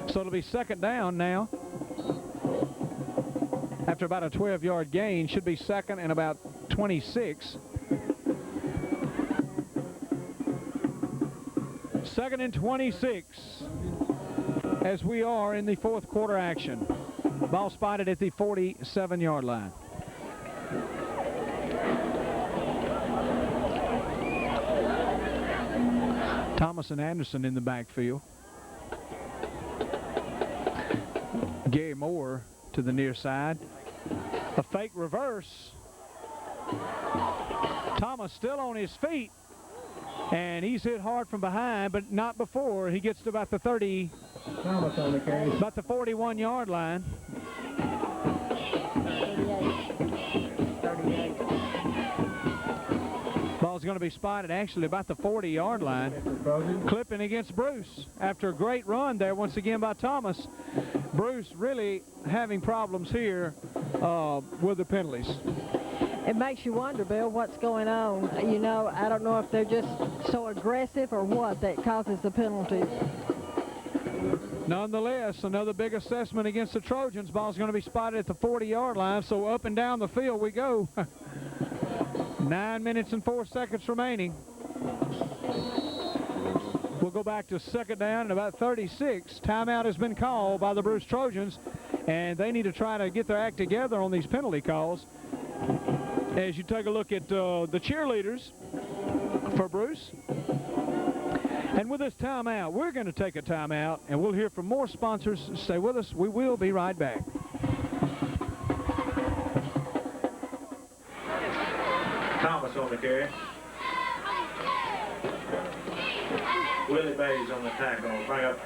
So it'll be 2nd down now. After about a 12-yard gain, should be 2nd and about 26. 2nd and 26 as we are in the 4th quarter action. Ball spotted at the 47-yard line. Thomas and Anderson in the backfield. Gary Moore to the near side. A fake reverse. Thomas still on his feet. And he's hit hard from behind, but not before. He gets to about the 30, Thomas on the carry. about the 41-yard line. 38. Ball's going to be spotted actually about the 40-yard line. Clipping against Bruce after a great run there once again by Thomas. Bruce really having problems here with the penalties. It makes you wonder, Bill, what's going on. You know, I don't know if they're just so aggressive or what that causes the penalties. Nonetheless, another big assessment against the Trojans. Ball's going to be spotted at the 40-yard line, so up and down the field we go. 9 minutes and 4 seconds remaining. We'll go back to 2nd down and about 36. Timeout has been called by the Bruce Trojans, and they need to try to get their act together on these penalty calls. As you take a look at the cheerleaders for Bruce. And with this timeout, we're going to take a timeout, and we'll hear from more sponsors. Stay with us. We will be right back. Thomas on the carry. Willie Bays on the tackle. Bring up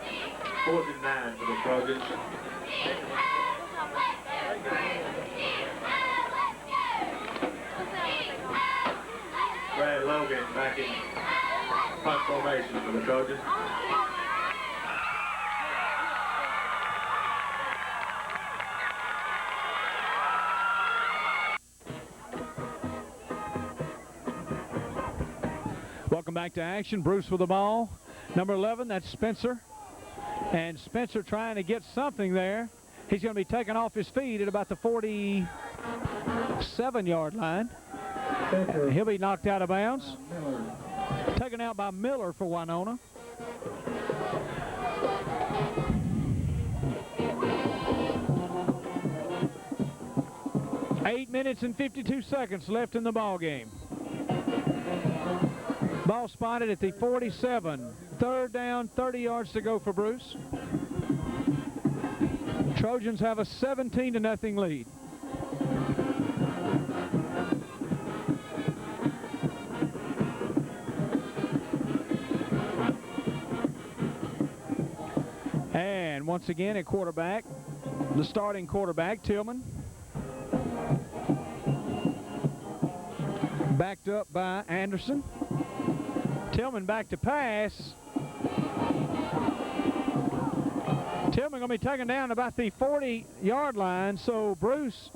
4th and 9 for the Trojans. and back in punt formation for the Trojans. Welcome back to action. Bruce with the ball. Number 11, that's Spencer. And Spencer trying to get something there. He's going to be taken off his feet at about the 47-yard line. He'll be knocked out of bounds. Taken out by Miller for Winona. Eight minutes and 52 seconds left in the ball game. Ball spotted at the 47. Third down, 30 yards to go for Bruce. Trojans have a 17-0 lead. And once again at quarterback, the starting quarterback, Tillman. Backed up by Anderson. Tillman back to pass. Tillman going to be taken down about the 40-yard line, so Bruce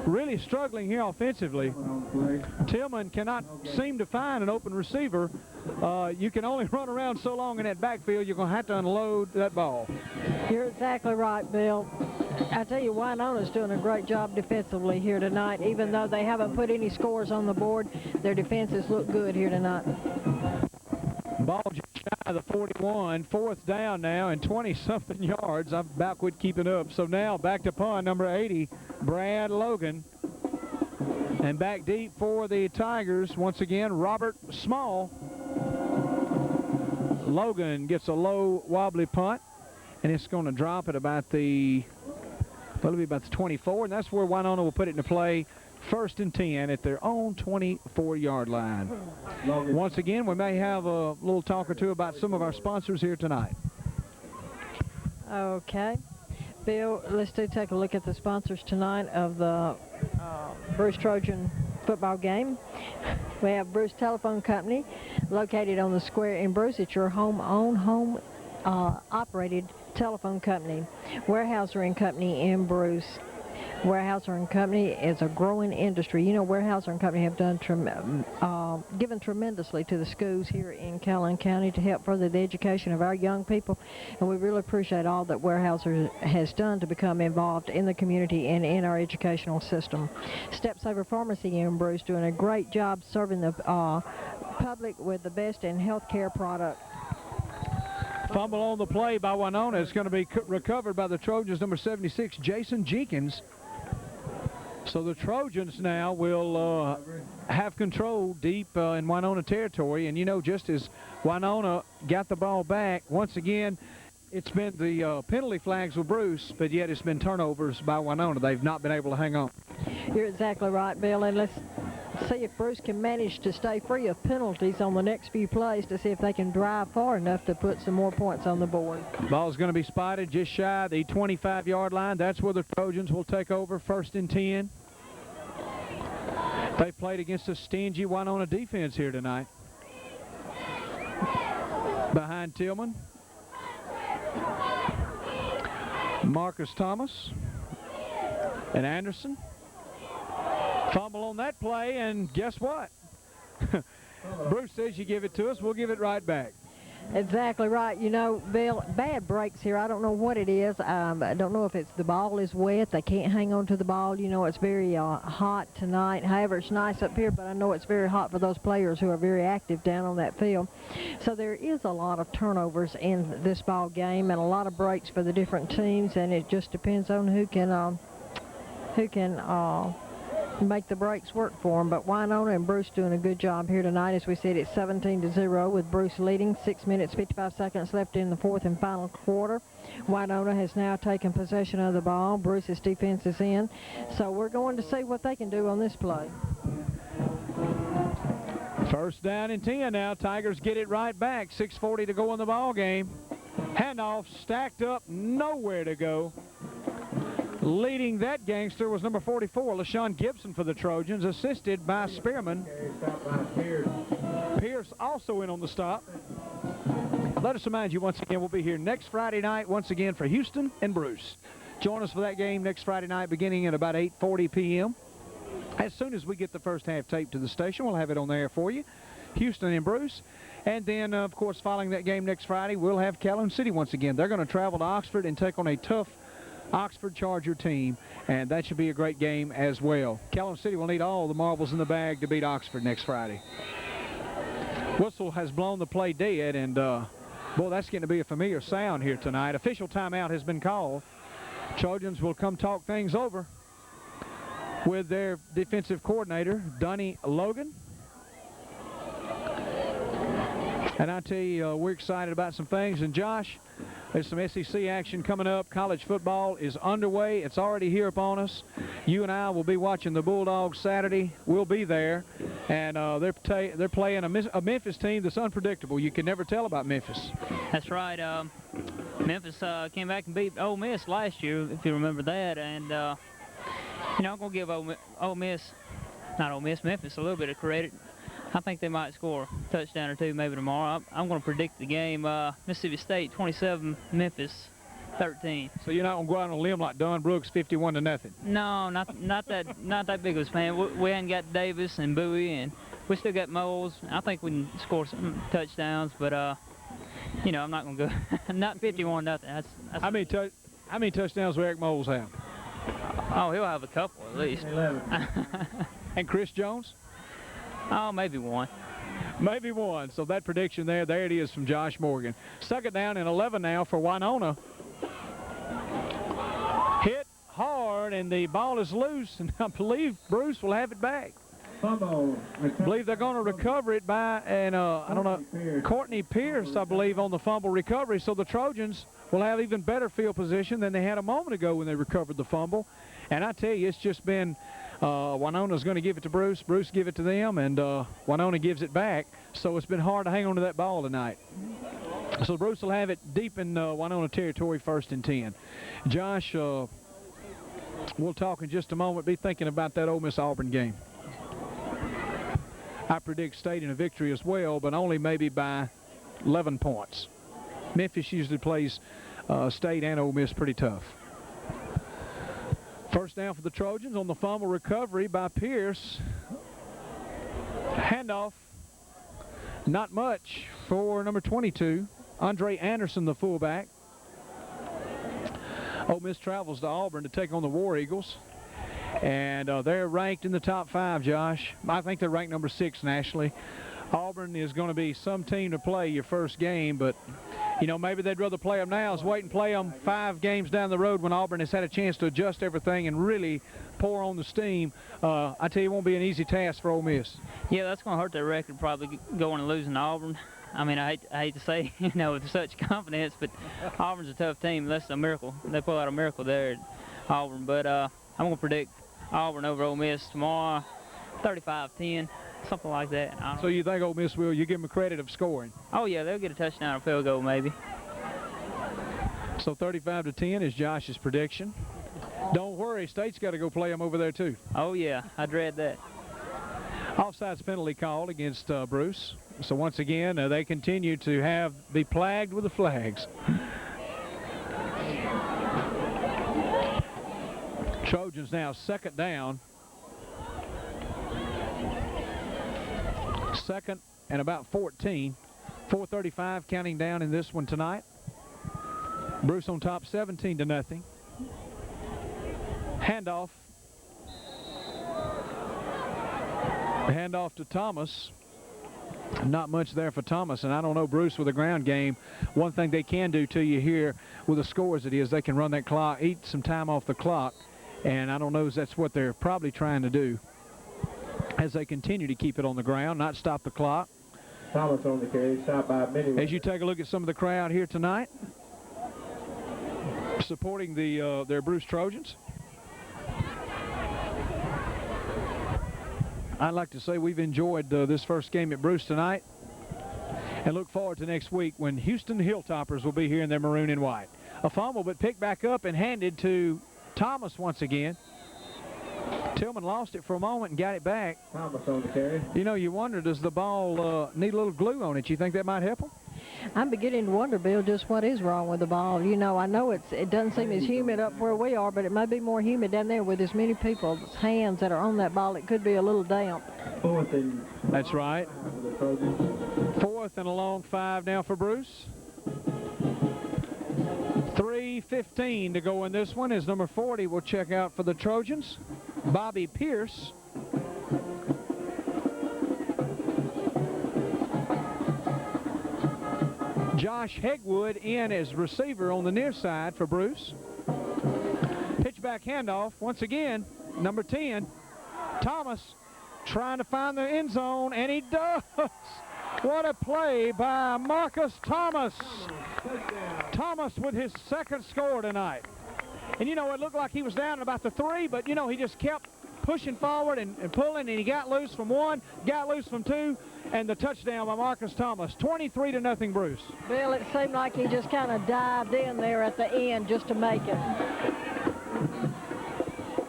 really struggling here offensively. Tillman cannot seem to find an open receiver. You can only run around so long in that backfield. You're going to have to unload that ball. You're exactly right, Bill. I tell you, Winona's doing a great job defensively here tonight. Even though they haven't put any scores on the board, their defenses look good here tonight. Ball just shy of the 41. Fourth down now and 20-something yards. I've about quit keeping up. So now back to punt, number 80, Brad Logan. And back deep for the Tigers, once again, Robert Small. Logan gets a low, wobbly punt, and it's going to drop at about the, well, it'll be about the 24, and that's where Winona will put it into play. First and 10 at their own 24-yard line. Once again, we may have a little talk or two about some of our sponsors here tonight. Okay. Bill, let's take a look at the sponsors tonight of the Bruce Trojan football game. We have Bruce Telephone Company, located on the square in Bruce. It's your home-owned, home-operated telephone company. Weyerhaeuser & Company in Bruce. Weyerhaeuser & Company is a growing industry. You know, Weyerhaeuser & Company have done given tremendously to the schools here in Calhoun County to help further the education of our young people, and we really appreciate all that Weyerhaeuser has done to become involved in the community and in our educational system. Step Saver Pharmacy in Bruce doing a great job serving the public with the best in healthcare product. Fumble on the play by Winona. It's going to be recovered by the Trojans, number 76, Jason Jenkins. So the Trojans now will have control deep in Winona territory. And, you know, just as Winona got the ball back, once again, it's been the penalty flags with Bruce, but yet it's been turnovers by Winona. They've not been able to hang on. You're exactly right, Bill. And let's see if Bruce can manage to stay free of penalties on the next few plays to see if they can drive far enough to put some more points on the board. Ball's going to be spotted just shy of the 25-yard line. That's where the Trojans will take over, first and 10. They played against a stingy Winona defense here tonight. Behind Tillman, Marcus Thomas and Anderson. Fumble on that play, and guess what? Bruce says you give it to us, we'll give it right back. Exactly right. You know, Bill, bad breaks here. I don't know what it is. I don't know if it's the ball is wet. They can't hang on to the ball. You know, it's very hot tonight. However, it's nice up here, but I know it's very hot for those players who are very active down on that field. So there is a lot of turnovers in this ball game and a lot of breaks for the different teams, and it just depends on who can make the breaks work for them. But Winona and Bruce doing a good job here tonight. As we said, it's 17-0 with Bruce leading. 6 minutes, 55 seconds left in the fourth and final quarter. Winona has now taken possession of the ball. Bruce's defense is in. So we're going to see what they can do on this play. First down and 10 now. Tigers get it right back. 6:40 to go in the ball game. Handoff stacked up, nowhere to go. Leading that gangster was number 44, LaShawn Gibson for the Trojans, assisted by Spearman. Pierce also in on the stop. Let us remind you once again, we'll be here next Friday night once again for Houston and Bruce. Join us for that game next Friday night beginning at about 8:40 p.m. As soon as we get the first half taped to the station, we'll have it on there for you. Houston and Bruce. And then, of course, following that game next Friday, we'll have Calhoun City once again. They're going to travel to Oxford and take on a tough Oxford Charger team, and that should be a great game as well. Calhoun City will need all the marbles in the bag to beat Oxford next Friday. Whistle has blown the play dead, and, boy, that's getting to be a familiar sound here tonight. Official timeout has been called. Trojans will come talk things over with their defensive coordinator, Donnie Logan. And I tell you, we're excited about some things. And Josh, there's some SEC action coming up. College football is underway. It's already here upon us. You and I will be watching the Bulldogs Saturday. We'll be there. And they're playing a Memphis team that's unpredictable. You can never tell about Memphis. That's right. Memphis came back and beat Ole Miss last year, if you remember that. And, you know, I'm going to give Memphis a little bit of credit. I think they might score a touchdown or two maybe tomorrow. I'm going to predict the game, Mississippi State 27, Memphis 13. So you're not going to go out on a limb like Don Brooks, 51-0? No, not that big of a span. We hadn't got Davis and Bowie, and we still got Moles. I think we can score some touchdowns, but you know, I'm not going to go not 51-0. That's how many touchdowns will Eric Moles have? Oh, he'll have a couple at least. 11. And Chris Jones? Oh, maybe one. Maybe one. So that prediction there it is from Josh Morgan. Second down and 11 now for Winona. Hit hard, and the ball is loose, and I believe Bruce will have it back. I believe they're going to recover it by, and I don't know, Courtney Pierce, I believe, on the fumble recovery. So the Trojans will have even better field position than they had a moment ago when they recovered the fumble. And I tell you, it's just been Winona's going to give it to Bruce. Bruce give it to them, and Winona gives it back. So it's been hard to hang on to that ball tonight. So Bruce will have it deep in Winona territory, 1st and 10. Josh, we'll talk in just a moment. Be thinking about that Ole Miss Auburn game. I predict State in a victory as well, but only maybe by 11 points. Memphis usually plays State and Ole Miss pretty tough. First down for the Trojans on the fumble recovery by Pierce. Handoff, not much for number 22, Andre Anderson, the fullback. Ole Miss travels to Auburn to take on the War Eagles. And they're ranked in the top 5, Josh. I think they're ranked number 6 nationally. Auburn is going to be some team to play your first game, but, you know, maybe they'd rather play them now is wait and play them 5 games down the road when Auburn has had a chance to adjust everything and really pour on the steam. I tell you, it won't be an easy task for Ole Miss. Yeah, that's going to hurt their record, probably going and losing to Auburn. I mean, I hate to say, you know, with such confidence, but Auburn's a tough team. That's a miracle. They pull out a miracle there at Auburn. But I'm going to predict Auburn over Ole Miss tomorrow, 35-10, something like that. So you think Ole Miss will? You give them credit of scoring? Oh, yeah, they'll get a touchdown or field goal maybe. So 35-10 is Josh's prediction. Don't worry, State's got to go play them over there too. Oh, yeah, I dread that. Offsides penalty called against Bruce. So once again, they continue to be plagued with the flags. Trojans now second down. Second and about 14. 4:35 counting down in this one tonight. Bruce on top 17-0. Handoff. Handoff to Thomas. Not much there for Thomas, and I don't know, Bruce, with a ground game, one thing they can do to you here with the score as it is, they can run that clock, eat some time off the clock, and I don't know if that's what they're probably trying to do as they continue to keep it on the ground, not stop the clock. Thomas on the carry, stopped by Minnie. As you take a look at some of the crowd here tonight, supporting their Bruce Trojans. I'd like to say we've enjoyed this first game at Bruce tonight and look forward to next week when Houston Hilltoppers will be here in their maroon and white. A fumble, but picked back up and handed to Thomas once again. Tillman lost it for a moment and got it back. Thomas on the carry. You know, you wonder, does the ball need a little glue on it? You think that might help him? I'm beginning to wonder, Bill, just what is wrong with the ball. You know, I know it doesn't seem as humid up where we are, but it may be more humid down there with as many people's hands that are on that ball. It could be a little damp. That's right. 4th and a long 5 now for Bruce. 3:15 to go in this one as number 40 will check out for the Trojans. Bobby Pierce. Josh Hegwood in as receiver on the near side for Bruce. Pitchback handoff once again, number 10, Thomas trying to find the end zone, and he does. What a play by Marcus Thomas. Thomas with his 2nd score tonight. And, you know, it looked like he was down at about the 3, but, you know, he just kept pushing forward and pulling, and he got loose from 1, got loose from 2, and the touchdown by Marcus Thomas. 23-0 Bruce. Bill, it seemed like he just kind of dived in there at the end just to make it.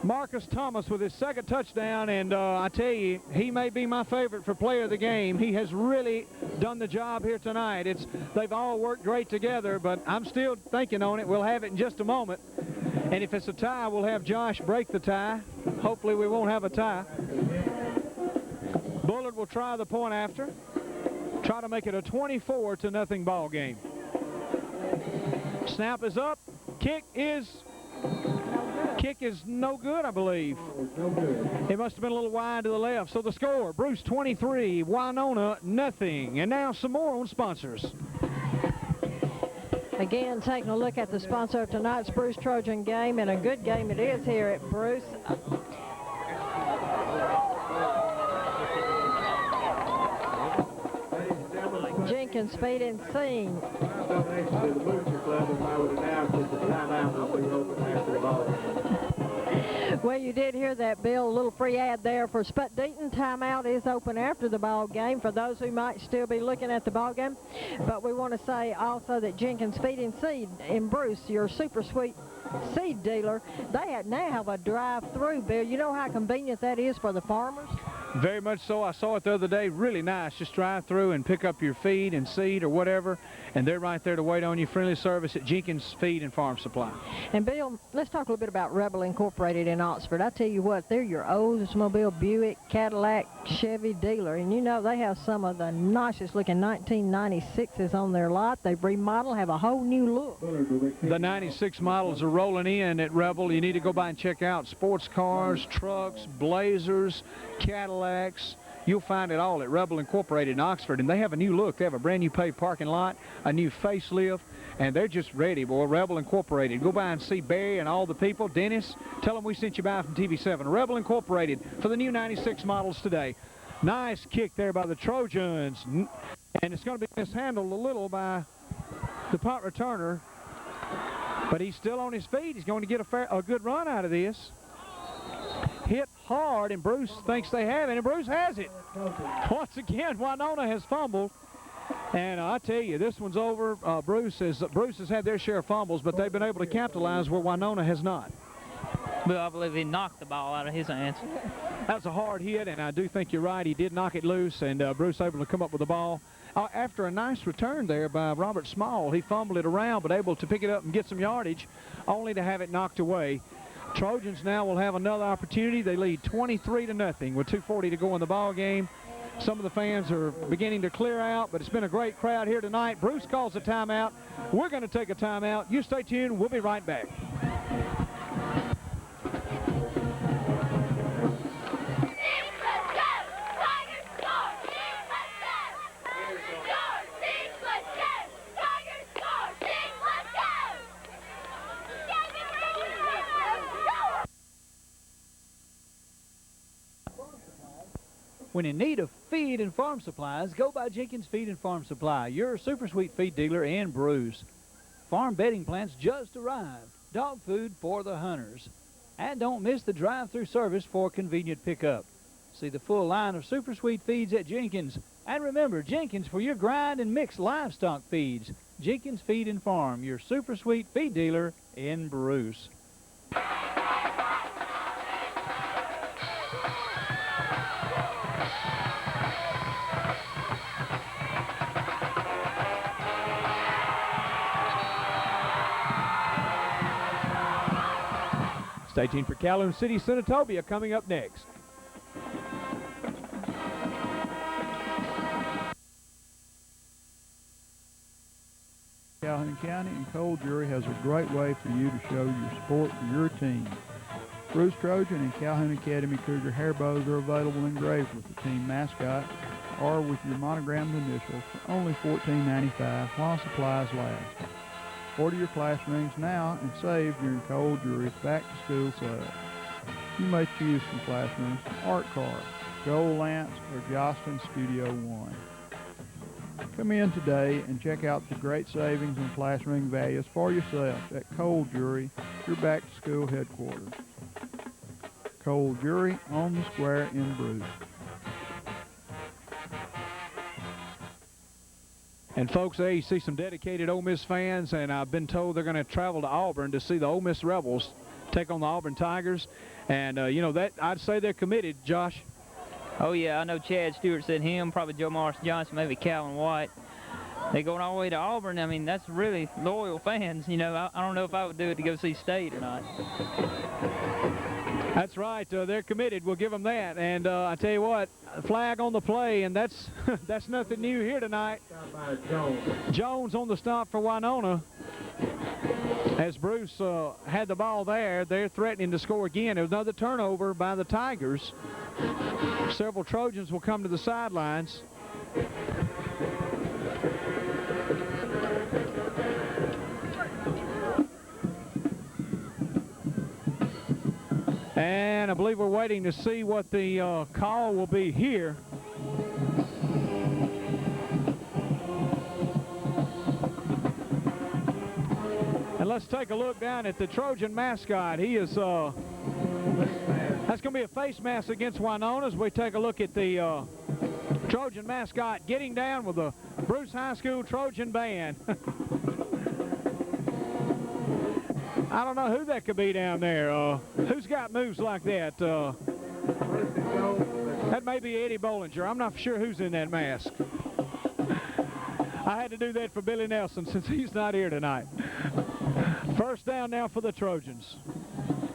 Marcus Thomas with his 2nd touchdown, and I tell you, he may be my favorite for player of the game. He has really done the job here tonight. They've all worked great together, but I'm still thinking on it. We'll have it in just a moment. And if it's a tie, we'll have Josh break the tie. Hopefully we won't have a tie. Bullard will try the point after. Try to make it a 24-0 ball game. Snap is up. Kick is no good, I believe. It must have been a little wide to the left. So the score, Bruce 23, Winona nothing. And now some more on sponsors. Again, taking a look at the sponsor of tonight's Bruce Trojan game, and a good game it is here at Bruce. Jenkins Speed and Scene. Well, you did hear that, Bill. A little free ad there for Sput Deaton. Timeout is open after the ball game for those who might still be looking at the ball game. But we want to say also that Jenkins Feed and Seed in Bruce, your super sweet seed dealer, they now have a drive-through, Bill. You know how convenient that is for the farmers? Very much so. I saw it the other day. Really nice. Just drive through and pick up your feed and seed or whatever, and they're right there to wait on you. Friendly service at Jenkins Feed and Farm Supply. And, Bill, let's talk a little bit about Rebel Incorporated in Oxford. I tell you what, they're your Oldsmobile, Buick, Cadillac, Chevy dealer, and you know they have some of the nicest-looking 1996s on their lot. They've remodeled, have a whole new look. The 96 models are rolling in at Rebel. You need to go by and check out sports cars, trucks, Blazers, Cadillacs. You'll find it all at Rebel Incorporated in Oxford, and they have a new look. They have a brand new paved parking lot, a new facelift, and they're just ready, boy. Rebel Incorporated. Go by and see Barry and all the people. Dennis, tell them we sent you by from TV7. Rebel Incorporated for the new 96 models today. Nice kick there by the Trojans, and it's going to be mishandled a little by the punt returner, but he's still on his feet. He's going to get a good run out of this. Hit hard, and Bruce thinks they have it, and Bruce has it. Once again, Winona has fumbled, and I tell you, this one's over. Bruce has had their share of fumbles, but they've been able to capitalize where Winona has not. But I believe he knocked the ball out of his hands. That's a hard hit, and I do think you're right. He did knock it loose, and Bruce able to come up with the ball. After a nice return there by Robert Small, he fumbled it around, but able to pick it up and get some yardage, only to have it knocked away. Trojans now will have another opportunity. They lead 23-0 with 2:40 to go in the ball game. Some of the fans are beginning to clear out, but it's been a great crowd here tonight. Bruce calls a timeout. We're going to take a timeout. You stay tuned. We'll be right back. When in need of feed and farm supplies, go by Jenkins Feed and Farm Supply, your super sweet feed dealer in Bruce. Farm bedding plants just arrived. Dog food for the hunters. And don't miss the drive-through service for convenient pickup. See the full line of super sweet feeds at Jenkins. And remember, Jenkins for your grind and mixed livestock feeds. Jenkins Feed and Farm, your super sweet feed dealer in Bruce. Stay tuned for Calhoun City, Senatobia coming up next. Calhoun County and Cole Jury has a great way for you to show your support for your team. Bruce Trojan and Calhoun Academy Cougar hair bows are available engraved with the team mascot or with your monogrammed initials for only $14.95 while supplies last. Order your class rings now and save during Cole Jury's back-to-school sale. You may choose from class rings Art Car, Gold Lance, or Jostin Studio One. Come in today and check out the great savings and class ring values for yourself at Cole Jury, your back-to-school headquarters. Cole Jury on the square in Bruce. And folks, there you see some dedicated Ole Miss fans, and I've been told they're going to travel to Auburn to see the Ole Miss Rebels take on the Auburn Tigers. And, you know, that I'd say they're committed, Josh. Oh, yeah, I know Chad Stewart said him, probably Joe Morris Johnson, maybe Calvin White. They're going all the way to Auburn. I mean, that's really loyal fans. You know, I don't know if I would do it to go see State or not. That's right. They're committed. We'll give them that. And I tell you what, flag on the play, and that's that's nothing new here tonight. Jones on the stop for Winona. As Bruce had the ball there, they're threatening to score again. It was another turnover by the Tigers. Several Trojans will come to the sidelines. And I believe we're waiting to see what the call will be here. And let's take a look down at the Trojan mascot. He is, that's going to be a face mask against Winona as we take a look at the Trojan mascot getting down with the Bruce High School Trojan band. I don't know who that could be down there. Who's got moves like that? That may be Eddie Bollinger. I'm not sure who's in that mask. I had to do that for Billy Nelson since he's not here tonight. First down now for the Trojans.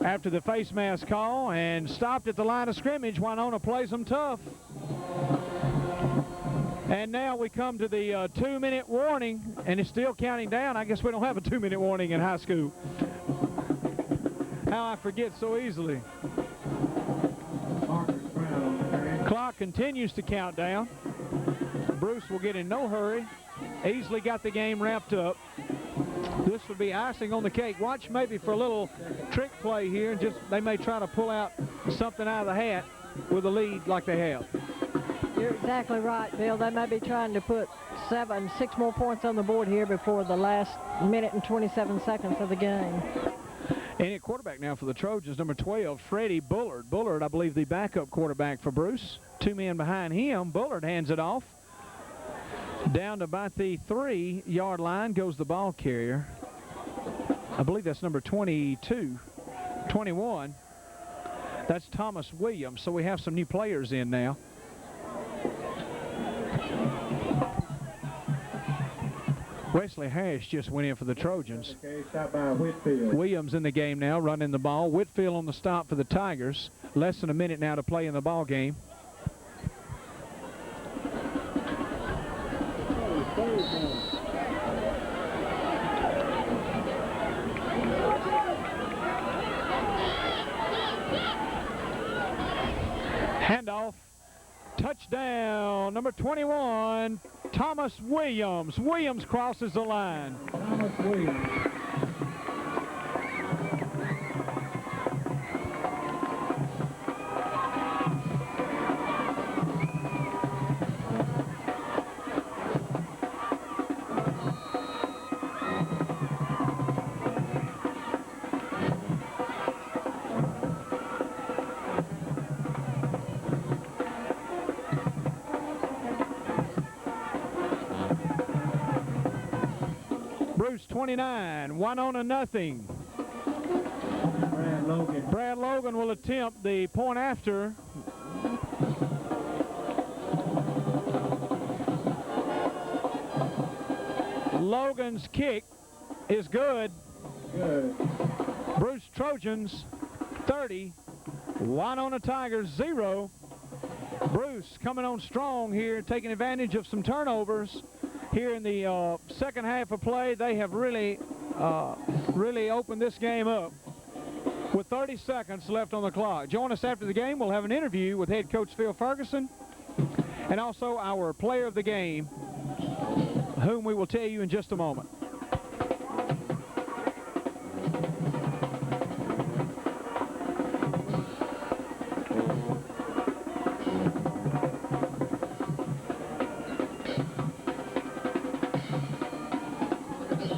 After the face mask call and stopped at the line of scrimmage, Winona plays them tough. And now we come to the 2-minute warning, and it's still counting down. I guess we don't have a 2-minute warning in high school. How I forget so easily. Clock continues to count down. Bruce will get in no hurry. Easily got the game wrapped up. This would be icing on the cake. Watch maybe for a little trick play here, and just they may try to pull out something out of the hat with a lead like they have. You're exactly right, Bill. They may be trying to put 6 more points on the board here before the last minute and 27 seconds of the game. And at quarterback now for the Trojans, number 12, Freddie Bullard. Bullard, I believe, the backup quarterback for Bruce. 2 men behind him. Bullard hands it off. Down to about the 3-yard line goes the ball carrier. I believe that's number 22, 21. That's Thomas Williams. So we have some new players in now. Wesley Harris just went in for the Trojans. Williams in the game now, running the ball. Whitfield on the stop for the Tigers. Less than a minute now to play in the ball game. Handoff. Touchdown, number 21, Thomas Williams. Williams crosses the line. Thomas Williams. Bruce 29, Winona nothing. Brad Logan will attempt the point after. Logan's kick is good. Bruce Trojans 30. Winona Tigers 0. Bruce coming on strong here, taking advantage of some turnovers here in the second half of play. They have really opened this game up with 30 seconds left on the clock. Join us after the game. We'll have an interview with head coach Phil Ferguson and also our player of the game, whom we will tell you in just a moment.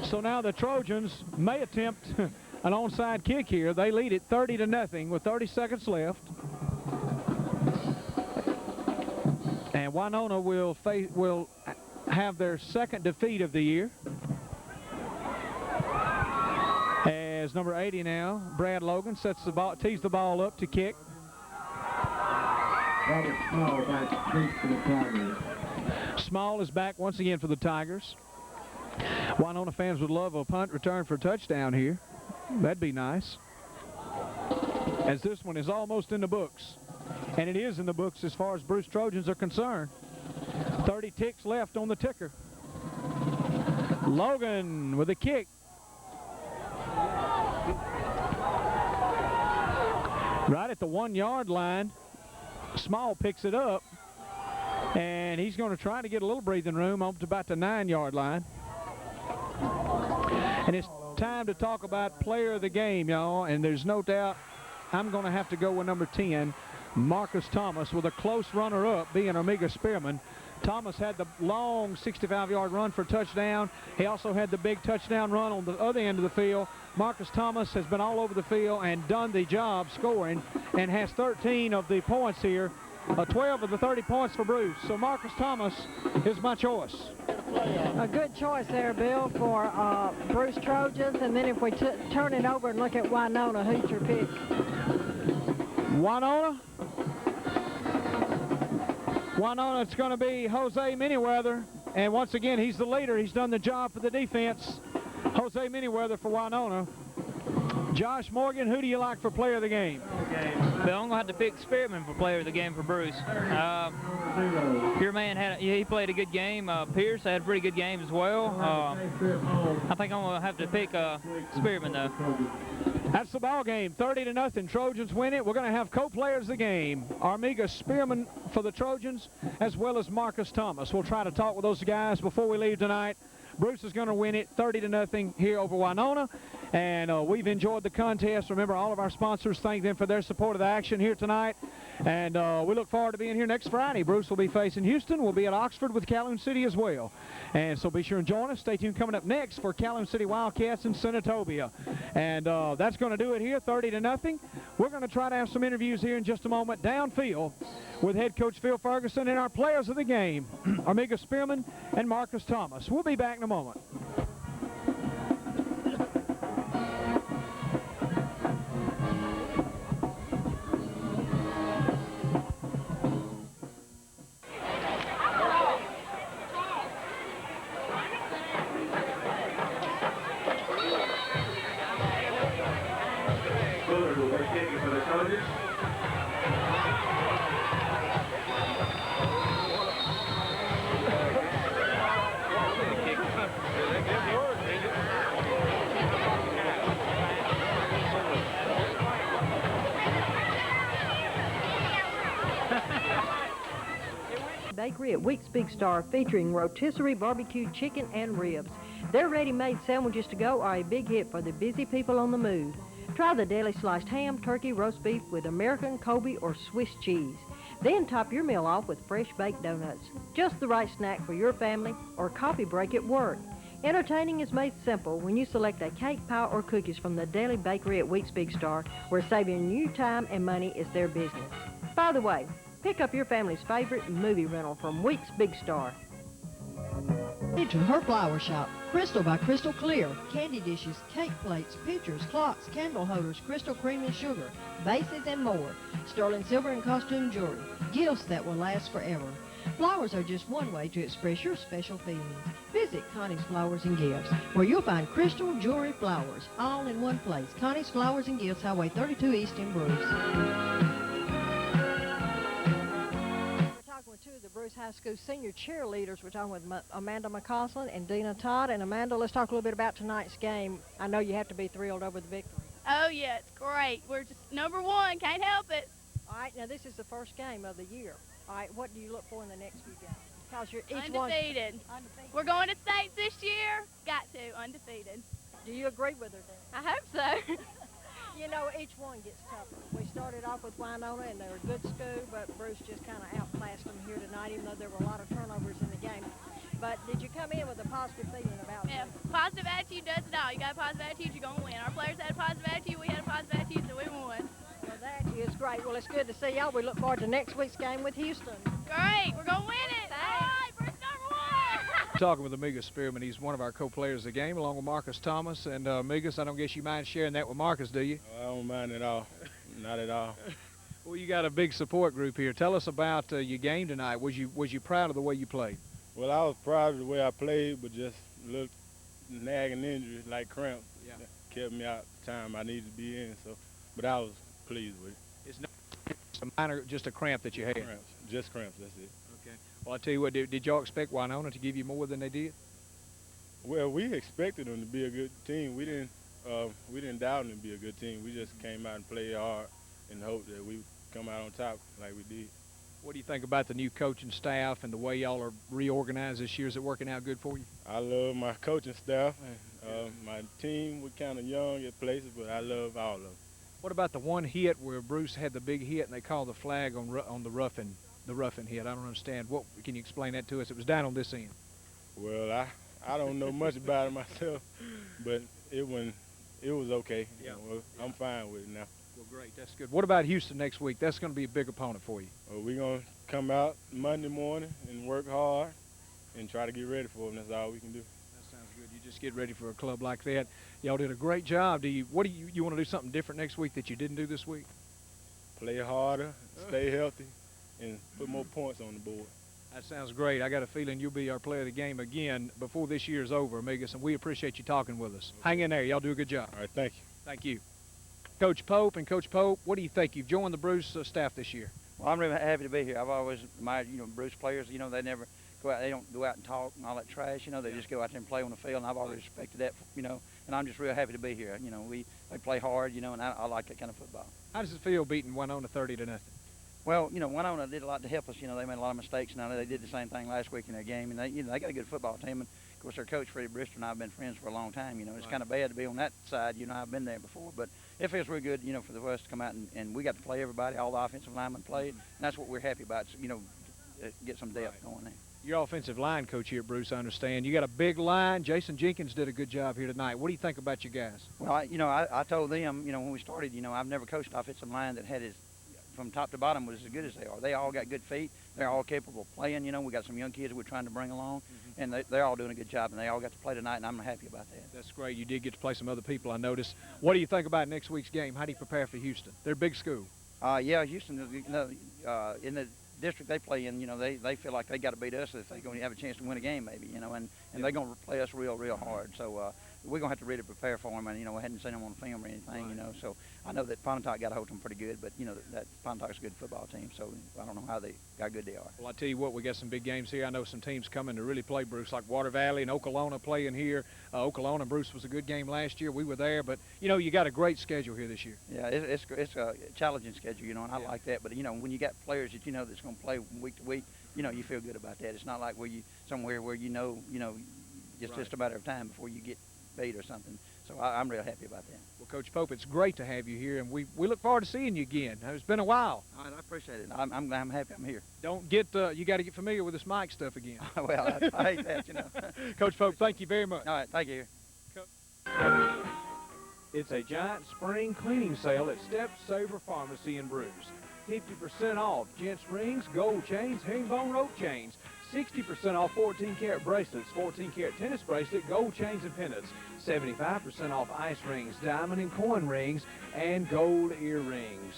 So now the Trojans may attempt an onside kick here. They lead it 30-0 with 30 seconds left. And Winona will have their second defeat of the year. As number 80 now, Brad Logan sets the ball, tees the ball up to kick. Robert Small back for the Tigers. Small is back once again for the Tigers. Winona fans would love a punt return for a touchdown here. That'd be nice. As this one is almost in the books. And it is in the books as far as Bruce Trojans are concerned. 30 ticks left on the ticker. Logan with a kick. Right at the 1-yard line. Small picks it up. And he's going to try to get a little breathing room up to about the 9-yard line. And it's time to talk about player of the game, y'all. And there's no doubt I'm going to have to go with number 10, Marcus Thomas, with a close runner-up being Omega Spearman. Thomas had the long 65-yard run for a touchdown. He also had the big touchdown run on the other end of the field. Marcus Thomas has been all over the field and done the job scoring and has 13 of the points here. 12 of the 30 points for Bruce. So Marcus Thomas is my choice. A good choice there, Bill, for Bruce Trojans. And then if we turn it over and look at Winona, who's your pick? Winona, it's going to be Jose Manyweather. And once again, he's the leader. He's done the job for the defense. Jose Manyweather for Winona. Josh Morgan, who do you like for player of the game? Bill, I'm going to have to pick Spearman for player of the game for Bruce. Your man he played a good game. Pierce had a pretty good game as well. I think I'm going to have to pick Spearman, though. That's the ball game, 30-0. Trojans win it. We're going to have co-players of the game, Armiga Spearman for the Trojans, as well as Marcus Thomas. We'll try to talk with those guys before we leave tonight. Bruce is going to win it 30-0 here over Winona. And we've enjoyed the contest. Remember, all of our sponsors, thank them for their support of the action here tonight. And we look forward to being here next Friday. Bruce will be facing Houston. We'll be at Oxford with Calhoun City as well. And so be sure and join us. Stay tuned. Coming up next for Calhoun City Wildcats in Senatobia. And that's going to do it here, 30-0. We're going to try to have some interviews here in just a moment downfield with head coach Phil Ferguson and our players of the game, Armiga Spearman and Marcus Thomas. We'll be back in a moment. Bakery at Weeks Big Star, featuring rotisserie barbecued chicken and ribs. Their ready-made sandwiches to go are a big hit for the busy people on the move. Try the deli sliced ham, turkey, roast beef with American, Kobe, or Swiss cheese. Then top your meal off with fresh baked donuts. Just the right snack for your family or coffee break at work. Entertaining is made simple when you select a cake, pie, or cookies from the Deli Bakery at Weeks Big Star, where saving you time and money is their business. By the way, pick up your family's favorite movie rental from Weeks Big Star. To her flower shop, Crystal by Crystal Clear, candy dishes, cake plates, pitchers, clocks, candle holders, crystal cream and sugar, vases and more, sterling silver and costume jewelry, gifts that will last forever. Flowers are just one way to express your special feelings. Visit Connie's Flowers and Gifts, where you'll find crystal, jewelry, flowers, all in one place. Connie's Flowers and Gifts, Highway 32 East in Bruce. With two of the Bruce High School senior cheerleaders. We're talking with Amanda McCausland and Dina Todd. And Amanda, let's talk a little bit about tonight's game. I know you have to be thrilled over the victory. Oh, yeah, it's great. We're just #1. Can't help it. All right, now this is the first game of the year. All right, what do you look for in the next few games? Because you're each Undefeated. We're going to states this year. Got to, undefeated. Do you agree with her then? I hope so. You know, each one gets tougher. We started off with Winona, and they're a good school, but Bruce just kind of outclassed them here tonight, even though there were a lot of turnovers in the game. But did you come in with a positive feeling about it? Yeah, positive attitude does it all. You got a positive attitude, you're going to win. Our players had a positive attitude, we had a positive attitude, so we won. Well, that is great. Well, it's good to see y'all. We look forward to next week's game with Houston. Great, we're going to win it. All right, Bruce #1. Talking with Amigas Spearman, he's one of our co-players of the game, along with Marcus Thomas. And Amigas, I don't guess you mind sharing that with Marcus, do you? I don't mind at all. Not at all. Well, you got a big support group here. Tell us about your game tonight. Was you proud of the way you played? Well, I was proud of the way I played, but just a little nagging injuries like cramps kept me out the time I needed to be in. So, but I was pleased with it. It's not a minor, just a cramp that you had. Cramps, just cramps. That's it. Okay. Well, I tell you what, did y'all expect Winona to give you more than they did? Well, we expected them to be a good team. We didn't doubt them to be a good team. We just came out and played hard and hoped that we would come out on top like we did. What do you think about the new coaching staff and the way y'all are reorganized this year? Is it working out good for you? I love my coaching staff. And, my team, we're kind of young at places, but I love all of them. What about the one hit where Bruce had the big hit and they called the flag on the roughing hit? I don't understand. What can you explain that to us? It was down on this end. Well, I don't know much about it myself, but it was okay. Yeah. Well, I'm fine with it now. Well, great. That's good. What about Houston next week? That's going to be a big opponent for you. Well, we're going to come out Monday morning and work hard and try to get ready for them. That's all we can do. That sounds good. You just get ready for a club like that. Y'all did a great job. You want to do something different next week that you didn't do this week? Play harder, stay healthy, and put more points on the board. That sounds great. I got a feeling you'll be our player of the game again before this year's over, Amigas, and we appreciate you talking with us. Hang in there. Y'all do a good job. All right, thank you. Thank you. Coach Pope, what do you think? You've joined the Bruce staff this year. Well, I'm really happy to be here. I've always admired, Bruce players. They never go out. They don't go out and talk and all that trash. They just go out there and play on the field, and I've always respected that. And I'm just real happy to be here. They play hard. And I like that kind of football. How does it feel beating Winona 30-0? Well, Winona did a lot to help us. They made a lot of mistakes, and I know they did the same thing last week in their game. And they got a good football team. And of course, their coach Freddie Brister and I have been friends for a long time. It's kind of bad to be on that side. I've been there before, but it feels real good. For us to come out and we got to play everybody. All the offensive linemen played, and that's what we're happy about. Get some depth going there. Your offensive line coach here at Bruce, I understand. You got a big line. Jason Jenkins did a good job here tonight. What do you think about your guys? Well, I told them, when we started, I've never coached offensive line that had from top to bottom was as good as they are. They all got good feet. They're all capable of playing. We got some young kids we're trying to bring along, and they're all doing a good job, and they all got to play tonight, and I'm happy about that. That's great. You did get to play some other people, I noticed. What do you think about next week's game? How do you prepare for Houston? They're a big school. Yeah, Houston, in the district they play in, they feel like they got to beat us if they're going to have a chance to win a game, maybe, and they're going to play us real hard. So we're going to have to really prepare for them, and, we hadn't seen them on film or anything, so I know that Pontotoc got a hold of them pretty good, but, that Pontotoc's a good football team, so I don't know how good they are. Well, I tell you what, we got some big games here. I know some teams coming to really play Bruce, like Water Valley and Okolona playing here. Okolona and Bruce was a good game last year. We were there, but, you got a great schedule here this year. Yeah, it's a challenging schedule, and I like that, but, when you got players that that's going to play week to week, you feel good about that. It's not like somewhere where just a matter of time before you get beat or something. So I'm real happy about that. Well, Coach Pope, it's great to have you here, and we look forward to seeing you again. It's been a while. All right, I appreciate it. I'm happy I'm here. Don't get you got to get familiar with this mic stuff again. Well, I hate that, Coach Pope, thank you very much. All right, thank you. It's a giant spring cleaning sale at Step Saver Pharmacy in Bruce. 50% off gents rings, gold chains, herringbone rope chains. 60% off 14-karat bracelets, 14-karat tennis bracelet, gold chains and pendants. 75% off ice rings, diamond and coin rings, and gold earrings.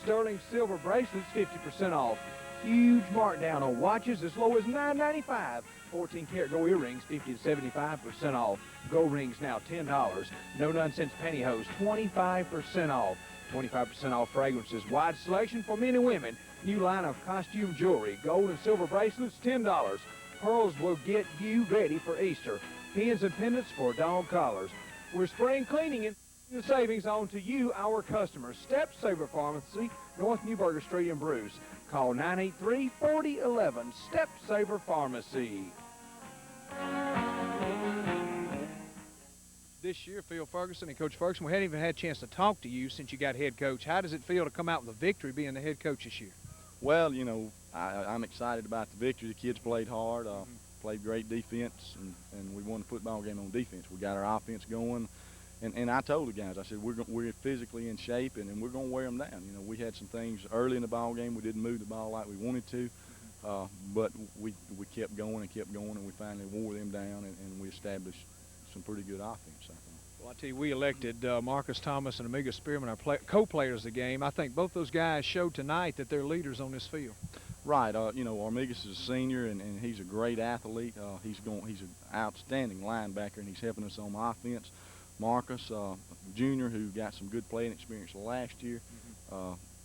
Sterling silver bracelets, 50% off. Huge markdown on watches as low as $9.95. 14-karat gold earrings, 50 to 75% off. Gold rings now $10. No nonsense pantyhose, 25% off. 25% off fragrances. Wide selection for men and women. New line of costume jewelry. Gold and silver bracelets, $10. Pearls will get you ready for Easter. Pins and pendants for dog collars. We're spring cleaning and the savings on to you, our customers. Step Saver Pharmacy, North Newburgh Street in Bruce. Call 983-4011. Step Saver Pharmacy. This year, Phil Ferguson and Coach Ferguson, we hadn't even had a chance to talk to you since you got head coach. How does it feel to come out with a victory being the head coach this year? Well, you know, I'm excited about the victory. The kids played hard, played great defense, and we won the football game on defense. We got our offense going. And I told the guys, I said, we're physically in shape, and we're going to wear them down. You know, we had some things early in the ball game. We didn't move the ball like we wanted to, but we kept going, and we finally wore them down, and we established some pretty good offense, I think. Well, I tell you, we elected Marcus Thomas and Amiga Spearman our co-players of the game. I think both those guys showed tonight that they're leaders on this field. Right. You know, Armigas is a senior, and he's a great athlete. He's an outstanding linebacker, and he's helping us on offense. Marcus, junior, who got some good playing experience last year,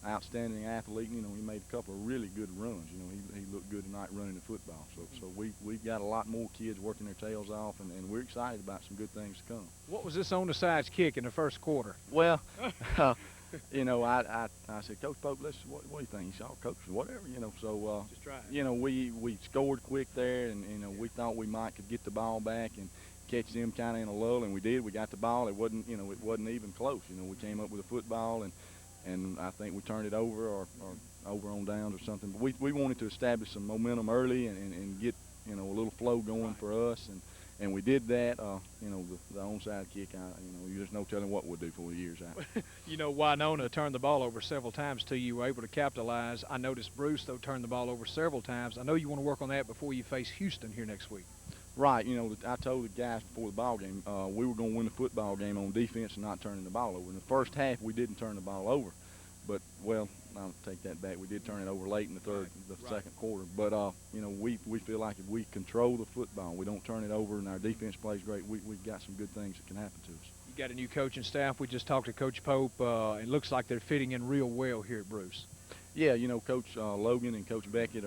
outstanding athlete. You know, he made a couple of really good runs. You know, he looked good tonight running the football. So we've got a lot more kids working their tails off, and we're excited about some good things to come. What was this on the sides kick in the first quarter? Well, you know, I said, Coach Pope, what do you think? He said, oh, Coach, whatever, you know. So, just try it. You know, we scored quick there, and, you know, we thought we could get the ball back and catch them kind of in a lull, and we did. We got the ball. It wasn't even close. You know, we came up with a football, and I think we turned it over or over on downs or something. But we wanted to establish some momentum early and get, you know, a little flow going for us, and we did that. You know, the onside kick, you know, there's no telling what we'll do for the years out. You know, Winona turned the ball over several times till you were able to capitalize. I noticed Bruce, though, turned the ball over several times. I know you want to work on that before you face Houston here next week. Right. You know, I told the guys before the ball game we were going to win the football game on defense and not turning the ball over. In the first half, we didn't turn the ball over. But, well, I'll take that back. We did turn it over late in the second quarter. But, you know, we feel like if we control the football, we don't turn it over, and our defense plays great, we've got some good things that can happen to us. You got a new coaching staff. We just talked to Coach Pope. It looks like they're fitting in real well here at Bruce. Yeah, you know, Coach Logan and Coach Beckett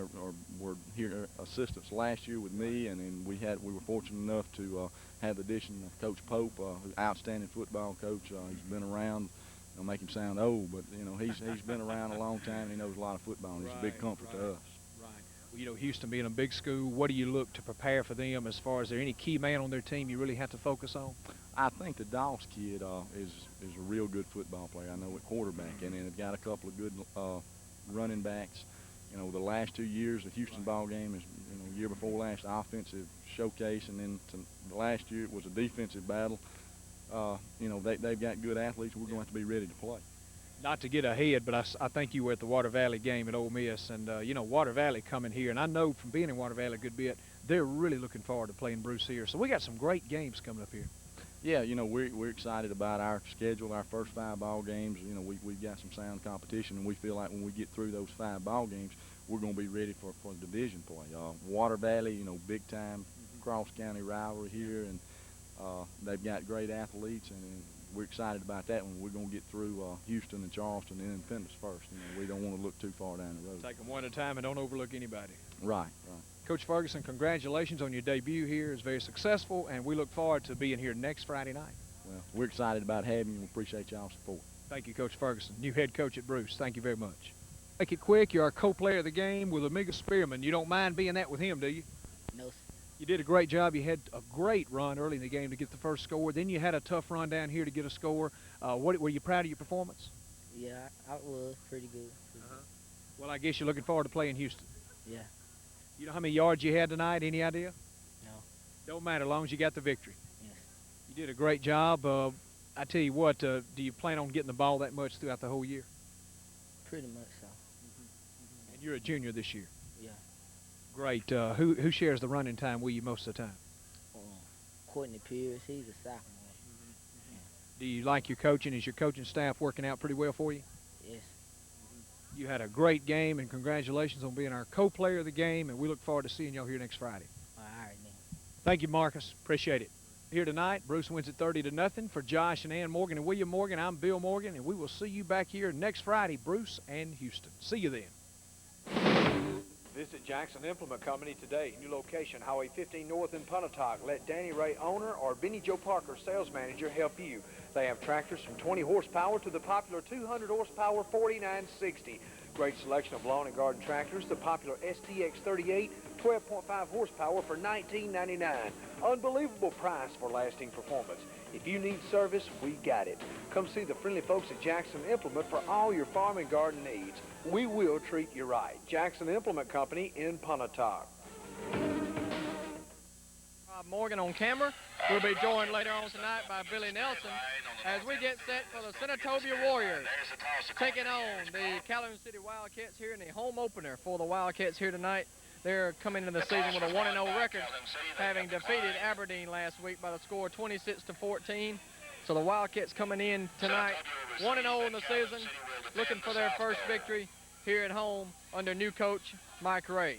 were here assistants last year with me, and then we were fortunate enough to have the addition of Coach Pope, who's an outstanding football coach. He's been around. I'll make him sound old, but you know he's been around a long time, and he knows a lot of football, and he's a big comfort to us. Right. Well, you know, Houston being a big school, what do you look to prepare for them as far as there any key man on their team you really have to focus on? I think the Doss kid is a real good football player. I know at quarterback, and then they've got a couple of good running backs. You know, the last 2 years, the Houston ball game is, you know, year before last, offensive showcase, and then the last year it was a defensive battle. You know, they've got good athletes. We're going to have to be ready to play. Not to get ahead, but I think you were at the Water Valley game at Ole Miss, and you know, Water Valley coming here, and I know from being in Water Valley a good bit, they're really looking forward to playing Bruce here. So we got some great games coming up here. Yeah, you know, we're excited about our schedule, our first 5 ball games. You know, we've got some sound competition, and we feel like when we get through those 5 ball games, we're going to be ready for division play. Water Valley, you know, big time cross-county rivalry here, and they've got great athletes, and we're excited about that one. We're going to get through Houston and Charleston and Independence first. You know, we don't want to look too far down the road. Take them one at a time and don't overlook anybody. Right. Coach Ferguson, congratulations on your debut here. It's very successful, and we look forward to being here next Friday night. Well, we're excited about having you. We appreciate y'all's support. Thank you, Coach Ferguson, new head coach at Bruce. Thank you very much. Make it quick. You're our co-player of the game with Amiga Spearman. You don't mind being that with him, do you? No. You did a great job. You had a great run early in the game to get the first score. Then you had a tough run down here to get a score. Were you proud of your performance? Yeah, I was pretty good. Well, I guess you're looking forward to playing Houston. Yeah. You know how many yards you had tonight? Any idea? No. Don't matter, as long as you got the victory. Yes. You did a great job. I tell you what, do you plan on getting the ball that much throughout the whole year? Pretty much so. And you're a junior this year. Yeah. Great. Who shares the running time with you most of the time? Courtney Pierce, he's a sophomore. Do you like your coaching? Is your coaching staff working out pretty well for you? Yes. You had a great game, and congratulations on being our co-player of the game, and we look forward to seeing y'all here next Friday. All right, then. Thank you, Marcus. Appreciate it. Here tonight, Bruce wins it 30-0. For Josh and Ann Morgan and William Morgan, I'm Bill Morgan, and we will see you back here next Friday, Bruce and Houston. See you then. Visit Jackson Implement Company today. New location, Highway 15 North in Pontotoc. Let Danny Ray, owner, or Benny Joe Parker, sales manager, help you. They have tractors from 20 horsepower to the popular 200 horsepower 4960. Great selection of lawn and garden tractors. The popular STX 38, 12.5 horsepower for $19.99. Unbelievable price for lasting performance. If you need service, we got it. Come see the friendly folks at Jackson Implement for all your farm and garden needs. We will treat you right. Jackson Implement Company in Pontotoc. Rob Morgan on camera. We'll be joined later on tonight by Billy Nelson as we get set for the Senatobia Warriors taking on the Calhoun City Wildcats here in the home opener for the Wildcats here tonight. They're coming into the season with a 1-0 record, having defeated Aberdeen last week by the score 26-14. So the Wildcats coming in tonight 1-0 in the season, looking for their first victory here at home under new coach Mike Ray.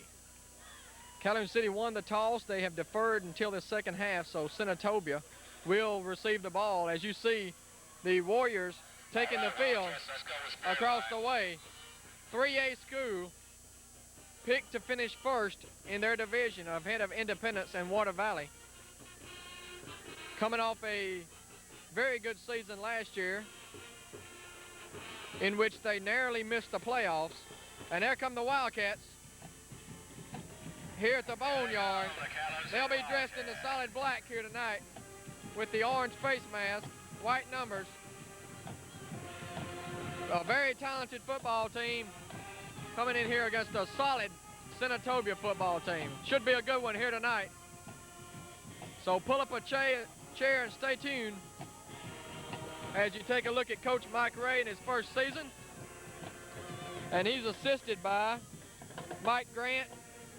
Calhoun City won the toss. They have deferred until the second half, so Senatobia will receive the ball. As you see, the Warriors taking the field across the way. 3A school picked to finish first in their division ahead of Independence and Water Valley. Coming off a very good season last year in which they narrowly missed the playoffs. And there come the Wildcats here at the Boneyard. They'll be dressed in the solid black here tonight with the orange face mask, white numbers. A very talented football team coming in here against a solid Senatobia football team. Should be a good one here tonight. So pull up a chair and stay tuned as you take a look at Coach Mike Ray in his first season. And he's assisted by Mike Grant,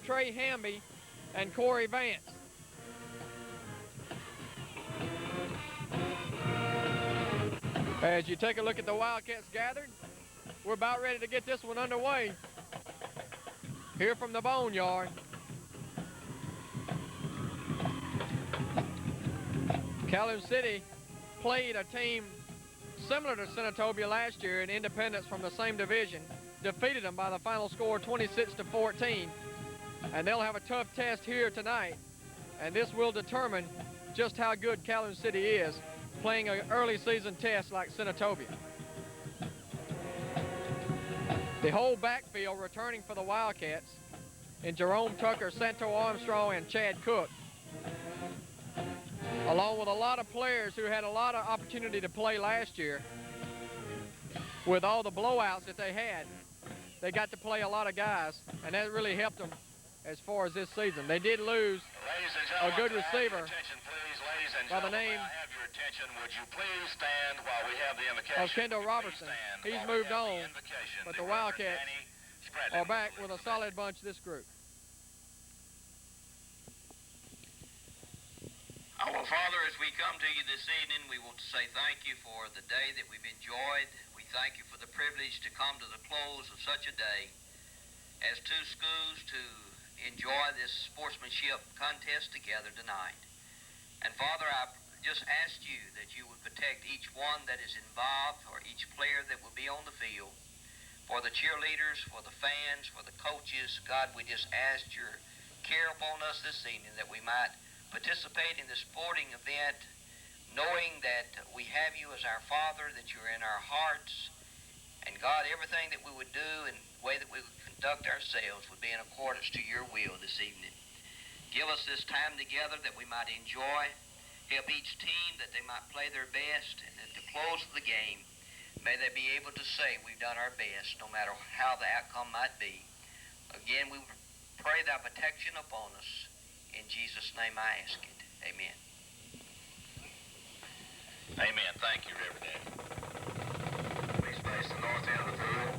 Trey Hamby, and Corey Vance. As you take a look at the Wildcats gathered, we're about ready to get this one underway here from the Boneyard. Calhoun City played a team similar to Senatobia last year in Independence from the same division, defeated them by the final score 26-14, and they'll have a tough test here tonight, and this will determine just how good Calhoun City is playing an early season test like Senatobia. The whole backfield returning for the Wildcats in Jerome Tucker, Santo Armstrong, and Chad Cook, along with a lot of players who had a lot of opportunity to play last year. With all the blowouts that they had, they got to play a lot of guys, and that really helped them as far as this season. They did lose a good receiver by the name of Kendall Robertson. He's moved on, but the Wildcats are back with a solid bunch this group. Our Father, as we come to you this evening, we want to say thank you for the day that we've enjoyed. We thank you for the privilege to come to the close of such a day as two schools to enjoy this sportsmanship contest together tonight. And Father, I just asked you that you would protect each one that is involved, or each player that will be on the field, for the cheerleaders, for the fans, for the coaches. God, we just asked your care upon us this evening that we might participate in the sporting event, knowing that we have you as our Father, that you're in our hearts, and God, everything that we would do and the way that we would conduct ourselves would be in accordance to your will this evening. Give us this time together that we might enjoy. Help each team that they might play their best, and at the close of the game, may they be able to say we've done our best, no matter how the outcome might be. Again, we pray thy protection upon us. In Jesus' name I ask it. Amen. Amen. Thank you, Reverend Dad. Please face the north end of the field.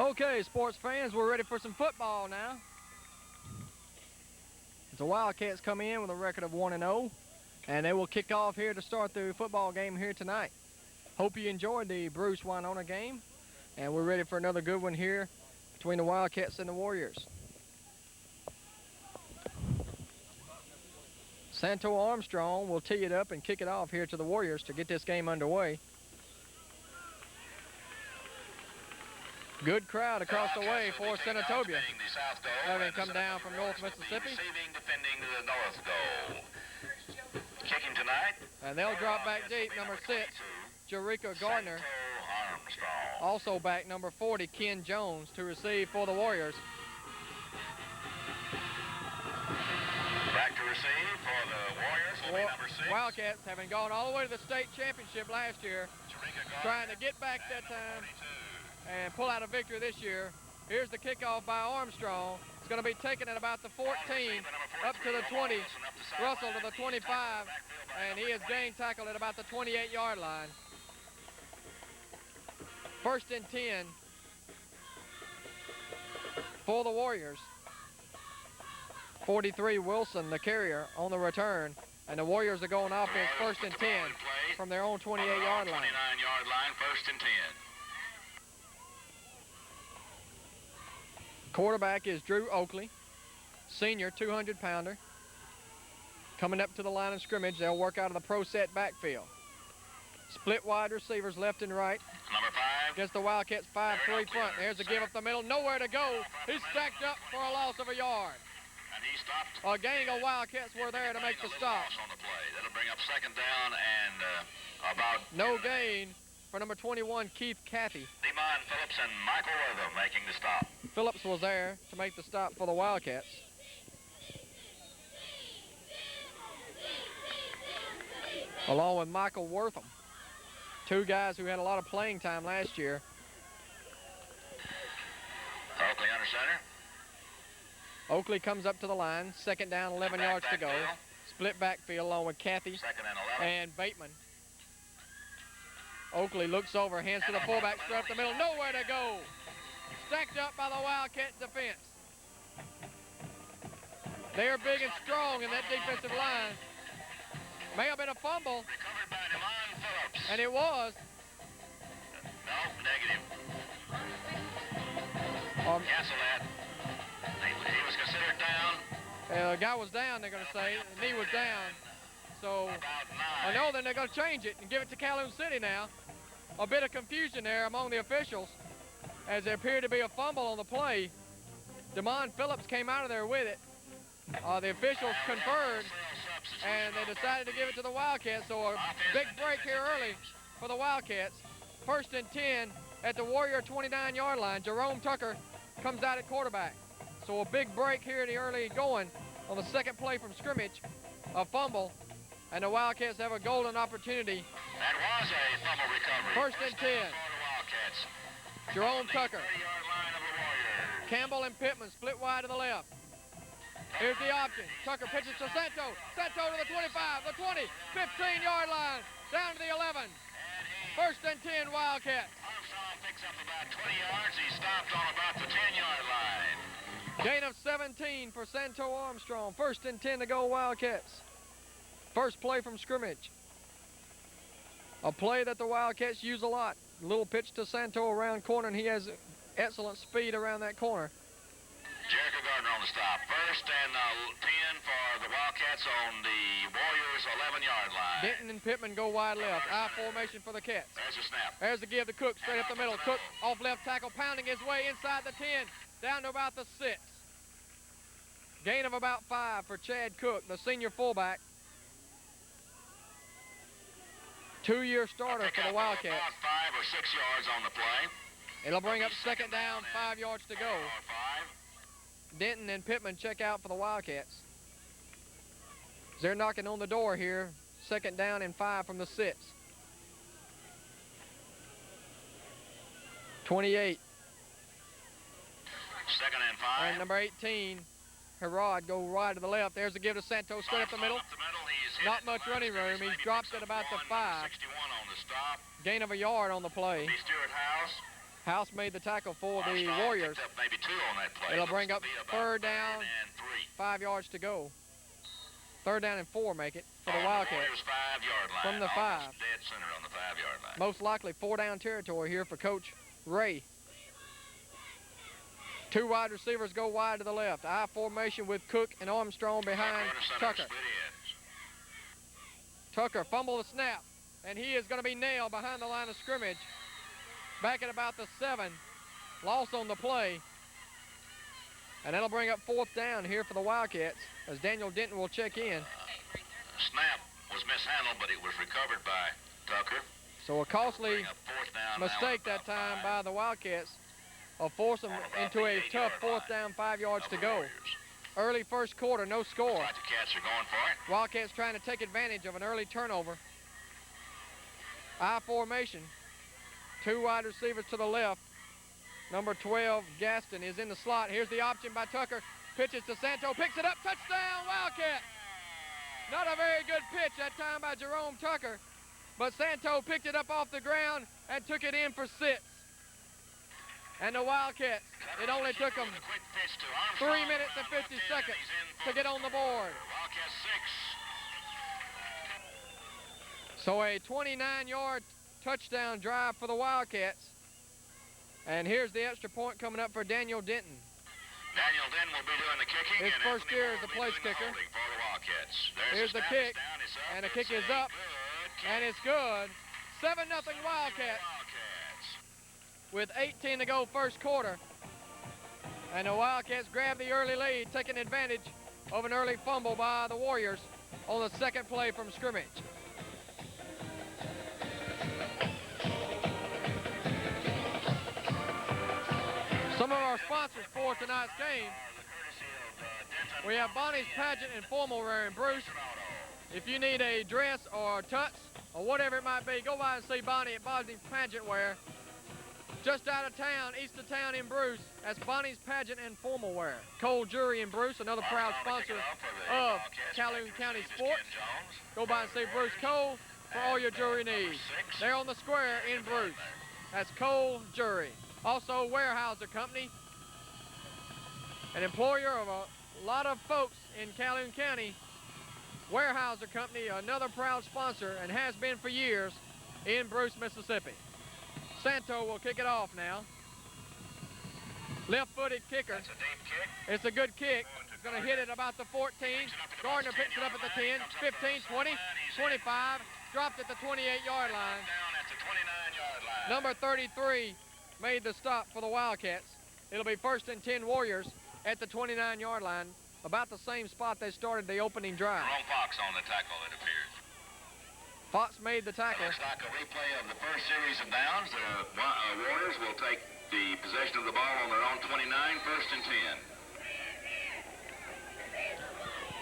Okay, sports fans, we're ready for some football now. The Wildcats come in with a record of 1-0, and they will kick off here to start the football game here tonight. Hope you enjoyed the Bruce Winona game, and we're ready for another good one here between the Wildcats and the Warriors. Santo Armstrong will tee it up and kick it off here to the Warriors to get this game underway. Good crowd across the way for Senatobia, having come down from North Mississippi. Defending the north goal. Kicking tonight. And they'll drop back deep, number 6, Jerika Gardner. Also back, number 40, Ken Jones, to receive for the Warriors. Back to receive for the Warriors will be number 6. Wildcats, having gone all the way to the state championship last year, trying to get back that time and pull out a victory this year. Here's the kickoff by Armstrong. It's going to be taken at about the 14, up to the 20, Russell to the 25, and he is gain tackled at about the 28-yard line. First and 10 for the Warriors. 43 Wilson, the carrier, on the return, and the Warriors are going offense first and 10 from their own 28-yard line. 29-yard line, first and 10. Quarterback is Drew Oakley, senior 200-pounder. Coming up to the line of scrimmage, they'll work out of the pro set backfield. Split wide receivers left and right. Number 5. Against the Wildcats 5-3 front. There's a give up the middle, nowhere to go. He's stacked up for a loss of a yard. And he stopped. A gang of Wildcats were there to make the stop. On the play. That'll bring up second down and about no gain for number 21, Keith Cathy. Demond Phillips and Michael Wortham making the stop. Phillips was there to make the stop for the Wildcats. Along with Michael Wortham. Two guys who had a lot of playing time last year. Oakley under center. Oakley comes up to the line. Second down, 11 yards to go. Split backfield along with Cathy and Bateman. Oakley looks over, hands to the fullback, straight up the middle, nowhere to go. Stacked up by the Wildcat defense. They are big and strong in that defensive line. May have been a fumble. Recovered by Demond Phillips. And it was. No, negative. Cancel that. He was considered down. The guy was down, they're going to say. The knee was down. So I know then they're going to change it and give it to Calhoun City now. A bit of confusion there among the officials as there appeared to be a fumble on the play. Demond Phillips came out of there with it. The officials conferred and they decided to give it to the Wildcats. So a big break here early for the Wildcats. First and 10 at the Warrior 29-yard line. Jerome Tucker comes out at quarterback. So a big break here in the early going on the second play from scrimmage. A fumble. And the Wildcats have a golden opportunity. That was a fumble recovery. First and 10. Jerome Tucker. Campbell and Pittman split wide to the left. Here's the option. Tucker pitches to Santo. Santo to the 25, the 20, 15-yard line, down to the 11. First and 10 Wildcats. Armstrong picks up about 20 yards. He stopped on about the 10-yard line. Gain of 17 for Santo Armstrong. First and 10 to go Wildcats. First play from scrimmage. A play that the Wildcats use a lot. Little pitch to Santo around corner, and he has excellent speed around that corner. Jericho Gardner on the stop. First and 10 for the Wildcats on the Warriors' 11-yard line. Denton and Pittman go wide left. I formation for the Cats. There's a snap. There's the give to Cook, straight up the middle. Cook off left tackle, pounding his way inside the 10, down to about the 6. Gain of about 5 for Chad Cook, the senior fullback. Two-year starter for the Wildcats. About 5 or 6 yards on the play. It'll bring up second down, 5 yards to go. Denton and Pittman check out for the Wildcats. They're knocking on the door here. Second down and 5 from the 6. 28. Second and 5. And number 18, Herod, go wide to the left. There's the give to Santos, straight up the middle. Not much running room. He's dropped at about the 5. On the stop. Gain of a yard on the play. Stuart House. House made the tackle for the Warriors. Picked up maybe 2 on that play. It'll bring up third down, and 3. 5 yards to go. Third down and 4 make it for the Wildcats. Warriors 5-yard line. From the 5. Almost dead center on the 5-yard line. Most likely 4-down territory here for Coach Ray. 2 wide receivers go wide to the left. I formation with Cook and Armstrong behind Tucker. Tucker fumbled the snap, and he is going to be nailed behind the line of scrimmage. Back at about the 7. Loss on the play. And that'll bring up 4th down here for the Wildcats as Daniel Denton will check in. Snap was mishandled, but it was recovered by Tucker. So a costly mistake that time by the Wildcats will force them into a tough 4th down, 5 yards to go. Early first quarter, no score. The Cats are going for it. Wildcats trying to take advantage of an early turnover. I formation. 2 wide receivers to the left. Number 12, Gaston, is in the slot. Here's the option by Tucker. Pitches to Santo, picks it up, touchdown, Wildcat! Not a very good pitch that time by Jerome Tucker, but Santo picked it up off the ground and took it in for 6. And the Wildcats, it only took them 3 minutes and 50 seconds to get on the board. So a 29-yard touchdown drive for the Wildcats. And here's the extra point coming up for Daniel Denton. Daniel Denton will be doing the kicking. His first year as a place kicker. Here's the kick, and the kick is up, and it's good. 7-0 Wildcats. With 18 to go first quarter. And the Wildcats grab the early lead, taking advantage of an early fumble by the Warriors on the second play from scrimmage. Some of our sponsors for tonight's game. We have Bonnie's Pageant and Formal Wear in Bruce. If you need a dress or tux or whatever it might be, go by and see Bonnie at Bonnie's Pageant Wear. Just out of town, east of town in Bruce, that's Bonnie's Pageant and Formal Wear. Cole Jury in Bruce, another proud sponsor of Calhoun County Sports. Go by and see Bruce Cole for all your jewelry needs. They're on the square in Bruce. That's Cole Jury. Also, Weyerhaeuser Company, an employer of a lot of folks in Calhoun County. Weyerhaeuser Company, another proud sponsor, and has been for years in Bruce, Mississippi. Santo will kick it off now. Left-footed kicker. That's a deep kick. It's a good kick. It's going to hit it about the 14. Gardner picks it up at the 10, 15, 20, 25. Dropped at the 28-yard line. Down at the 29-yard line. Number 33 made the stop for the Wildcats. It'll be 1st and 10 Warriors at the 29-yard line, about the same spot they started the opening drive. Jerome Fox on the tackle, it appears. Fox made the tackle. Looks like a replay of the first series of downs. The Warriors will take the possession of the ball on their own 29, 1st and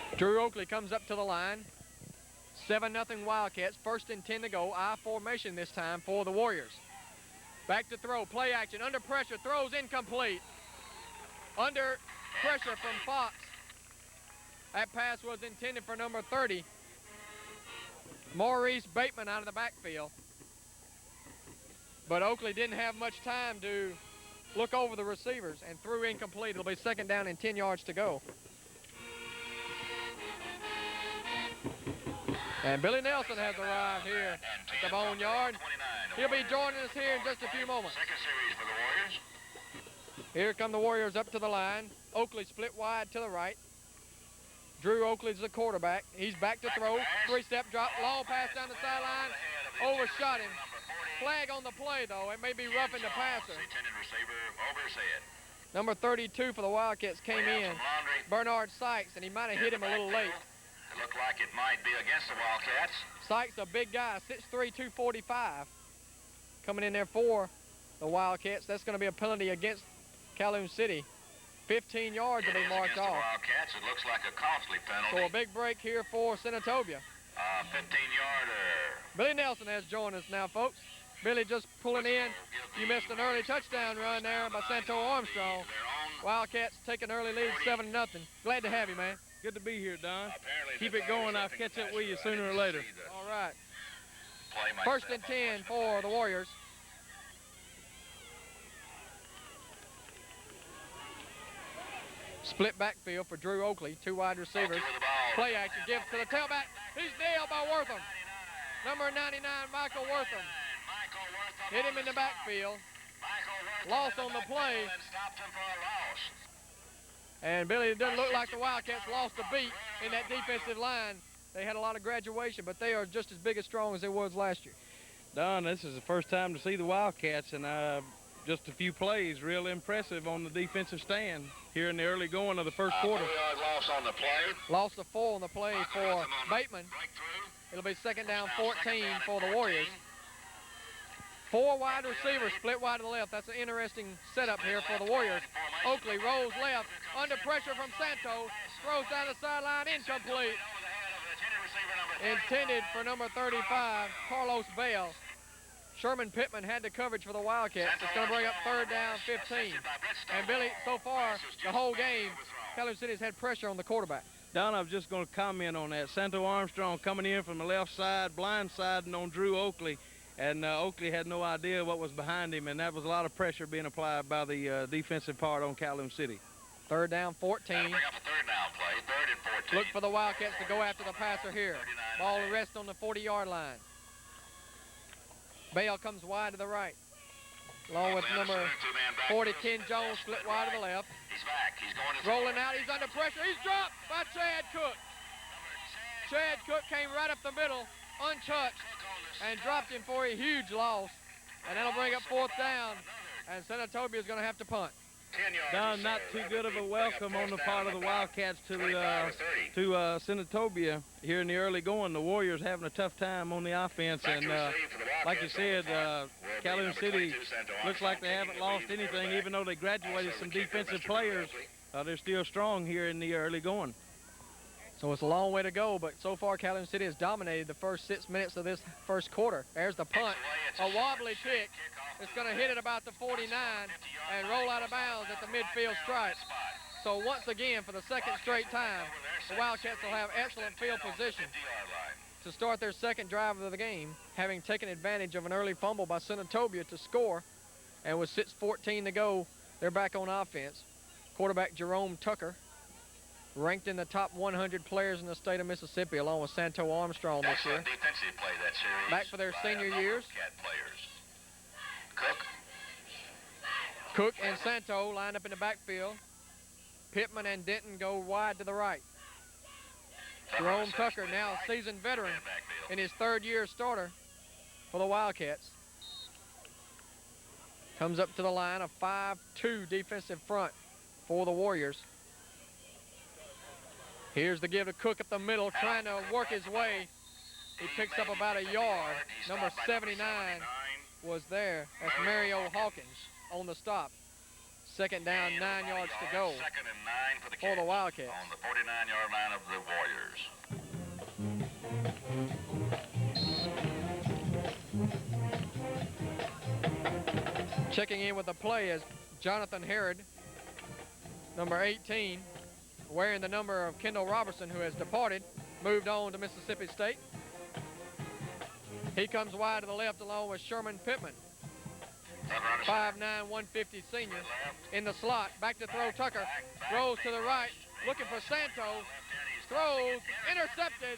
10. Drew Oakley comes up to the line. 7-0 Wildcats, 1st and 10 to go. I formation this time for the Warriors. Back to throw, play action, under pressure, throws incomplete. Under pressure from Fox. That pass was intended for number 30. Maurice Bateman out of the backfield. But Oakley didn't have much time to look over the receivers and threw incomplete. It'll be 2nd down and 10 yards to go. And Billy Nelson has arrived here at the Boneyard. He'll be joining us here in just a few moments. Second series for the Warriors. Here come the Warriors up to the line. Oakley split wide to the right. Drew Oakley's the quarterback. He's back to throw. 3-step drop, long pass down the sideline. Overshot him. Flag on the play, though. It may be roughing the passer. Intended receiver over his head. Number 32 for the Wildcats came in, Bernard Sykes, and he might have hit him a little late. It looked like it might be against the Wildcats. Sykes, a big guy, 6'3", 245. Coming in there for the Wildcats. That's going to be a penalty against Calhoun City. 15 yards will be marked off. Wildcats. It looks like a costly penalty. So a big break here for Senatobia. 15-yarder. Billy Nelson has joined us now, folks. Billy just pulling in. You missed an early touchdown run there by Santo Armstrong. Wildcats take an early lead, 7-0. Glad to have you, man. Good to be here, Don. Keep it going. I'll catch up with you sooner or later. All right. 1st and 10 for the Warriors. Split backfield for Drew Oakley, 2 wide receivers. Play action, gives to the tailback. He's nailed by Wortham. Number 99, Michael Wortham. Hit him in the backfield. Loss on the play. And Billy, it doesn't look like the Wildcats lost a beat in that defensive line. They had a lot of graduation, but they are just as big and strong as they was last year. Don, this is the first time to see the Wildcats, and just a few plays, real impressive on the defensive stand here in the early going of the first quarter. Loss on the play. Lost a 4 on the play for Bateman. It'll be 2nd down 14 for the Warriors. 4 wide receivers split wide to the left. That's an interesting setup here for the Warriors. Oakley rolls left, under pressure from Santo, throws down the sideline, incomplete. Intended for number 35, Carlos Bell. Sherman Pittman had the coverage for the Wildcats. It's going to bring up 3rd down 15. And Billy, so far, the whole game, Calhoun City's had pressure on the quarterback. Don, I was just going to comment on that. Santo Armstrong coming in from the left side, blindsiding on Drew Oakley. And Oakley had no idea what was behind him, and that was a lot of pressure being applied by the defensive part on Calhoun City. 3rd down 14. Bring up a 3rd down play, 3rd and 14. Look for the Wildcats to go after the passer here. Ball will rest on the 40-yard line. Bale comes wide to the right, along with number 40, Ken Jones, split wide to the left. He's back. He's going to rolling out. He's under pressure. He's dropped by Chad Cook. Chad Cook came right up the middle, untouched, and dropped him for a huge loss. And that'll bring up 4th down, and Senatobia is going to have to punt. Don, not too good of a welcome on the part of the Wildcats to Senatobia here in the early going. The Warriors having a tough time on the offense, and like you said, Calhoun City looks like they haven't lost anything, even though they graduated some defensive players. They're still strong here in the early going. So it's a long way to go, but so far Calhoun City has dominated the first 6 minutes of this first quarter. There's the punt, a wobbly kick. It's going to hit at about the 49 and roll out of bounds at the midfield stripe. So once again, for the 2nd straight time, the Wildcats will have excellent field position to start their 2nd drive of the game, having taken advantage of an early fumble by Senatobia to score. And with 6:14 to go, they're back on offense. Quarterback Jerome Tucker, ranked in the top 100 players in the state of Mississippi, along with Santo Armstrong this year. defensive play that series. Back for their senior years. Cook. Cook and Santo line up in the backfield. Pittman and Denton go wide to the right. Jerome Tucker, now a seasoned veteran in his 3rd year starter for the Wildcats. Comes up to the line, a 5-2 defensive front for the Warriors. Here's the give to Cook up the middle, trying to work his way. He picks up about a yard. Number 79 was there. That's Mario Hawkins on the stop. 2nd down, 9 yards to go 2nd and 9 for the Wildcats. On the 49-yard line of the Warriors. Checking in with the play is Jonathan Herod, number 18, wearing the number of Kendall Robertson, who has departed, moved on to Mississippi State. He comes wide to the left along with Sherman Pittman, 5'9", 150 senior, in the slot. Back to throw Tucker, throws to the right, looking for Santo, throws, intercepted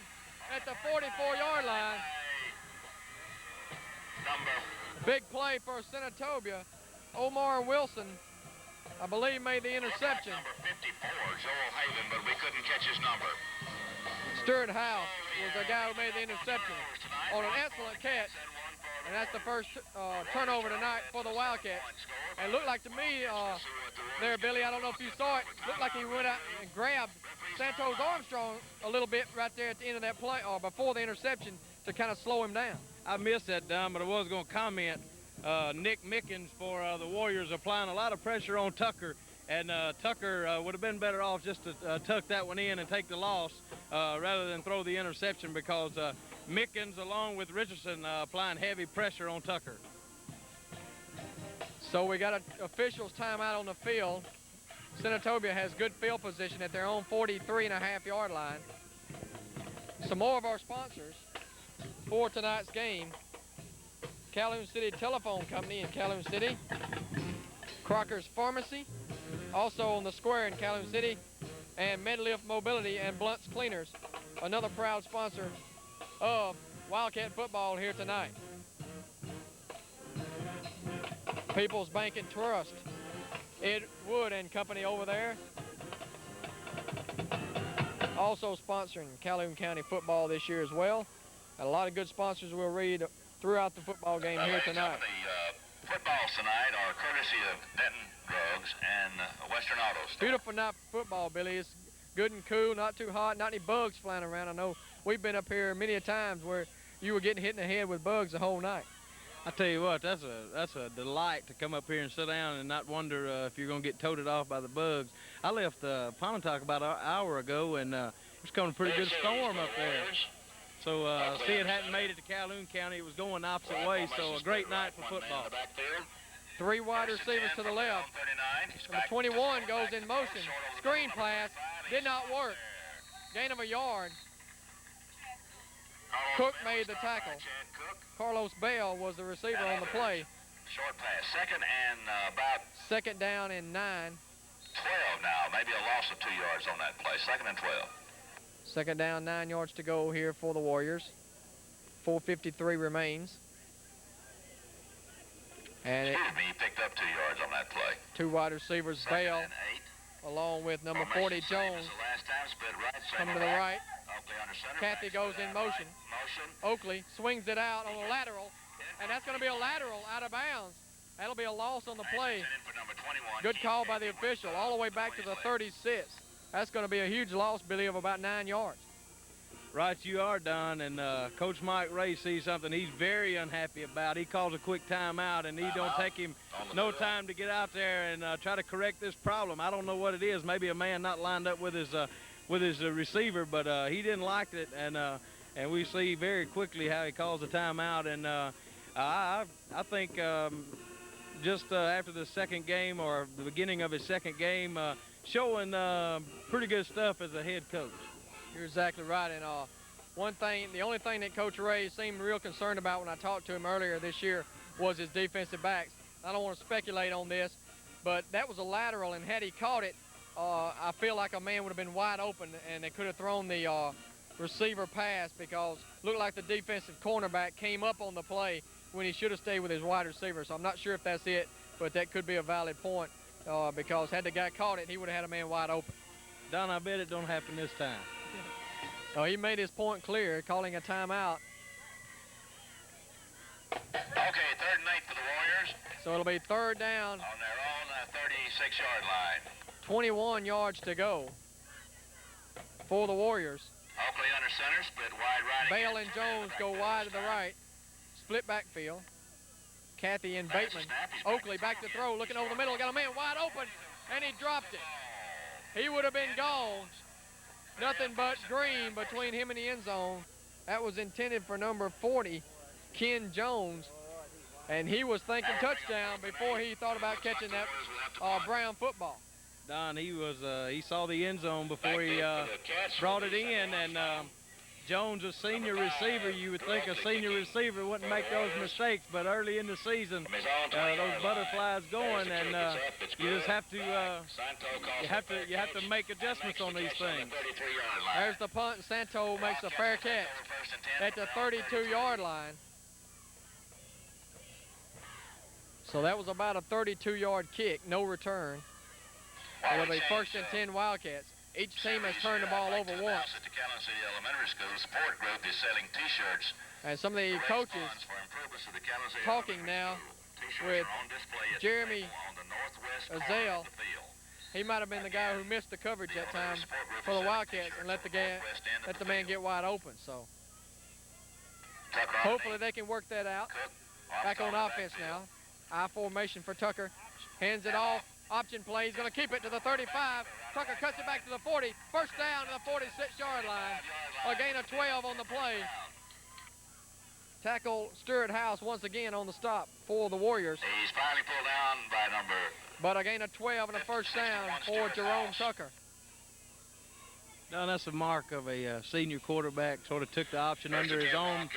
at the 44-yard line. Big play for Senatobia. Omar Wilson, I believe, made the interception. Number 54, Joel Haven, but we couldn't catch his number. Stuart House was the guy who made the interception on an excellent catch. And that's the first turnover tonight for the Wildcats. And it looked like to me there, Billy, I don't know if you saw it, looked like he went out and grabbed Santos Armstrong a little bit right there at the end of that play, or before the interception, to kind of slow him down. I missed that, Don, but I was going to comment. Nick Mickens for the Warriors applying a lot of pressure on Tucker, and Tucker would have been better off just to tuck that one in and take the loss rather than throw the interception, because Mickens, along with Richardson, applying heavy pressure on Tucker. So we got an officials timeout on the field. Senatobia has good field position at their own 43.5-yard line. Some more of our sponsors for tonight's game: Calhoun City Telephone Company in Calhoun City, Crocker's Pharmacy, Also on the square in Calhoun City, and Medlift Mobility and Blunt's Cleaners, another proud sponsor of Wildcat football here tonight. People's Bank and Trust, Ed Wood and Company over there, also sponsoring Calhoun County football this year as well. And a lot of good sponsors we'll read throughout the football game here tonight. The footballs tonight are courtesy of Denton Drugs and Western Auto Store. Beautiful night for football, Billy. It's good and cool, not too hot, not any bugs flying around. I know we've been up here many a times where you were getting hit in the head with bugs the whole night. I tell you what, that's a delight to come up here and sit down and not wonder if you're going to get toted off by the bugs. I left Pontotoc about an hour ago, and it was coming a pretty good storm up there. So see, it hadn't made it to Calhoun County. It was going the opposite way, so a great night for football. 3 wide receivers to the left. Number 21 goes in motion. Screen pass did not work. Gain of a yard. Cook made the tackle. Carlos Bell was the receiver on the play. Short pass, second and about 2nd down and 9. 12 now, maybe a loss of 2 yards on that play, 2nd and 12. 2nd down, 9 yards to go here for the Warriors. 4:53 remains. And Excuse me, he picked up 2 yards on that play. 2 wide receivers, Bell, along with number 40, Jones, coming to the right. Kathy goes in motion. Oakley swings it out on a lateral, and that's going to be a lateral out of bounds. That'll be a loss on the play. Good call by the official, all the way back to the 36. That's going to be a huge loss, Billy, of about 9 yards. Right you are, Don, and Coach Mike Ray sees something he's very unhappy about. He calls a quick timeout, and he don't take him no time to get out there and try to correct this problem. I don't know what it is. Maybe a man not lined up with his receiver, but he didn't like it, and we see very quickly how he calls a timeout. And I think just after the second game, or the beginning of his second game, showing pretty good stuff as a head coach. You're exactly right. And the only thing that Coach Ray seemed real concerned about when I talked to him earlier this year was his defensive backs. I don't want to speculate on this, but that was a lateral, and had he caught it, I feel like a man would have been wide open, and they could have thrown the receiver pass, because it looked like the defensive cornerback came up on the play when he should have stayed with his wide receiver. So I'm not sure if that's it, but that could be a valid point, because had the guy caught it, he would have had a man wide open. Don, I bet it don't happen this time. Oh, he made his point clear, calling a timeout. Okay, 3rd and 8 for the Warriors. So it'll be 3rd down. On their own 36-yard line. 21 yards to go for the Warriors. Oakley under center, split wide right. Bale and Jones go wide to the right. Split backfield. Kathy and Bateman. Oakley back to throw, looking over the middle. Got a man wide open, and he dropped it. He would have been gone. Nothing but green between him and the end zone. That was intended for number 40, Ken Jones. And he was thinking touchdown before he thought about catching that brown football. Don, he saw the end zone before he brought it in, and Jones, a senior receiver, you would think a senior receiver wouldn't make those mistakes, but early in the season, those butterflies going, and you just have to you have to make adjustments on these things. There's the punt, and Santo makes a fair catch at the 32-yard line. So that was about a 32-yard kick, no return. It'll be 1st and 10 Wildcats. Each team has turned the ball over once. At the Calhoun City Elementary School support group is selling T-shirts. And some of the coaches talking now with Jeremy Azale. He might have been the guy who missed the coverage that time for the Wildcats and let the man get wide open. So hopefully they can work that out. Back on offense now. I formation for Tucker. Hands it off. Option play. He's going to keep it to the 35. Tucker cuts it back to the 40. 1st down to the 46-yard line. A gain of 12 on the play. Tackle Stuart House once again on the stop for the Warriors. He's finally pulled down by number. But a gain of 12 and a 1st down for Jerome Tucker. No, that's a mark of a senior quarterback. Sort of took the option under his own.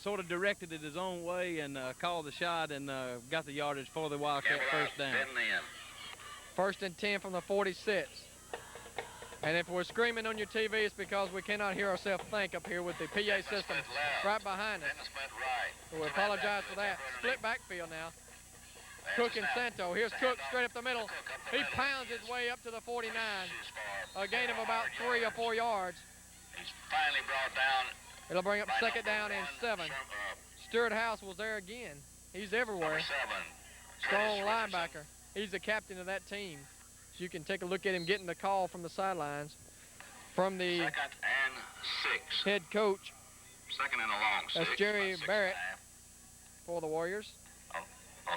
Sort of directed it his own way and called the shot and got the yardage for the Wildcat 1st down. First and 10 from the 46. And if we're screaming on your TV, it's because we cannot hear ourselves think up here with the PA system right behind us. So we apologize for that. Split backfield now. Cook and Santo. Here's Cook straight up the middle. He pounds his way up to the 49. A gain of about 3 or 4 yards. He's finally brought down. It'll bring up second down and 7. Stuart House was there again. He's everywhere. Strong linebacker. He's the captain of that team. So you can take a look at him getting the call from the sidelines from the Second and 6. head coach. Second and a long 6. That's Jerry Barrett for the Warriors. On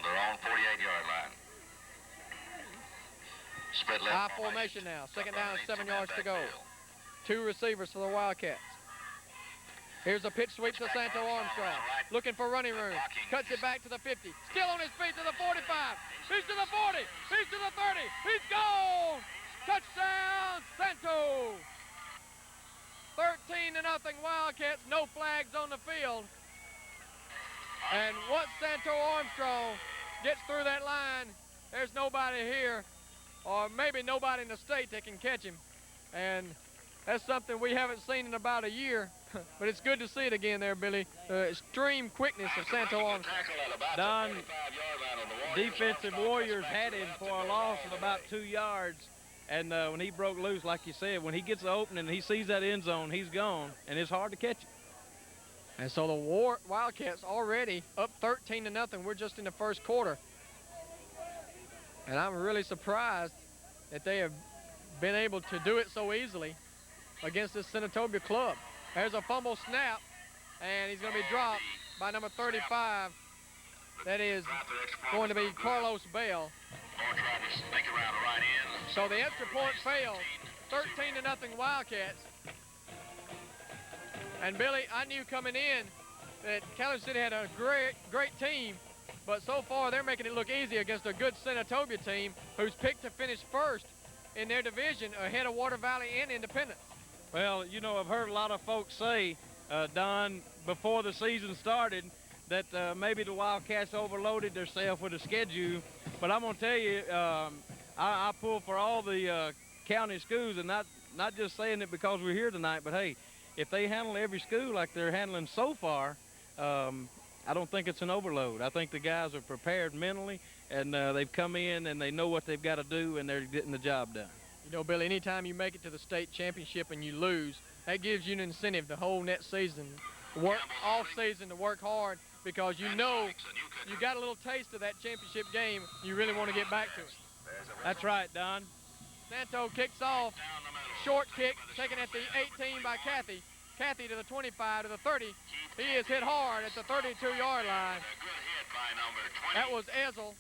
their own 48-yard line. Split left High formation now. Second down and 7 yards to go. 2 receivers for the Wildcats. Here's a pitch sweep to Santo Armstrong. Looking for running room. Cuts it back to the 50. Still on his feet to the 45. He's to the 40. He's to the 30. He's gone. Touchdown, Santo. 13-0 Wildcats. No flags on the field. And once Santo Armstrong gets through that line, there's nobody here, or maybe nobody in the state that can catch him. And that's something we haven't seen in about a year, but it's good to see it again there, Billy. The extreme quickness of Santo Armstrong. Don, defensive Warriors had him for a loss of about 2 yards. And when he broke loose, like you said, when he gets the opening and he sees that end zone, he's gone, and it's hard to catch him. And so the Wildcats already up 13-0. We're just in the first quarter. And I'm really surprised that they have been able to do it so easily against this Senatobia club. There's a fumble snap, and he's going to be dropped by number 35. That is going to be Carlos Bell. So the extra point failed. 13-0 Wildcats. And Billy, I knew coming in that Calumet City had a great team, but so far they're making it look easy against a good Senatobia team who's picked to finish first in their division ahead of Water Valley and Independence. Well, you know, I've heard a lot of folks say, Don, before the season started, that maybe the Wildcats overloaded themselves with a schedule, but I'm going to tell you, I pull for all the county schools, and not just saying it because we're here tonight, but hey, if they handle every school like they're handling so far, I don't think it's an overload. I think the guys are prepared mentally, and they've come in and they know what they've got to do, and they're getting the job done. You know, Billy, anytime you make it to the state championship and you lose, that gives you an incentive the whole next season, off season, to work hard, because you know you got a little taste of that championship game. You really want to get back to it. That's right, Don. Santo kicks off. Short kick taken at the 18 by Kathy. Kathy to the 25, to the 30. He is hit hard at the 32-yard line. That was Ezel,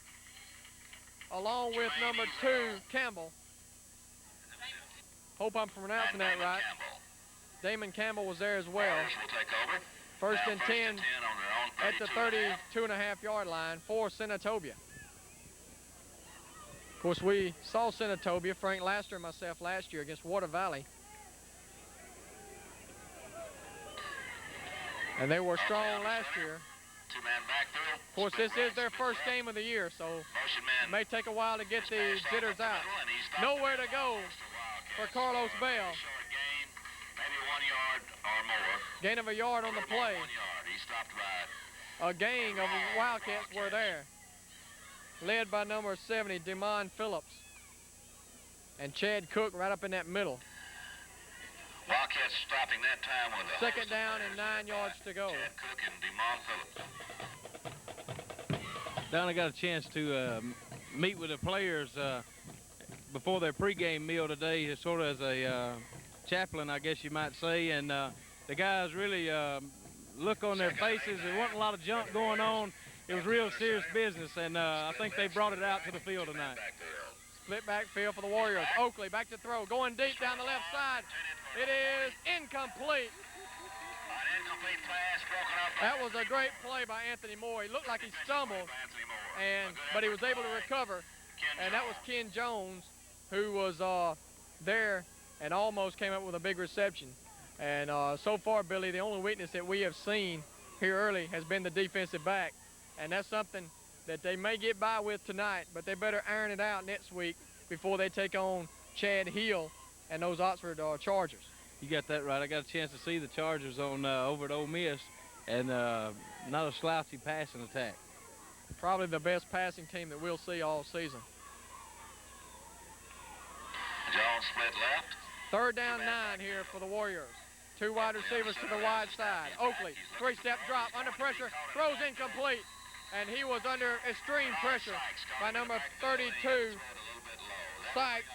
along with number 2, Campbell. Hope I'm pronouncing that right. Damon Campbell was there as well. First and 10 at the 32.5-yard line for Senatobia. Of course, we saw Senatobia, Frank Laster and myself, last year against Water Valley. And they were strong last year. Of course, this is their first game of the year, so it may take a while to get the jitters out. Nowhere to go for Carlos Bell. Gain of a yard on the play. A gang of Wildcats were there, led by number 70, Demond Phillips, and Chad Cook right up in that middle. Wildcats stopping that time with a second down and 9 yards to go. Chad Cook and Demond Phillips. Don, I got a chance to meet with the players before their pregame meal today, sort of as a chaplain, I guess you might say, and the guys really look on their faces. There wasn't a lot of junk going on. It was real serious business, and I think they brought it out to the field tonight. Split backfield for the Warriors. Oakley back to throw, going deep down the left side. It is incomplete. That was a great play by Anthony Moore. He looked like he stumbled, but he was able to recover. And that was Ken Jones, who was there and almost came up with a big reception. And so far, Billy, the only weakness that we have seen here early has been the defensive back. And that's something that they may get by with tonight, but they better iron it out next week before they take on Chad Hill and those Oxford Chargers. You got that right. I got a chance to see the Chargers on over at Ole Miss, and not a slouchy passing attack. Probably the best passing team that we'll see all season. Jones split left. 3rd down 9 here for the Warriors. 2 wide receivers to the wide side. Oakley, 3-step drop, under pressure, throws incomplete. And he was under extreme pressure by number 32, Sykes.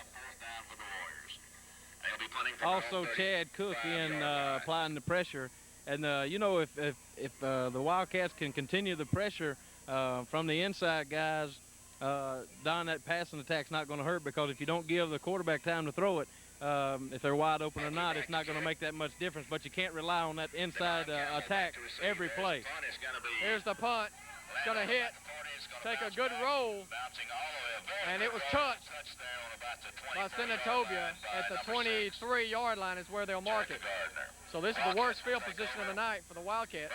Also, Chad Cook in applying the pressure. And, you know, if the Wildcats can continue the pressure from the inside guys, Don, that passing attack's not going to hurt, because if you don't give the quarterback time to throw it, if they're wide open or not, it's not going to make that much difference. But you can't rely on that inside attack every play. Here's the punt. It's going to hit, take a good roll, and it was touched by Senatobia at the 23-yard line is where they'll mark it. So this is the worst field position of the night for the Wildcats,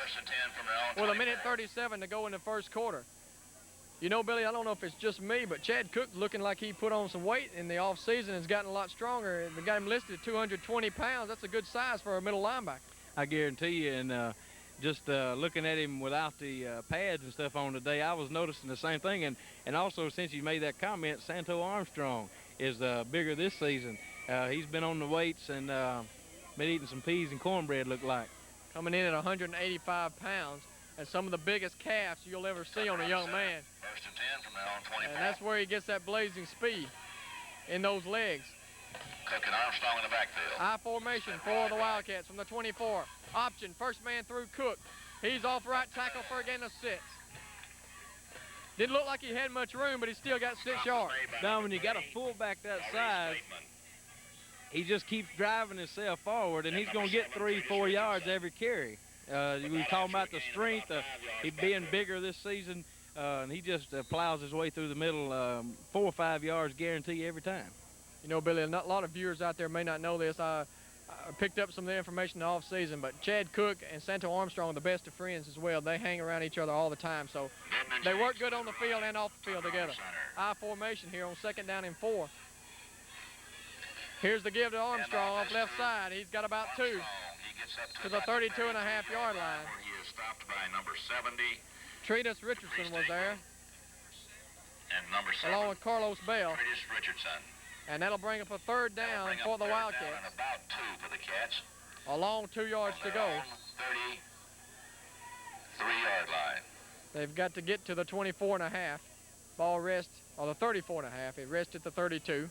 with 1:37 to go in the first quarter. You know, Billy, I don't know if it's just me, but Chad Cook looking like he put on some weight in the offseason and has gotten a lot stronger. They got him listed at 220 pounds. That's a good size for a middle linebacker. I guarantee you, and just looking at him without the pads and stuff on today, I was noticing the same thing. And also, since you made that comment, Santo Armstrong is bigger this season. He's been on the weights and been eating some peas and cornbread, look like. Coming in at 185 pounds, and some of the biggest calves you'll ever see on a young man. 1st and 10 from their own 24. And that's where he gets that blazing speed in those legs. Cook and Armstrong in the backfield. I formation for the Wildcats from the 24. Option, first man through Cook. He's off right tackle for a gain of 6. Didn't look like he had much room, but he still got 6 yards. Now, when you got a fullback that size, he just keeps driving himself forward, and he's going to get 3-4 yards every carry. We were talking about the strength, he being bigger this season, and he just plows his way through the middle, 4 or 5 yards guarantee every time. You know, Billy, a lot of viewers out there may not know this. I picked up some of the information in the offseason, but Chad Cook and Santo Armstrong are the best of friends as well. They hang around each other all the time, so they work good on the field and off the field together. I formation here on 2nd down and 4. Here's the give to Armstrong off left side. He's got about 2 to the 32.5-yard line. He is stopped by number 70. Treatus Richardson was there, and number 7. along with Carlos Bell. Treatus Richardson. And that'll bring up a 3rd down for the Wildcats. And about 2 for the Cats. A long 2 yards to go. 33-yard line. They've got to get to the 24.5. Ball rest, or the 34.5. It rests at the 32.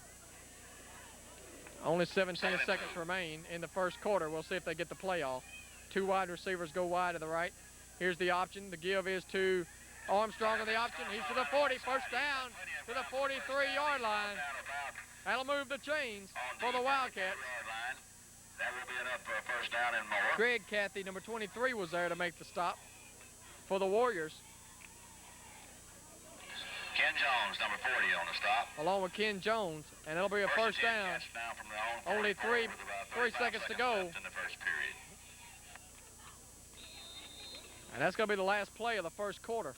Only 17 seconds remain in the first quarter. We'll see if they get the play off. 2 wide receivers go wide to the right. Here's the option. The give is to Armstrong on the option. He's to the 40. First down to the 43-yard line. That'll move the chains for the Wildcats. That will be enough for a first down and more. Greg Cathy, number 23, was there to make the stop for the Warriors. Ken Jones, number 40, on the stop. Along with Ken Jones, and it'll be a first down. Only three seconds to go. In the first period. And that's going to be the last play of the first quarter.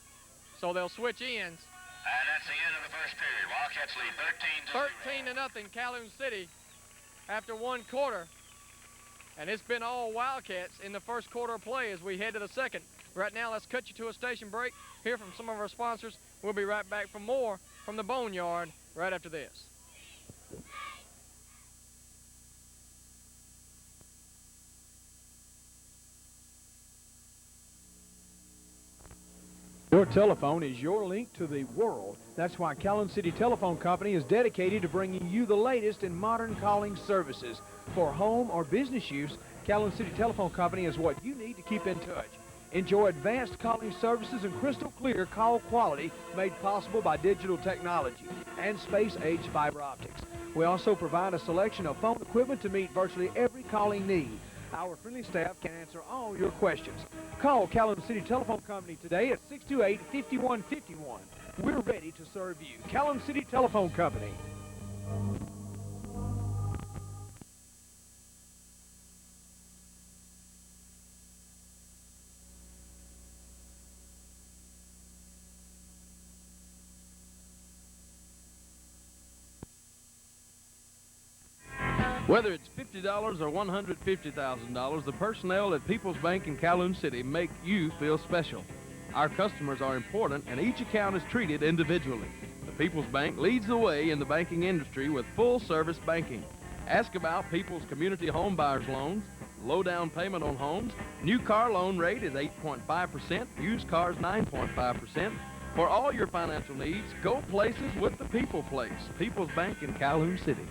So they'll switch ends. And that's the end of the first period. Wildcats lead 13-0 Calhoun City after 1 quarter. And it's been all Wildcats in the first quarter of play as we head to the second. Right now, let's cut you to a station break, hear from some of our sponsors. We'll be right back for more from the Boneyard right after this. Your telephone is your link to the world. That's why Calhoun City Telephone Company is dedicated to bringing you the latest in modern calling services. For home or business use, Calhoun City Telephone Company is what you need to keep in touch. Enjoy advanced calling services and crystal clear call quality made possible by digital technology and space-age fiber optics. We also provide a selection of phone equipment to meet virtually every calling need. Our friendly staff can answer all your questions. Call Calhoun City Telephone Company today at 628-5151. We're ready to serve you. Calhoun City Telephone Company. Whether it's $50 or $150,000, the personnel at People's Bank in Calhoun City make you feel special. Our customers are important, and each account is treated individually. The People's Bank leads the way in the banking industry with full-service banking. Ask about People's Community Home Buyers Loans, low down payment on homes, new car loan rate is 8.5%, used cars 9.5%. For all your financial needs, go places with the People Place. People's Bank in Calhoun City.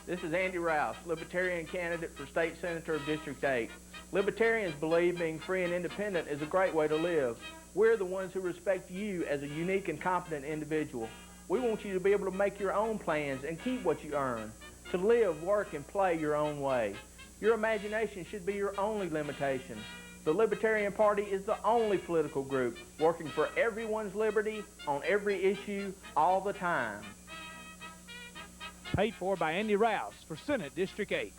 This is Andy Rouse, Libertarian candidate for State Senator of District 8. Libertarians believe being free and independent is a great way to live. We're the ones who respect you as a unique and competent individual. We want you to be able to make your own plans and keep what you earn, to live, work, and play your own way. Your imagination should be your only limitation. The Libertarian Party is the only political group working for everyone's liberty on every issue all the time. Paid for by Andy Rouse for Senate District 8.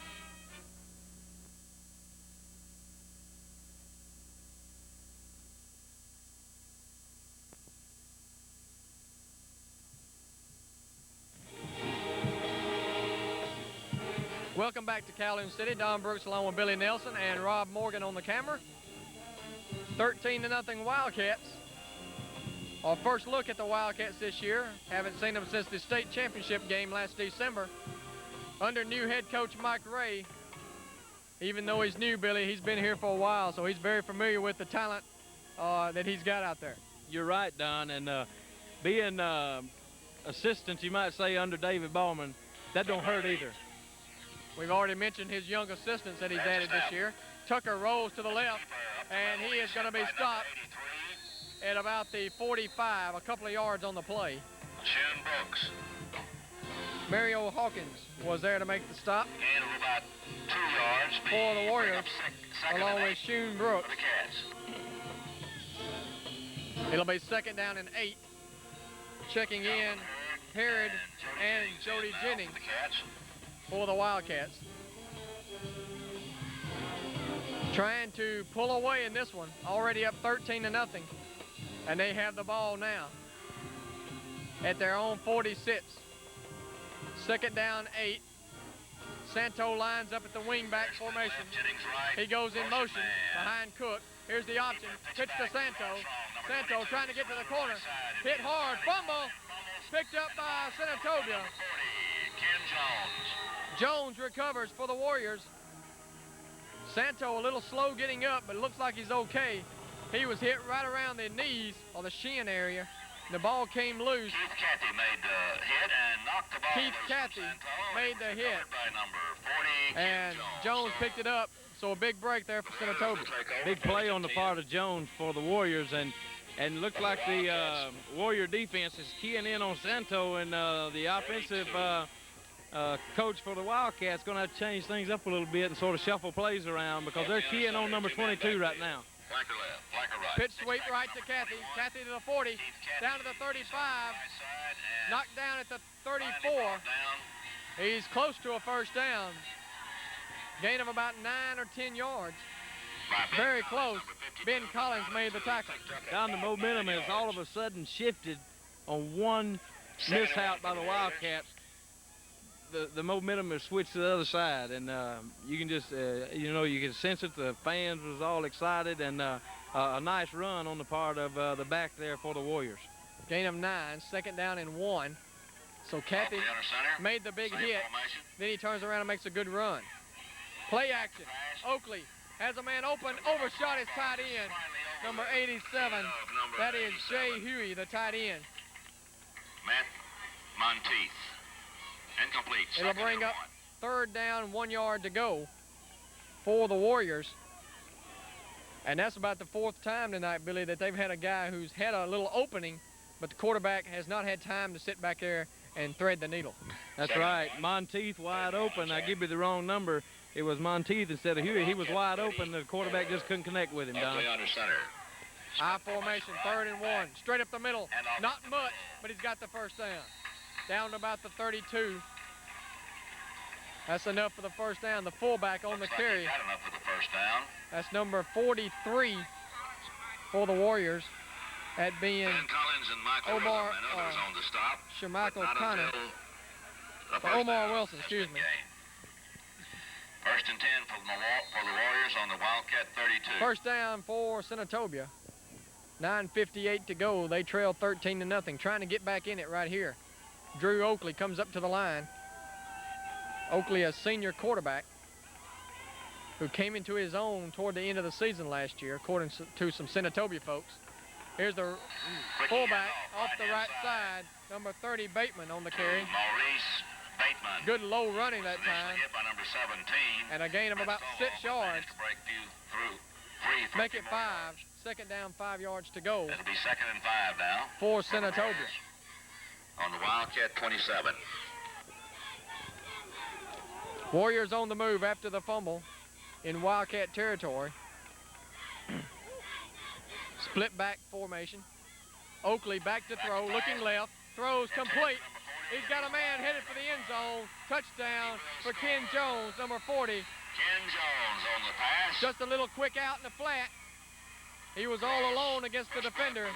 Welcome back to Calhoun City. Don Brooks along with Billy Nelson and Rob Morgan on the camera. 13-0 Wildcats. Our first look at the Wildcats this year. Haven't seen them since the state championship game last December. Under new head coach Mike Ray. Even though he's new, Billy, he's been here for a while, so he's very familiar with the talent that he's got out there. You're right, Don, and being assistant, you might say, under David Ballman, that don't hurt either. We've already mentioned his young assistants that he's added this year. Tucker rolls to the left, and he is going to be stopped at about the 45, a couple of yards on the play. Shun Brooks. Mario Hawkins was there to make the stop. Gain of about 2 yards. For the Warriors, along with Shun Brooks. It'll be 2nd down and 8. Checking in, Herod and Jody Jennings for the Wildcats. Trying to pull away in this one, already up 13-0. And they have the ball now at their own 46. 2nd down, 8. Santo lines up at the wingback formation. He goes in motion behind Cook. Here's the option. Pitch to Santo. Santo trying to get to the corner. Hit hard. Fumble. Picked up by Senatobia. Jones recovers for the Warriors. Santo a little slow getting up, but it looks like he's okay. He was hit right around the knees or the shin area. The ball came loose. Keith Cathy made the hit and knocked the ball Keith loose. Cathy made the hit. By number 40, and Jones picked it up. So a big break there for Senatobia. Big play on the part of Jones for the Warriors, and looked like the Warrior defense is keying in on Santo, and the offensive coach for the Wildcats going to have to change things up a little bit and sort of shuffle plays around because they're keying on number 22 right now. Flanker left, flanker right. Pitch sweep right to Cathy. Cathy to the 40, down to the 35, knocked down at the 34. He's close to a first down. Gain of about 9 or 10 yards. Very close. Ben Collins made the tackle. Down the momentum has all of a sudden shifted on one mishap by the Wildcats. The momentum has switched to the other side, and you can just, you can sense it. The fans was all excited, and a nice run on the part of the back there for the Warriors. Gain of 9, 2nd down and 1. So Cathy made the big hit. Then he turns around and makes a good run. Play action. Oakley has a man open, overshot his tight end, number 87. That is Jay Huey, the tight end. Matt Monteith. Incomplete. It'll bring up 3rd down, 1 yard to go for the Warriors. And that's about the 4th time tonight, Billy, that they've had a guy who's had a little opening, but the quarterback has not had time to sit back there and thread the needle. That's right. Monteith wide open. I give you the wrong number. It was Monteith instead of Huey. He was wide open. The quarterback just couldn't connect with him, Don. Under center. I formation, 3rd and 1. Straight up the middle. Not much, but he's got the first down. Down to about the 32. That's enough for the first down. The fullback on the carry. Got enough for the first down. That's number 43 for the Warriors. at being Ben Collins and Michael Omar Rhythm and others on the stop. Shemichael Not Connor. until the first Omar down. Wilson, excuse me. First and 10 for the Warriors on the Wildcat 32. First down for Senatobia. 9:58 to go. They trail 13-0. Trying to get back in it right here. Drew Oakley comes up to the line. Oakley, a senior quarterback who came into his own toward the end of the season last year, according to some Senatobia folks. Here's the fullback off the right side, number 30 Bateman on the carry. Maurice Bateman. Good low running that Initially time, hit by number 17. and a gain of about 6 yards. To break through. Make it 5. Second down, 5 yards to go. It'll be 2nd and 5 now. For Senatobia. On the Wildcat 27. Warriors on the move after the fumble in Wildcat territory. Split back formation. Oakley back to throw, looking left. Throws complete. He's got a man headed for the end zone. Touchdown for Ken Jones, number 40. Ken Jones on the pass. Just a little quick out in the flat. He was all alone against the defender.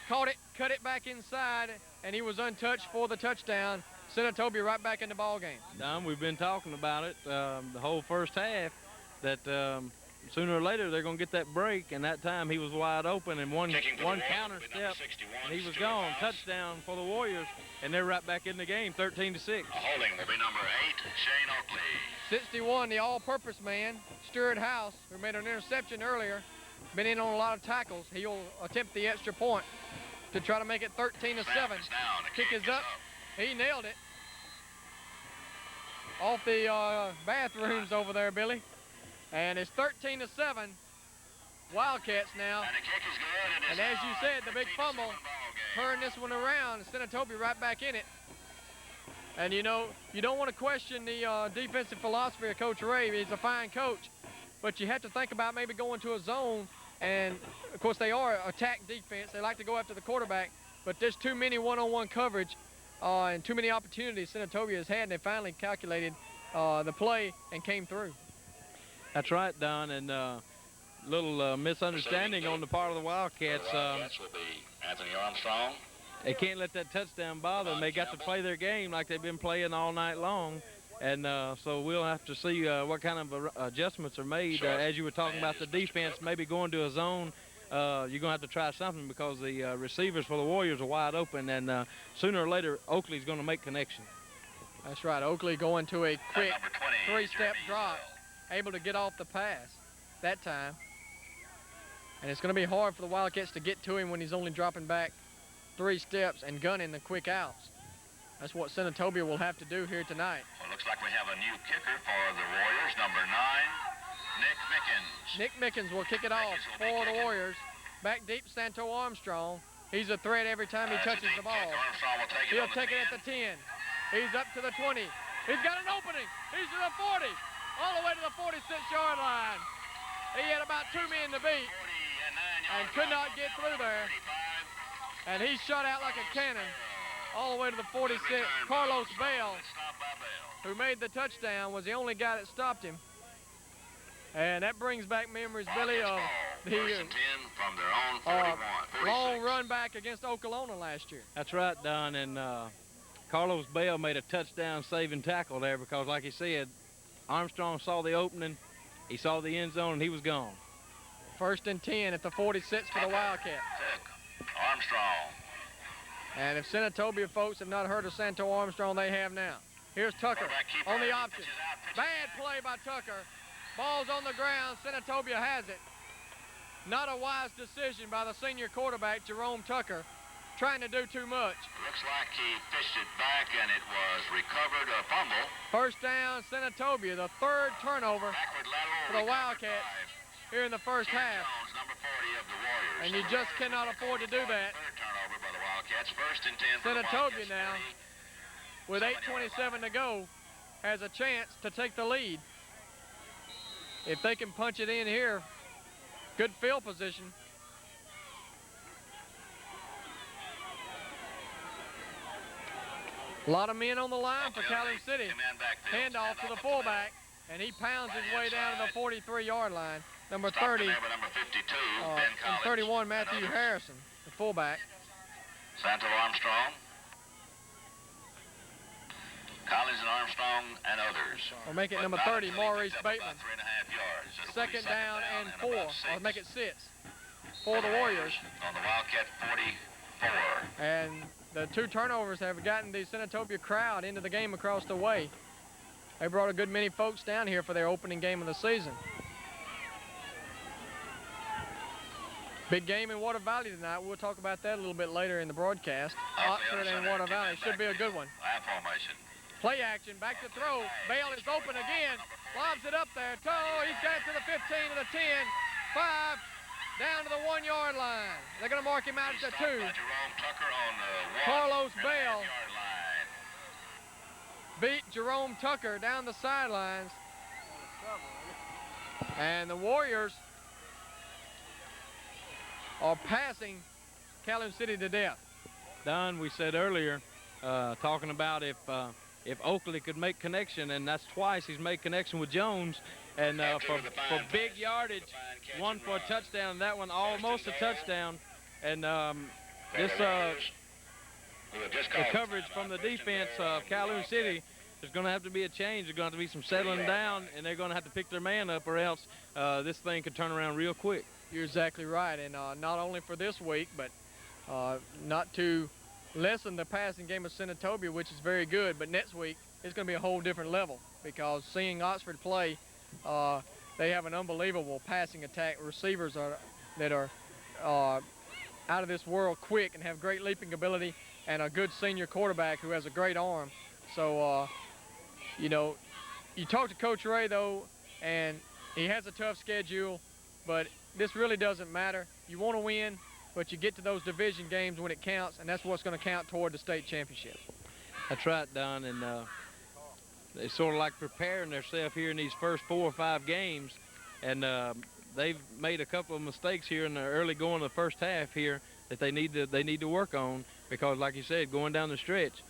Caught it, cut it back inside, and he was untouched for the touchdown. Senatobia right back in the ball game. Don, we've been talking about it the whole first half, that sooner or later they're going to get that break, and that time he was wide open, and one counter step, and he was gone. Touchdown for the Warriors, and they're right back in the game, 13-6. Holding will be number 8, Shane Oakley. 61, the all-purpose man, Stuart House, who made an interception earlier, been in on a lot of tackles. He'll attempt the extra point to try to make it 13-7. Kick is up. He nailed it. Off the bathrooms over there, Billy. And it's 13-7. Wildcats now. And as you said, the big fumble turned this one around. Senatobia right back in it. And you know, you don't want to question the defensive philosophy of Coach Ray. He's a fine coach. But you have to think about maybe going to a zone. And, of course, they are attack defense. They like to go after the quarterback. But there's too many one-on-one coverage and too many opportunities Senatobia has had. And they finally calculated the play and came through. That's right, Don. And little misunderstanding on the part of the Wildcats. Wildcats will be Anthony Armstrong. They can't let that touchdown bother them. They got to play their game like they've been playing all night long. And so we'll have to see what kind of adjustments are made. As you were talking about the defense, maybe going to a zone, you're going to have to try something because the receivers for the Warriors are wide open. And sooner or later, Oakley's going to make connection. That's right. Oakley going to a quick 3-step drop, able to get off the pass that time. And it's going to be hard for the Wildcats to get to him when he's only dropping back 3 steps and gunning the quick outs. That's what Senatobia will have to do here tonight. Well, looks like we have a new kicker for the Warriors, number 9, Nick Mickens. Nick Mickens will kick it off for the Warriors. Back deep, Santo Armstrong. He's a threat every time he touches the ball. He'll take it at the 10. He's up to the 20. He's got an opening. He's to the 40. All the way to the 46-yard line. He had about 2 men to beat and could not get through there. And he shot out like a cannon all the way to the 46. Carlos Bell, who made the touchdown, was the only guy that stopped him. And that brings back memories, Billy, of the long run back against Okolona last year. That's right, Don. And Carlos Bell made a touchdown-saving tackle there because, like he said, Armstrong saw the opening, he saw the end zone, and he was gone. 1st and 10 at the 46 for the Wildcats. Armstrong. And if Senatobia folks have not heard of Santo Armstrong, they have now. Here's Tucker on the option. Bad play by Tucker. Ball's on the ground. Senatobia has it. Not a wise decision by the senior quarterback, Jerome Tucker, trying to do too much. Looks like he fished it back and it was recovered, a fumble. 1st down, Senatobia, the 3rd turnover for the Wildcats here in the first half. Jones, number 40 of the Warriors. And you just cannot afford to do that. 3rd turnover by the Wildcats. 1st and 10 for the Senatobia Wildcats. now, with 8:27 to go, has a chance to take the lead. If they can punch it in here, good field position. A lot of men on the line for Calhoun City. Handoff to the fullback, and he pounds his way down to the 43-yard line. Number 30 number 52, and 31, Matthew Harrison. the fullback. Santo Armstrong, Collins and Armstrong, and others. Or make it But number not 30, until he Maurice picks up Bateman. about 3.5 yards. It'll be Second down and 4, about 6. or make it 6 for the Warriors. On the Wildcat 44. And the 2 turnovers have gotten the Senatobia crowd into the game across the way. They brought a good many folks down here for their opening game of the season. Big game in Water Valley tonight. We'll talk about that a little bit later in the broadcast. Oxford and Water Valley should be a good one. Line formation. Play action, back to throw. Bale is open again. Lobs it up there. Toe, he's got to the 15 to the 10. 5, down to the 1-yard line. They're going to mark him out at the 2. Jerome Tucker on the 1. Carlos Bale 3.5-yard line. beat Jerome Tucker down the sidelines. And the Warriors are passing Calhoun City to death. Don, we said earlier, talking about if Oakley could make connection, and that's twice he's made connection with Jones, and for big yardage, one for a touchdown, and that one almost a touchdown, and the coverage from the defense of Calhoun City, there's going to have to be a change. There's going to have to be some settling down, and they're going to have to pick their man up, or else this thing could turn around real quick. You're exactly right, and not only for this week, but not to lessen the passing game of Senatobia, which is very good, but next week it's going to be a whole different level, because seeing Oxford play, they have an unbelievable passing attack. Receivers that are out of this world quick and have great leaping ability, and a good senior quarterback who has a great arm. So, you know, you talk to Coach Ray, though, and he has a tough schedule, but this really doesn't matter. You want to win, but you get to those division games when it counts, and that's what's going to count toward the state championship. That's right, Don, and they're sort of like preparing themselves here in these first 4 or 5 games, and they've made a couple of mistakes here in the early going of the first half here that they need to work on, because, like you said, going down the stretch,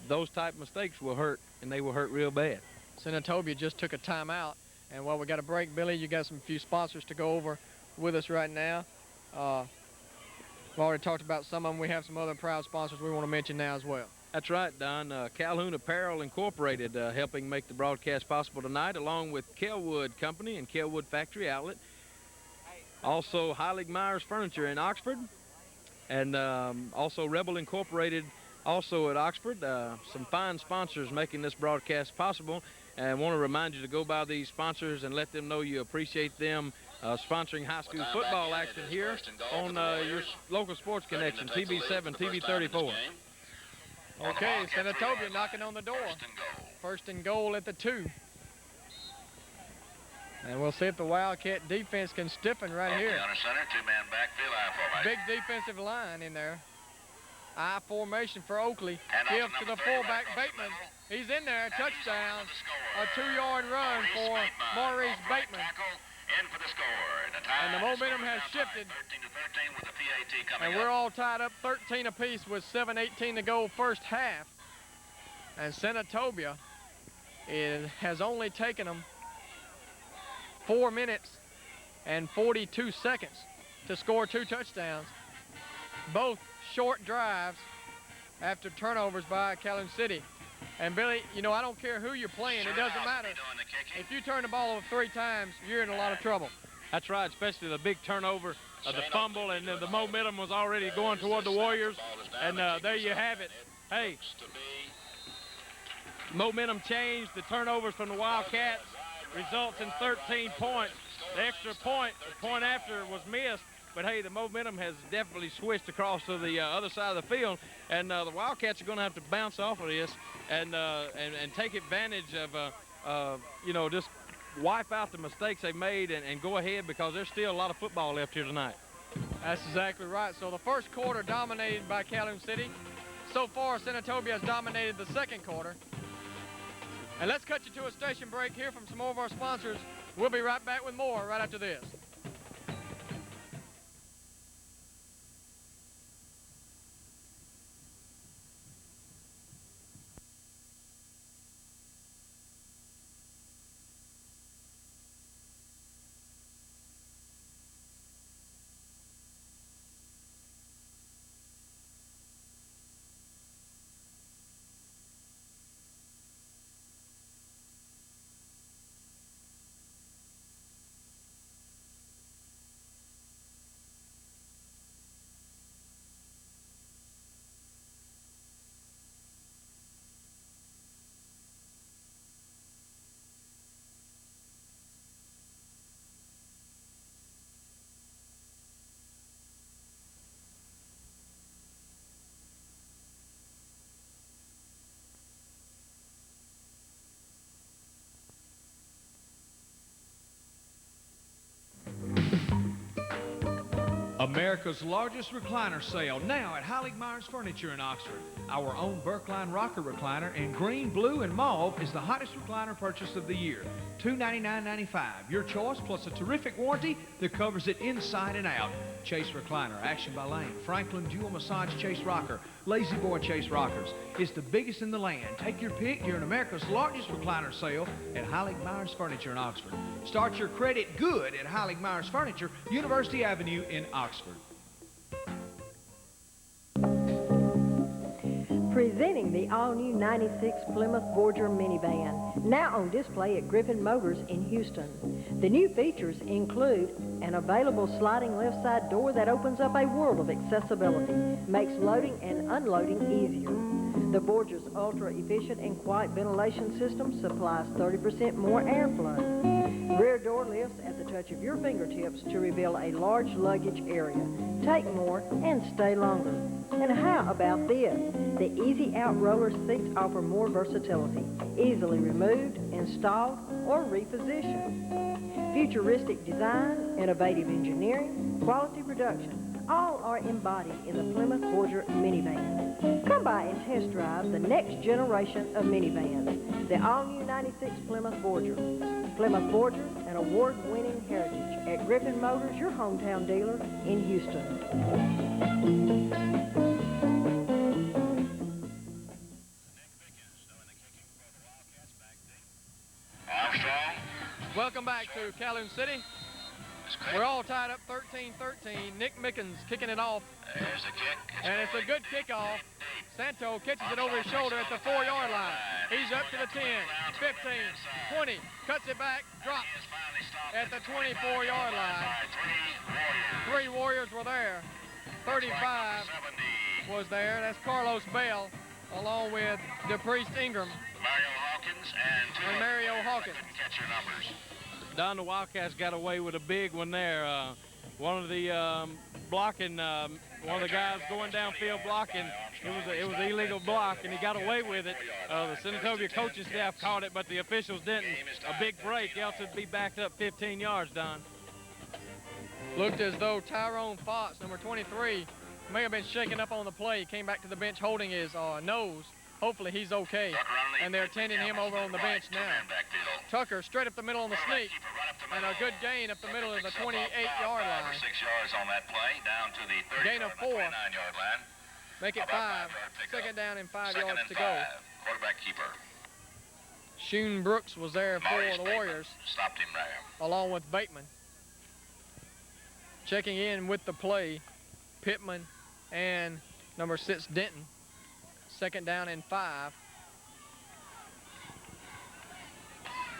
those type of mistakes will hurt, and they will hurt real bad. Senatobia just took a timeout, and while we got a break, Billy, you got some few sponsors to go over with us right now. We've already talked about some of them. We have some other proud sponsors we want to mention now as well. That's right, Don. Calhoun Apparel Incorporated helping make the broadcast possible tonight, along with Kelwood Company and Kelwood Factory Outlet. Also, Heilig Myers Furniture in Oxford, and also Rebel Incorporated also at Oxford. Some fine sponsors making this broadcast possible, and I want to remind you to go by these sponsors and let them know you appreciate them sponsoring high school football action here on your local sports connection, TV7, TV34. Okay, Senatobia knocking on the door. First and goal at the 2. And we'll see if the Wildcat defense can stiffen right here. Under center, 2-man backfield, I formation. Big defensive line in there. I formation for Oakley. Give to the fullback, Bateman. He's in there, touchdown. A 2-yard run for Maurice Bateman. In for the score. And the momentum has shifted. 13-13 with the PAT coming And we're all tied up 13 apiece with 7:18 to go first half. And Senatobia has only taken them 4 minutes and 42 seconds to score 2 touchdowns. Both short drives after turnovers by Calhoun City. And Billy, you know, I don't care who you're playing, it doesn't matter. If you turn the ball over 3 times, you're in a lot of trouble. That's right, especially the big turnover, the fumble, and the momentum was already going toward the Warriors. And there you have it. Hey, momentum changed. The turnovers from the Wildcats results in 13 points. The extra point, the point after was missed. But hey, the momentum has definitely switched across to the other side of the field, and the Wildcats are going to have to bounce off of this and take advantage of, you know, just wipe out the mistakes they've made and go ahead, because there's still a lot of football left here tonight. That's exactly right. So the first quarter dominated by Calhoun City. So far, Senatobia has dominated the second quarter. And let's cut you to a station break, hear from some more of our sponsors. We'll be right back with more right after this. America's largest recliner sale now at Heilig Myers Furniture in Oxford. Our own Berkline Rocker recliner in green, blue, and mauve is the hottest recliner purchase of the year. $299.95. Your choice plus a terrific warranty that covers it inside and out. Chase Recliner, Action by Lane, Franklin Dual Massage Chase Rocker, Lazy Boy Chase Rockers. It's the biggest in the land. Take your pick during America's largest recliner sale at Heilig Myers Furniture in Oxford. Start your credit good at Heilig Myers Furniture, University Avenue in Oxford. Presenting the all-new 96 Plymouth Voyager minivan, now on display at Griffin Motors in Houston. The new features include an available sliding left side door that opens up a world of accessibility, makes loading and unloading easier. The Voyager's ultra-efficient and quiet ventilation system supplies 30% more airflow. Rear door lifts at the touch of your fingertips to reveal a large luggage area. Take more and stay longer. And how about this? The Easy Out roller seats offer more versatility, easily removed, installed, or repositioned. Futuristic design, innovative engineering, quality production, all are embodied in the Plymouth Voyager minivan. Come by and test drive the next generation of minivans, the all-new 96 Plymouth Voyager. Plymouth Voyager, an award-winning heritage at Griffin Motors, your hometown dealer in Houston. Welcome back to Calhoun City. We're all tied up 13-13. Nick Mickens kicking it off. There's a kick. And it's a good kickoff. Santo catches it over his shoulder at the 4-yard line. He's up to the 10, 15, 20, cuts it back, drops at the 24-yard line. 3 Warriors were there. 35 was there. That's Carlos Bell along with DePriest Ingram. Mario Hawkins and Mario Hawkins. Catch your numbers. Don, the Wildcats got away with a big one there. One of the blocking, one of the guys going downfield blocking, it was an illegal block, and he got away with it. The Senatobia coaching staff caught it, but the officials didn't. A big break, else it'd be backed up 15 yards, Don. Looked as though Tyrone Fox, number 23, may have been shaken up on the play. He came back to the bench holding his nose. Hopefully he's okay, and they're tending him over on the bench now. Tucker straight up the middle on the sneak, and a good gain up the middle of the 28-yard line. 5 or 6 yards on that play, down to the 30 gain of 4. 29-yard line. Make it 5. Second down and 5 yards to go. Quarterback keeper. Shun Brooks was there for the Warriors. Stopped him there. Along with Bateman. Checking in with the play, Pittman and number 6, Denton. Second down and 5.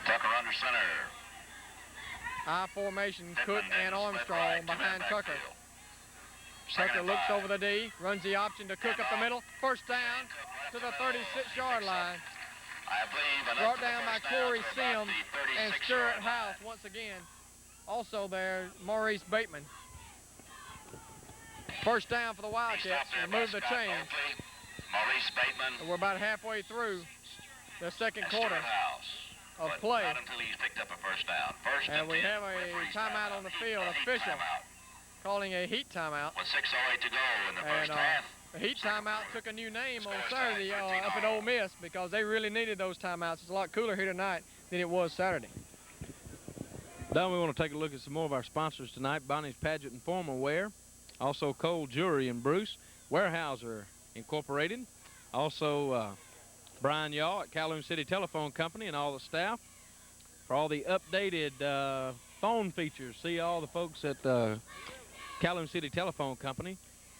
Tucker under center. I formation, Cook and Armstrong behind Tucker. Tucker looks over the D, runs the option to Cook up the middle. First down to the 36-yard line. Brought down by Corey Sims and Stuart House once again. Also there, Maurice Bateman. First down for the Wildcats. Remove the chains. Maurice Bateman. We're about halfway through the second quarter of play. Not until he's picked up a first down. And we have a timeout on the field, official calling a heat timeout. With 6:08 to go in the first half. The heat timeout took a new name on Saturday up at Ole Miss because they really needed those timeouts. It's a lot cooler here tonight than it was Saturday. Don, we want to take a look at some more of our sponsors tonight. Bonnie's Pageant and Formal Wear. Also Cole Jewelry in Bruce. Warehouser Incorporated. Also Brian Yaw at Calhoun City Telephone Company and all the staff. For all the updated phone features, see all the folks at Calhoun City Telephone Company.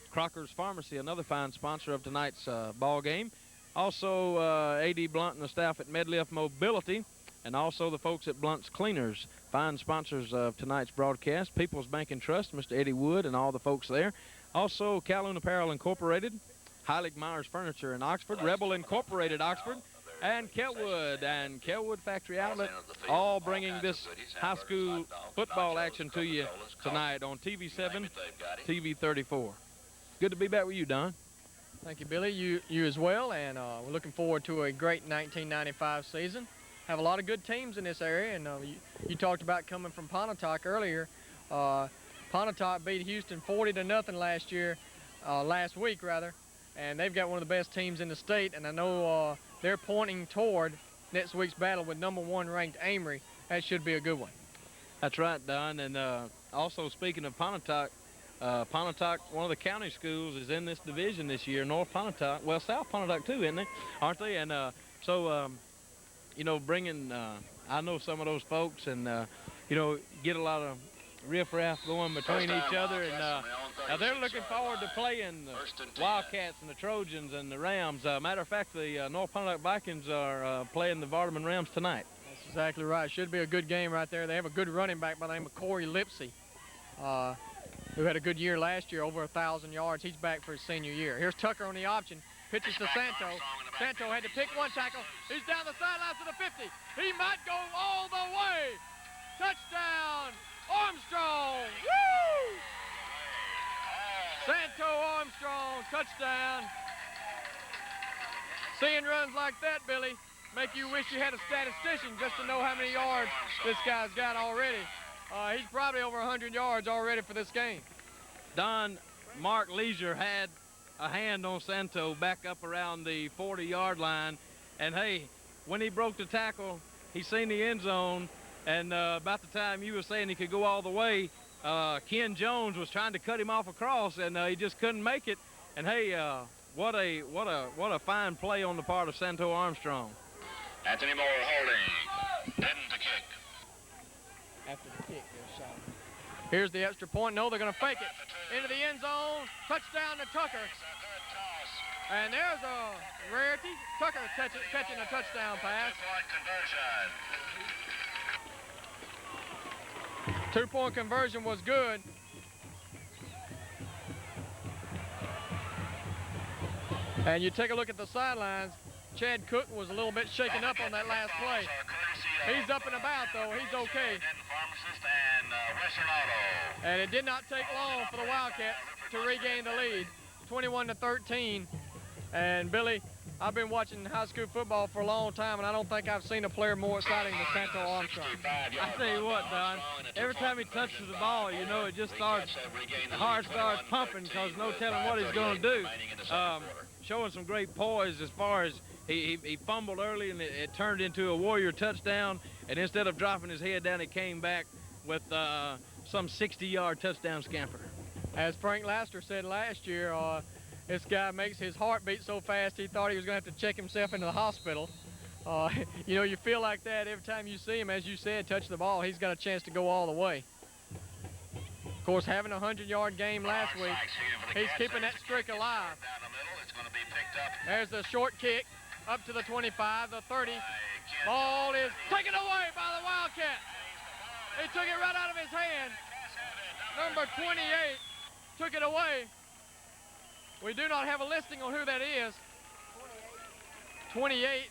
Crocker's Pharmacy, another fine sponsor of tonight's ball game. Also A.D. Blunt and the staff at Medlift Mobility, and also the folks at Blunt's Cleaners, fine sponsors of tonight's broadcast. People's Bank and Trust, Mr. Eddie Wood and all the folks there. Also Calhoun Apparel Incorporated, Heilig Myers Furniture in Oxford, Rebel Incorporated Oxford, and Kelwood Factory Outlet, all bringing this high school football action to you tonight on TV7, TV 34. Good to be back with you, Don. Thank you, Billy. You as well, and we're looking forward to a great 1995 season. Have a lot of good teams in this area, and you talked about coming from Pontotoc earlier. Pontotoc beat Houston 40-0 last week rather, and they've got one of the best teams in the state, and I know they're pointing toward next week's battle with #1 ranked Amory. That should be a good one. That's right, Don. And also speaking of Pontotoc, Pontotoc, one of the county schools, is in this division this year. North Pontotoc, well, South Pontotoc too, isn't they? Aren't they? And so, you know, bringing, I know some of those folks, and you know, get a lot of riffraff going between each other, and now they're looking forward to playing the Wildcats and the Trojans and the Rams. Matter of fact, the North Pontotoc Vikings are playing the Vardaman Rams tonight. That's exactly right. Should be a good game right there. They have a good running back by the name of Corey Lipsy, who had a good year last year, over 1,000 yards. He's back for his senior year. Here's Tucker on the option. Pitches to Santo. Santo had to pick one tackle. He's down the sidelines to the 50. He might go all the way. Touchdown, Armstrong. Woo! Santo Armstrong, touchdown. Seeing runs like that, Billy, make you wish you had a statistician just to know how many yards this guy's got already. He's probably over 100 yards already for this game. Don, Mark Leisure had a hand on Santo back up around the 40-yard line, and hey, when he broke the tackle, he seen the end zone, and about the time you were saying he could go all the way, Ken Jones was trying to cut him off across, and he just couldn't make it. And hey, what a fine play on the part of Santo Armstrong. Anthony Moore holding. Didn't the kick. After the kick, they're shot. Here's the extra point. No, they're going to fake it. Into the end zone. Touchdown to Tucker. And there's a rarity. Tucker catching a touchdown pass. Two-point conversion was good. And you take a look at the sidelines. Chad Cook was a little bit shaken up on that last play. He's up and about, though. He's okay. And it did not take long for the Wildcats to regain the lead, 21-13. And Billy, I've been watching high school football for a long time, and I don't think I've seen a player more exciting than Santo Armstrong. I tell you what, Don, every time he touches the ball, you know, it just starts, the heart starts pumping because no telling what he's going to do. Showing some great poise as far as he fumbled early, and it turned into a Warrior touchdown, and instead of dropping his head down, it came back with some 60-yard touchdown scamper. As Frank Laster said last year, this guy makes his heart beat so fast he thought he was going to have to check himself into the hospital. You know, you feel like that every time you see him, as you said, touch the ball. He's got a chance to go all the way. Of course, having a 100-yard game last week, he's keeping that streak alive. There's the short kick up to the 25, the 30. Ball is taken away by the Wildcat. He took it right out of his hand. Number 28 took it away. We do not have a listing on who that is. 28